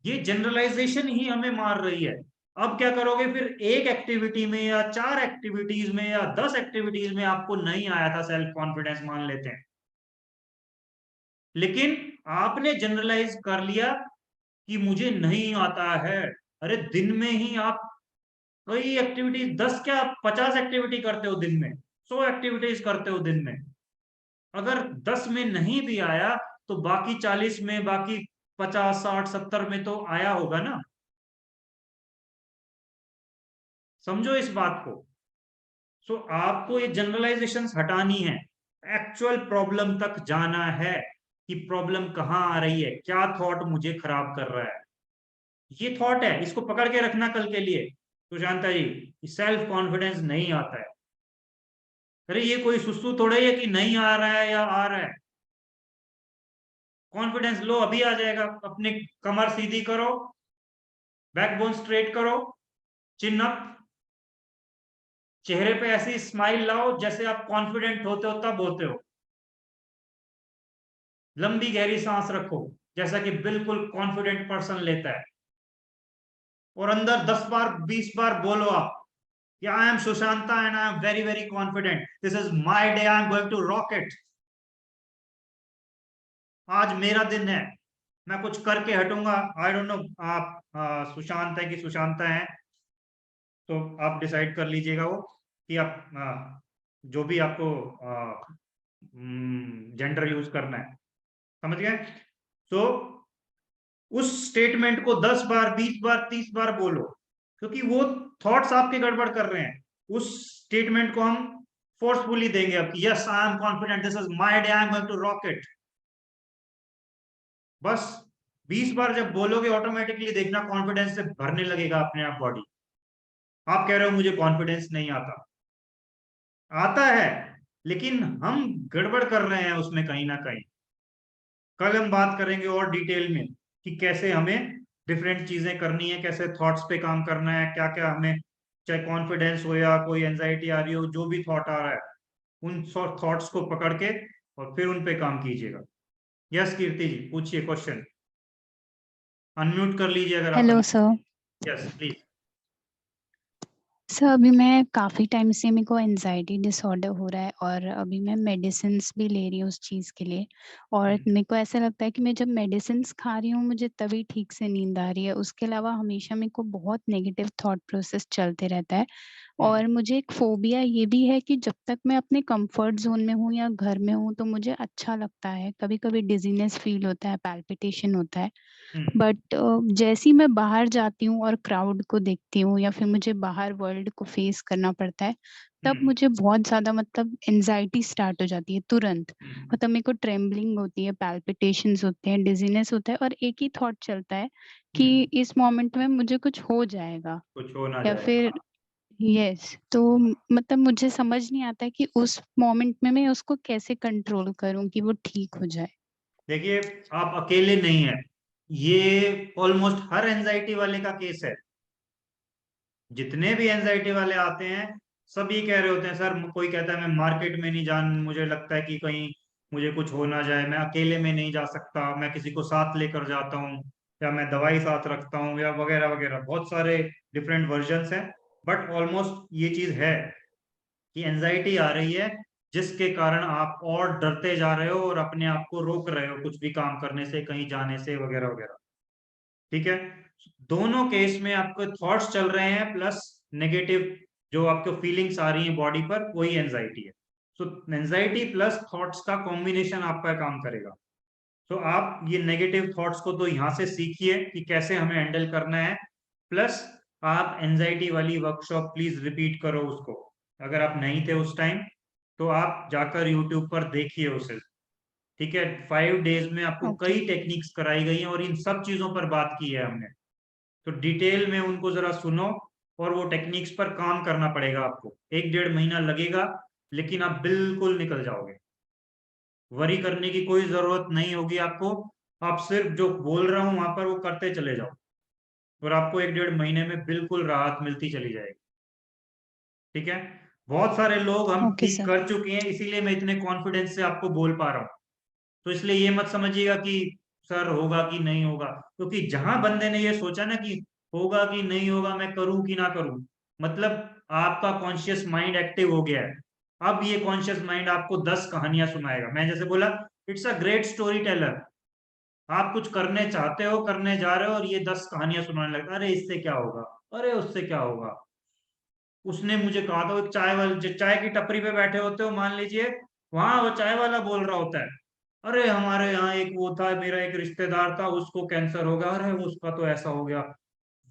ये जनरलाइजेशन ही हमें मार रही है। अब क्या करोगे फिर? एक एक्टिविटी में या 4 एक्टिविटीज में या 10 एक्टिविटीज में आपको नहीं आया था सेल्फ कॉन्फिडेंस, मान लेते हैं, लेकिन आपने जनरलाइज कर लिया कि मुझे नहीं आता है। अरे दिन में ही आप कई एक्टिविटीज, 10 क्या 50 एक्टिविटी करते हो दिन में, 100 एक्टिविटीज करते हो दिन में। अगर 10 में नहीं भी आया तो बाकी 40 में, बाकी 50 60 70 में तो आया होगा ना। समझो इस बात को। सो आपको ये जनरलाइजेशंस हटानी है, एक्चुअल प्रॉब्लम तक जाना है कि प्रॉब्लम कहाँ आ रही है, क्या थॉट मुझे खराब कर रहा है। ये थॉट है, इसको पकड़ के रखना कल के लिए। सुशांता जी, सेल्फ कॉन्फिडेंस नहीं आता है। अरे ये कोई सुसु थोड़ा ही है कि नहीं आ रहा है या आ रहा है। कॉन्फिडेंस लो, अभी आ जाएगा। अपने कमर सीधी करो, बैकबोन स्ट्रेट करो, चिन अप, चेहरे पे ऐसी स्माइल लाओ जैसे आप कॉन्फिडेंट होते हो तब होते हो। लंबी गहरी सांस रखो जैसा कि बिल्कुल कॉन्फिडेंट पर्सन लेता है, और अंदर 10 बार 20 बार बोलो आप कि I am Sushanta and I am very very confident, this is my day, I am going to rock it. आज मेरा दिन है, मैं कुछ करके हटूंगा। आई डोंट नो आप सुशांत है कि सुशांता है, तो आप डिसाइड कर लीजिएगा वो कि आप जो भी आपको जेंडर यूज करना है। समझ गए? तो उस स्टेटमेंट को 10 बार 20 बार 30 बार बोलो, क्योंकि वो थॉट्स आपके गड़बड़ कर रहे हैं। उस स्टेटमेंट को हम फोर्सफुली देंगे अब कि yes I am confident, this is my day, I am going to rock it. बस 20 बार जब बोलोगे, ऑटोमेटिकली देखना कॉन्फिडेंस से भरने लगेगा अपने आप बॉडी। आप कह रहे हो मुझे कॉन्फिडेंस नहीं आता, आता है, लेकिन हम गड़बड़ कर रहे हैं उसमें कहीं ना कहीं। कल हम बात करेंगे और डिटेल में कि कैसे हमें डिफरेंट चीजें करनी है, कैसे थॉट्स पे काम करना है, क्या क्या हमें, चाहे कॉन्फिडेंस हो या कोई एंजाइटी आ रही हो, जो भी थॉट आ रहा है, उन थॉट्स को पकड़ के और फिर उन पे काम कीजिएगा। यस कीर्ति जी, पूछिए क्वेश्चन, अनम्यूट कर लीजिए अगर आप। Hello sir. Yes please. Sir अभी मैं काफ़ी टाइम से मेरे को एंजाइटी डिसऑर्डर हो रहा है और अभी मैं मेडिसिन्स भी ले रही हूँ उस चीज़ के लिए। और मेरे को ऐसा लगता है कि मैं जब मेडिसिन्स खा रही हूँ मुझे तभी ठीक से नींद आ रही है। उसके अलावा हमेशा मेरे को बहुत नेगेटिव थॉट प्रोसेस चलते रहता है। और मुझे एक फ़ोबिया ये भी है कि जब तक मैं अपने कंफर्ट ज़ोन में हूँ या घर में हूँ तो मुझे अच्छा लगता है। कभी-कभी डिज़ीनेस फ़ील होता है, पैल्पिटेशन होता है। बट जैसे ही मैं बाहर जाती हूँ और क्राउड को देखती हूँ या फिर मुझे बाहर वर्ल्ड को फेस करना पड़ता है, तब मुझे बहुत ज़्यादा मतलब एंग्ज़ायटी स्टार्ट हो जाती है तुरंत। मतलब मेरे को ट्रेम्बलिंग होती है, पैल्पिटेशंस होते हैं, डिज़ीनेस होता है और एक ही थॉट चलता है कि इस मोमेंट में मुझे कुछ हो जाएगा कुछ हो ना या जाए। फिर यस। तो मतलब मुझे समझ नहीं आता है कि उस मोमेंट में मैं उसको कैसे कंट्रोल करूँ कि वो ठीक हो जाए? देखिए, आप अकेले नहीं हैं। ये ऑलमोस्ट हर एंजाइटी वाले का केस है। जितने भी एंजाइटी वाले आते हैं, सब ये कह रहे होते हैं, सर कोई कहता है मैं मार्केट में नहीं जान, मुझे लगता है कि कहीं मुझे कुछ हो ना जाए, मैं अकेले में नहीं जा सकता, मैं किसी को साथ लेकर जाता हूँ, या मैं दवाई साथ रखता हूँ, या वगैरह वगैरह। बहुत सारे डिफरेंट वर्जन्स हैं। बट ऑलमोस्ट ये चीज है कि एंजाइटी आ रही है, जिसके कारण आप और डरते जा रहे हो और अपने आप को रोक रहे हो कुछ भी काम करने से, कहीं जाने से, वगैरह वगैरह। ठीक है। दोनों केस में आपके थॉट्स चल रहे हैं, प्लस नेगेटिव जो आपको फीलिंग्स आ रही हैं बॉडी पर, वही एंजाइटी है। सो एंजाइटी प्लस थॉट्स का कॉम्बिनेशन आपका काम करेगा। तो आप ये नेगेटिव थॉट्स को तो यहाँ से सीखिए कि कैसे हमें हैंडल करना है। प्लस आप एंजाइटी वाली वर्कशॉप प्लीज रिपीट करो उसको। अगर आप नहीं थे उस टाइम, तो आप जाकर यूट्यूब पर देखिए उसे। ठीक है। 5 डेज में आपको ओके, कई टेक्निक्स कराई गई हैं और इन सब चीजों पर बात की है हमने। तो डिटेल में उनको जरा सुनो, और वो टेक्निक्स पर काम करना पड़ेगा आपको। 1 डेढ़ महीना लगेगा, लेकिन आप बिल्कुल निकल जाओगे। वरी करने की कोई जरूरत नहीं होगी आपको। आप सिर्फ जो बोल रहा हूं वहां पर वो करते चले जाओ, और आपको 1 डेढ़ महीने में बिल्कुल राहत मिलती चली जाएगी। ठीक है। बहुत सारे लोग हम ओके ठीक सर। कर चुके हैं, इसीलिए मैं इतने कॉन्फिडेंस से आपको बोल पा रहा हूँ। तो इसलिए ये मत समझिएगा कि सर होगा कि नहीं होगा, क्योंकि जहां बंदे ने ये सोचा ना कि होगा कि नहीं होगा, मैं करूं कि ना करूं, मतलब आपका कॉन्शियस माइंड एक्टिव हो गया है। अब ये कॉन्शियस माइंड आपको 10 कहानियां सुनाएगा। मैं जैसे बोला, it's a great story teller. आप कुछ करने चाहते हो, करने जा रहे हो, और ये 10 कहानियां सुनाने लगता है, अरे इससे क्या होगा, अरे उससे क्या होगा। उसने मुझे कहा था, वो एक चाय वाले जो चाय की टपरी पे बैठे होते हो, मान लीजिए, वहां वो चाय वाला बोल रहा होता है, अरे हमारे यहाँ एक वो था, मेरा एक रिश्तेदार था, उसको कैंसर हो गया, अरे वो उसका तो ऐसा हो गया।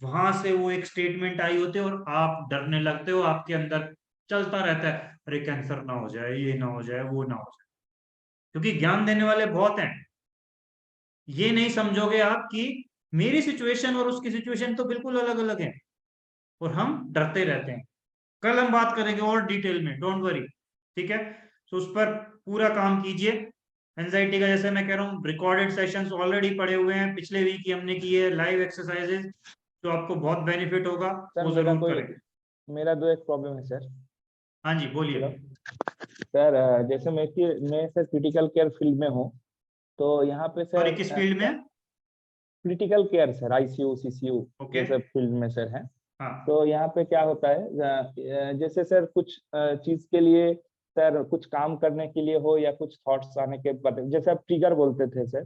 वहां से वो एक स्टेटमेंट आई होती है, और आप डरने लगते हो, आपके अंदर चलता रहता है, अरे कैंसर ना हो जाए, ये ना हो जाए, वो ना हो जाए। क्योंकि ज्ञान देने वाले बहुत हैं। ये नहीं समझोगे आप कि मेरी सिचुएशन और उसकी सिचुएशन तो बिल्कुल अलग अलग है, और हम डरते रहते हैं। कल हम बात करेंगे और डिटेल में, डोंट वरी। ठीक है। तो उस पर पूरा काम कीजिए। एंजाइटी का जैसे मैं कह रहा हूँ, रिकॉर्डेड सेशंस ऑलरेडी पड़े हुए हैं, पिछले वीक ही हमने की है लाइव एक्सरसाइजेज, तो आपको बहुत बेनिफिट होगा। सर वो जरूर करें। मेरा दो एक प्रॉब्लम है सर। हाँ जी, बोलिए। हेलो सर, जैसे मैं सर क्रिटिकल केयर फील्ड में हूँ। तो यहाँ पे सॉरी, सर किस फील्ड में? Critical care sir, ICU CCU okay. ये सब फील्ड में सर है। हाँ। तो यहाँ पे क्या होता है, जैसे सर कुछ चीज के लिए, सर कुछ काम करने के लिए हो या कुछ थॉट्स आने के बाद, जैसे आप ट्रिगर बोलते थे सर,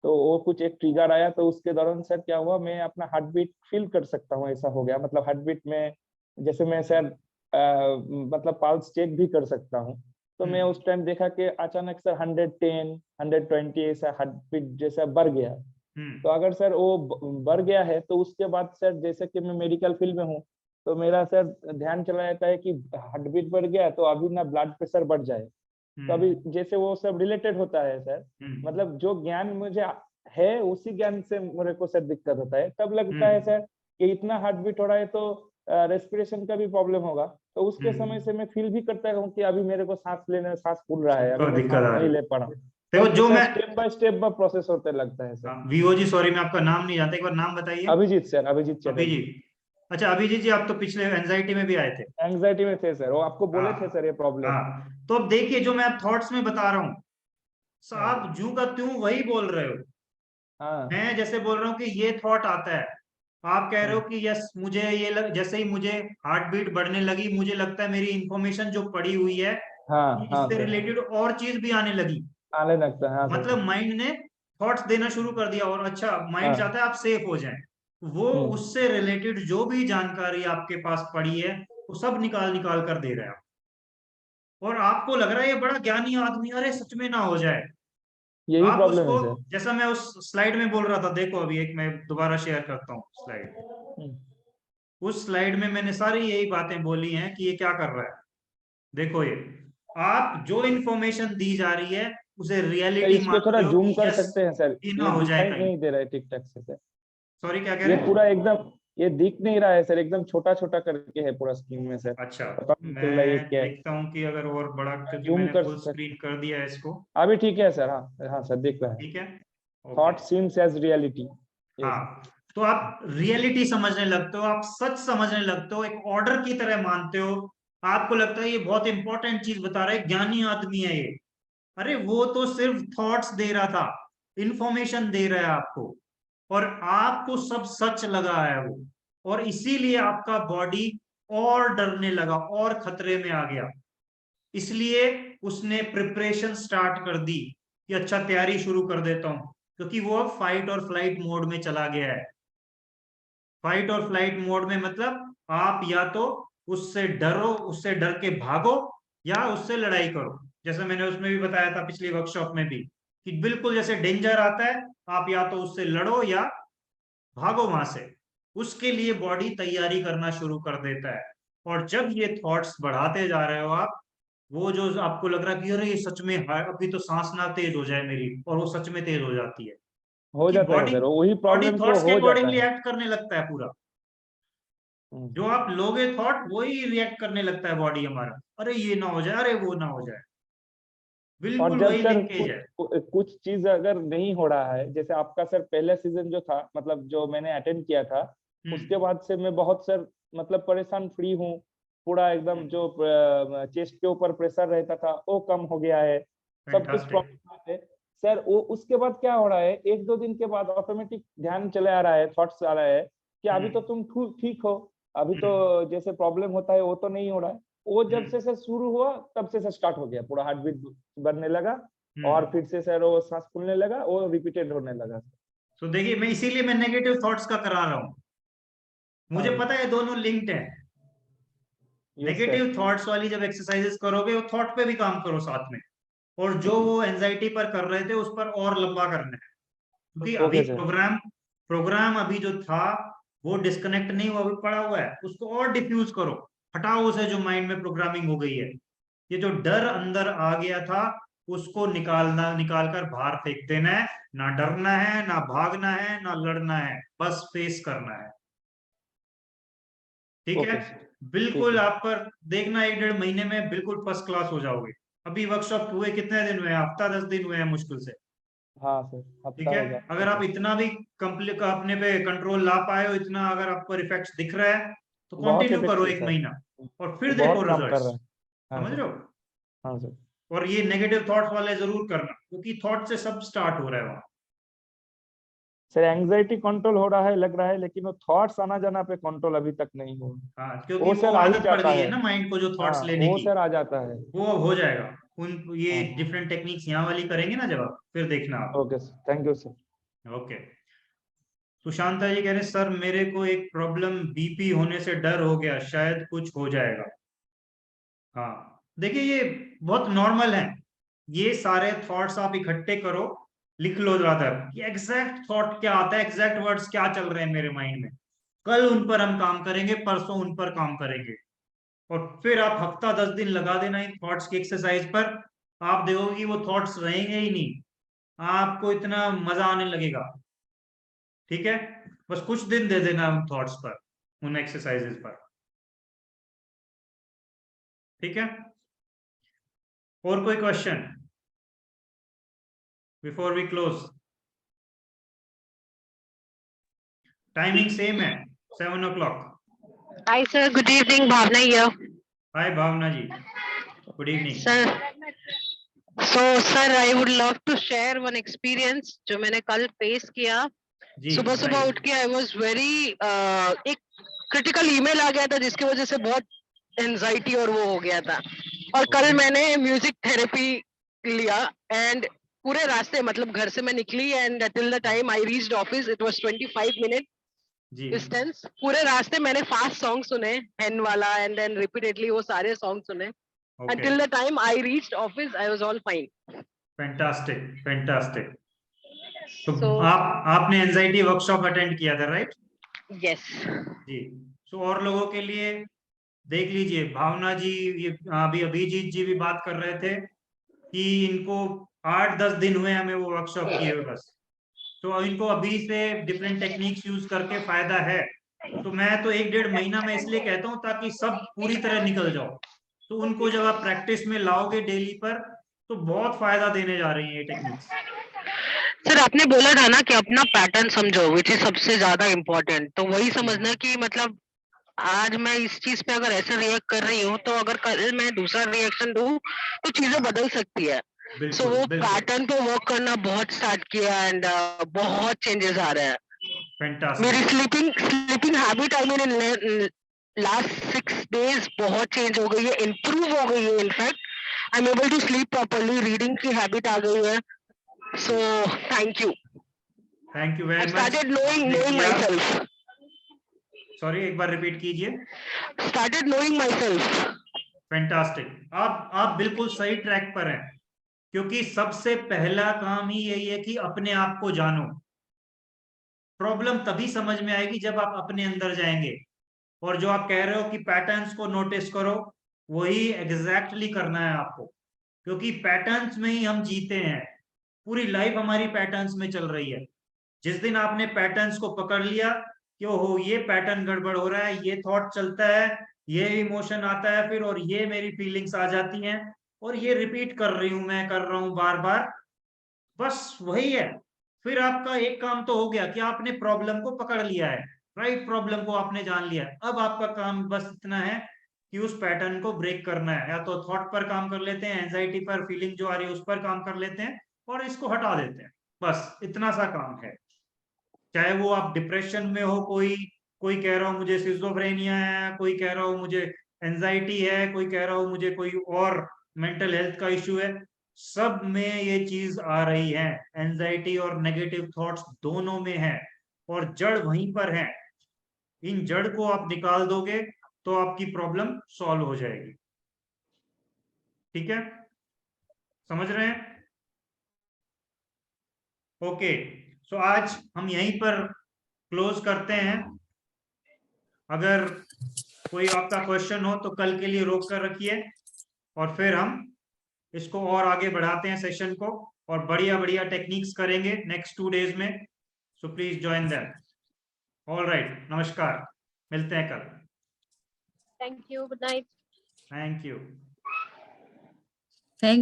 तो वो कुछ एक ट्रिगर आया तो उसके दौरान सर क्या हुआ, मैं अपना हार्ट बीट फील कर सकता हूँ, ऐसा हो गया। मतलब हार्ट बीट में जैसे मैं सर मतलब पल्स चेक भी कर सकता हूँ। तो मैं उस टाइम देखा कि अचानक सर 110 120 ऐसा हार्ट बीट जैसा बढ़ गया। तो अगर सर वो बढ़ गया है तो उसके बाद सर, जैसे कि मैं मेडिकल फील्ड में हूँ, तो मेरा सर ध्यान चला जाता है कि हार्ट बीट बढ़ गया तो अभी ना ब्लड प्रेशर बढ़ जाए। तो अभी जैसे वो सब रिलेटेड होता है सर। मतलब जो ज्ञान मुझे है उसी ज्ञान से मेरे को सर दिक्कत होता है। तब लगता है सर कि इतना हार्ट बीट हो रहा है तो रेस्पिरेशन का भी प्रॉब्लम होगा। तो उसके समय से मैं फील भी करता हूँ कि अभी मेरे को सांस लेने में सांस फूल रहा है, अभी तो मैं दिक्कत सांस आ रही नहीं है। ले पा रहा हूँ। देखो तब जो सर मैं, स्टेप बाय स्टेप प्रोसेस होते लगता है सर। वीओ जी, सॉरी मैं आपका नाम नहीं जानता, एक बार नाम बताइए। अभिजीत सर, अभिजीत चटर्जी। अभिजीत। अच्छा अभिजीत जी, आप तो पिछले एंजाइटी में भी आए थे। एंग्जाइटी में थे सर, वो आपको बोले थे हाँ। सर ये प्रॉब्लम। हाँ, तो अब देखिए, जो मैं आप थॉट्स में बता रहा हूँ, आप जू का त्यों वही बोल रहे हो। हाँ मैं जैसे बोल रहा हूँ कि ये थॉट आता है, आप कह रहे हो कि यस मुझे जैसे ही मुझे हार्ट बीट बढ़ने लगी, मुझे लगता है मेरी इंफॉर्मेशन जो पड़ी हुई है हाँ हाँ इससे सर, रिलेटेड और चीज भी आने लगी। आने लगता है, हाँ सर। मतलब माइंड ने थॉट्स देना शुरू कर दिया, और अच्छा माइंड हाँ। चाहता है आप सेफ हो जाएं, वो उससे रिलेटेड जो भी जानकारी आपके पास पड़ी है वो सब निकाल निकाल कर दे रहा है, और आपको लग रहा है ये बड़ा ज्ञानी आदमी, अरे सच में ना हो जाए। यही आप प्रॉब्लम उसको, है सर। जैसा मैं उस स्लाइड में बोल रहा था, देखो अभी एक मैं दोबारा शेयर करता हूँ स्लाइड। हम्म। उस स्लाइड में मैंने सारी यही बातें बोली हैं कि ये क्या कर रहा है। देखो ये, आप जो इंफॉर्मेशन दी जा रही है उसे सर रियलिटी इसको थोड़ा मानते हो जूम कि कर यस सकते हैं सर, ये ना ये हो जाए दिखाई कहीं। नहीं दे रहा है ठीक ठाक से सर। सॉरी क्या कह ये रहे हैं? पूरा एकदम, ये दिख नहीं रहा है सर, एकदम छोटा छोटा करके है पूरा स्क्रीन में सर, अच्छा, पता नहीं चल रहा है ये मैं क्या है। देखता हूँ कि अगर और बड़ा, क्योंकि जूम मैंने कर फुल सकते, स्क्रीन कर दिया है इसको। अभी ठीक है सर, हाँ हाँ सर दिख रहा है। ठीक है, okay. Thought seems as reality. हाँ, तो आप रियलिटी समझने लगते हो, आप सच समझने लगते हो, एक ऑर्डर की तरह मानते हो। आपको लगता है ये बहुत इंपॉर्टेंट चीज बता रहा है, ज्ञानी आदमी है ये। अरे वो तो सिर्फ थॉट्स दे रहा था, इंफॉर्मेशन दे रहा है आपको, और आपको सब सच लगा है वो, और इसीलिए आपका बॉडी और डरने लगा और खतरे में आ गया। इसलिए उसने प्रिपरेशन स्टार्ट कर दी कि अच्छा तैयारी शुरू कर देता हूं, क्योंकि वो अब फाइट और फ्लाइट मोड में चला गया है। फाइट और फ्लाइट मोड में मतलब आप या तो उससे डरो, उससे डर के भागो, या उससे लड़ाई करो। जैसे मैंने उसमें भी बताया था पिछली वर्कशॉप में भी, कि बिल्कुल जैसे डेंजर आता है, आप या तो उससे लड़ो या भागो वहां से। उसके लिए बॉडी तैयारी करना शुरू कर देता है। और जब ये थॉट्स बढ़ाते जा रहे हो आप, वो जो आपको लग रहा है कि अरे ये सच में है, अभी तो सांस ना तेज हो जाए मेरी, और वो सच में तेज हो जाती है, हो क्योंकि जाता है बॉडी सर, वही बॉडी प्रॉब्लम तो थॉट्स के हो जाता अकॉर्डिंगली है। एक्ट करने लगता है पूरा। हम्म। जो आप लोगे थॉट वही रिएक्ट करने लगता है बॉडी हमारा, अरे ये ना हो जाए, अरे वो ना हो जाए, और बिल्कुल जब वही सर लिंकेज कुछ है। कुछ चीज अगर नहीं हो रहा है, जैसे आपका सर पहला सीजन जो था, मतलब जो मैंने अटेंड किया था, उसके बाद से मैं बहुत सर मतलब परेशान फ्री हूँ। पूरा एकदम जो चेस्ट के ऊपर प्रेशर रहता था वो कम हो गया है, सब कुछ फैंटास्टिक। प्रॉब्लम है सर। वो उसके बाद क्या हो रहा है, एक दो दिन के बाद ऑटोमेटिक ध्यान चले आ रहा है, थॉट्स आ रहा है कि अभी तो तुम ठीक हो, अभी तो जैसे प्रॉब्लम होता है वो तो नहीं हो रहा है। वो जब से सर शुरू हुआ तब से सर स्टार्ट हो गया, पूरा हार्ट बीट बढ़ने लगा, और फिर से सर वो सांस फूलने लगा, वो रिपीटेड होने लगा। तो देखिए, मैं इसीलिए मैं नेगेटिव थॉट्स का करा रहा हूँ, मुझे हाँ पता है दोनों लिंक्ड है। Yes sir. नेगेटिव थॉट्स वाली जब एक्सरसाइजेस करोगे, वो थॉट पे भी काम करो साथ में, और जो वो एंजाइटी पर कर रहे थे उस पर और लंबा करना है, क्योंकि अभी ओके सर। प्रोग्राम अभी जो था वो डिस्कनेक्ट नहीं हुआ, अभी पड़ा हुआ है, उसको और डिफ्यूज करो, हटाओ उसे जो माइंड में प्रोग्रामिंग हो गई है। ये जो डर अंदर आ गया था उसको निकाल कर बाहर फेंक देना है। ना डरना है, ना भागना है, ना लड़ना है, बस फेस करना है। ठीक है, ओके सर। ठीक बिल्कुल है। आप पर देखना, 1 डेढ़ महीने में बिल्कुल फर्स्ट क्लास हो जाओगे। अभी वर्कशॉप हुए कितने दिन हुए? हफ्ता 10 दिन हुए हैं मुश्किल से। हाँ सर, ठीक हफ्ता है, हो जाएगा अगर आप सर। इतना भी कंप्लीट अपने पे कंट्रोल ला पाए हो, इतना अगर आपको इफेक्ट्स दिख रहा है, तो बहुत कंटिन्यू करो इफेक्टिव 1 महीना, और ये फिर देखो बहुत काम कर रिजल्ट्स। रहा है। हाँ समझ सर। रहे हो? हाँ सर। और ये नेगेटिव थॉट्स वाले जरूर करना, क्योंकि थॉट से सब स्टार्ट हो रहा है वहां। सर एंग्जाइटी कंट्रोल हो रहा है लग रहा है, लेकिन वो थॉट्स आना जाना पे कंट्रोल अभी तक नहीं हुआ। हाँ, क्योंकि वो वो सर आ ही आदत पड़ जाता गई है है। ना माइंड को जो हाँ थॉट्स लेने वो की। सर आ जाता है। वो अब हो जाएगा। उन ये हाँ। डिफरेंट टेक्निक्स यहाँ वाली करेंगे ना जब आप, फिर देखना आप। Okay sir, thank you sir. Okay. Sushanta ji कह रहे सर मेरे को एक प्रॉब्लम, बीपी होने से डर हो गया, शायद कुछ हो जाएगा। हाँ, देखिए ये बहुत नॉर्मल है। ये सारे थॉट्स आप इकट्ठे करो, लिख लो ज्यादा कि एग्जैक्ट थॉट क्या आता है, एग्जैक्ट वर्ड्स क्या चल रहे हैं मेरे माइंड में। कल उन पर हम काम करेंगे, परसों उन पर काम करेंगे, और फिर आप हफ्ता 10 दिन लगा देना इन थॉट्स की एक्सरसाइज पर। आप देखोगे कि वो थॉट्स रहेंगे ही नहीं, आपको इतना मजा आने लगेगा। ठीक है, बस कुछ दिन दे देना उन थॉट्स पर, उन एक्सरसाइजेस पर। ठीक है, और कोई question before we close? Timing same है, 7 o'clock। Hi sir, good evening. Bhavna here. Hi Bhavna ji, good evening. Sir, so sir, I would love to share one experience जो मैंने कल face किया। जी सुबह सुबह right. उठ के आई वाज वेरी एक क्रिटिकल ईमेल आ गया था जिसकी वजह से बहुत एंजाइटी और वो हो गया था। और कल Okay. मैंने म्यूजिक थेरेपी लिया एंड पूरे रास्ते मतलब घर से मैं निकली and till the time I reached office it was 25 minute जी डिस्टेंस। पूरे रास्ते मैंने फास्ट सॉन्ग सुने, हेन वाला एंड देन रिपीटेडली वो सारे सॉन्ग सुने okay. until the time I reached office I was all fine. Fantastic, fantastic. तो So आपने एंजाइटी वर्कशॉप अटेंड किया था राइट? yes. जी। सो और लोगों के लिए देख लीजिए, भावना जी, ये अभी अभिजीत जी भी बात कर रहे थे कि इनको 8-10 दिन हुए हमें वो वर्कशॉप किए हुए बस। तो इनको अभी से डिफरेंट टेक्निक्स यूज करके फायदा है। तो मैं तो 1-1.5 महीना में इसलिए कहता हूँ ताकि सब पूरी तरह निकल जाओ। तो उनको जब आप प्रैक्टिस में लाओगे डेली पर तो बहुत फायदा देने जा रही है ये टेक्निक्स। सर आपने बोला था ना कि अपना पैटर्न समझो विच इज सबसे ज्यादा इम्पोर्टेंट। तो वही समझना कि मतलब आज मैं इस चीज पे अगर ऐसे रिएक्ट कर रही हूँ तो अगर कल मैं दूसरा रिएक्शन दूँ तो चीजें बदल सकती है। सो बिल्कुल वो बिल्कुल पैटर्न पे वर्क करना बहुत स्टार्ट किया एंड बहुत चेंजेस आ रहे हैं। मेरी fantastic. Sleeping habit I mean in last 6 days बहुत चेंज हो गई है, इम्प्रूव हो गई है। In fact I am able to sleep properly, reading की हैबिट आ गई है। So thank you. Thank you I very much. Started knowing myself. Sorry, एक बार रिपीट कीजिए। Started knowing myself. Fantastic. आप बिल्कुल सही ट्रैक पर हैं, क्योंकि सबसे पहला काम ही यही है कि अपने आप को जानो। प्रॉब्लम तभी समझ में आएगी जब आप अपने अंदर जाएंगे। और जो आप कह रहे हो कि पैटर्न्स को नोटिस करो, वही एग्जैक्टली करना है आपको, क्योंकि पैटर्न्स में ही हम जीते हैं। पूरी लाइफ हमारी पैटर्न्स में चल रही है। जिस दिन आपने पैटर्न्स को पकड़ लिया कि ओहो ये पैटर्न गड़बड़ हो रहा है, ये थॉट चलता है, ये इमोशन आता है फिर, और ये मेरी फीलिंग्स आ जाती हैं, और ये रिपीट कर रही हूं, मैं कर रहा हूं बार बार, बस वही है। फिर आपका एक काम तो हो गया कि आपने प्रॉब्लम को पकड़ लिया है, राइट? प्रॉब्लम को आपने जान लिया है। अब आपका काम बस इतना है कि उस पैटर्न को ब्रेक करना है। या तो थॉट पर काम कर लेते हैं, एंजाइटी पर, फीलिंग जो आ रही है उस पर काम कर लेते हैं और इसको हटा देते हैं। बस इतना सा काम है। चाहे वो आप डिप्रेशन में हो, कोई कोई कह रहा हो मुझे सिजोफ्रेनिया है, कोई कह रहा हो मुझे एंजाइटी है, कोई कह रहा हो मुझे कोई और मेंटल हेल्थ का इश्यू है, सब में ये चीज आ रही है। एंजाइटी और नेगेटिव थॉट्स दोनों में है, और जड़ वहीं पर है। इन जड़ को आप निकाल दोगे तो आपकी प्रॉब्लम सॉल्व हो जाएगी। ठीक है, समझ रहे हैं? ओके, सो आज हम यहीं पर क्लोज करते हैं। अगर कोई आपका क्वेश्चन हो तो कल के लिए रोक कर रखिए, और फिर हम इसको और आगे बढ़ाते हैं सेशन को, और बढ़िया बढ़िया टेक्निक्स करेंगे नेक्स्ट 2 days में। So please join them. All right, नमस्कार, मिलते हैं कल। Thank you, good night. Thank you.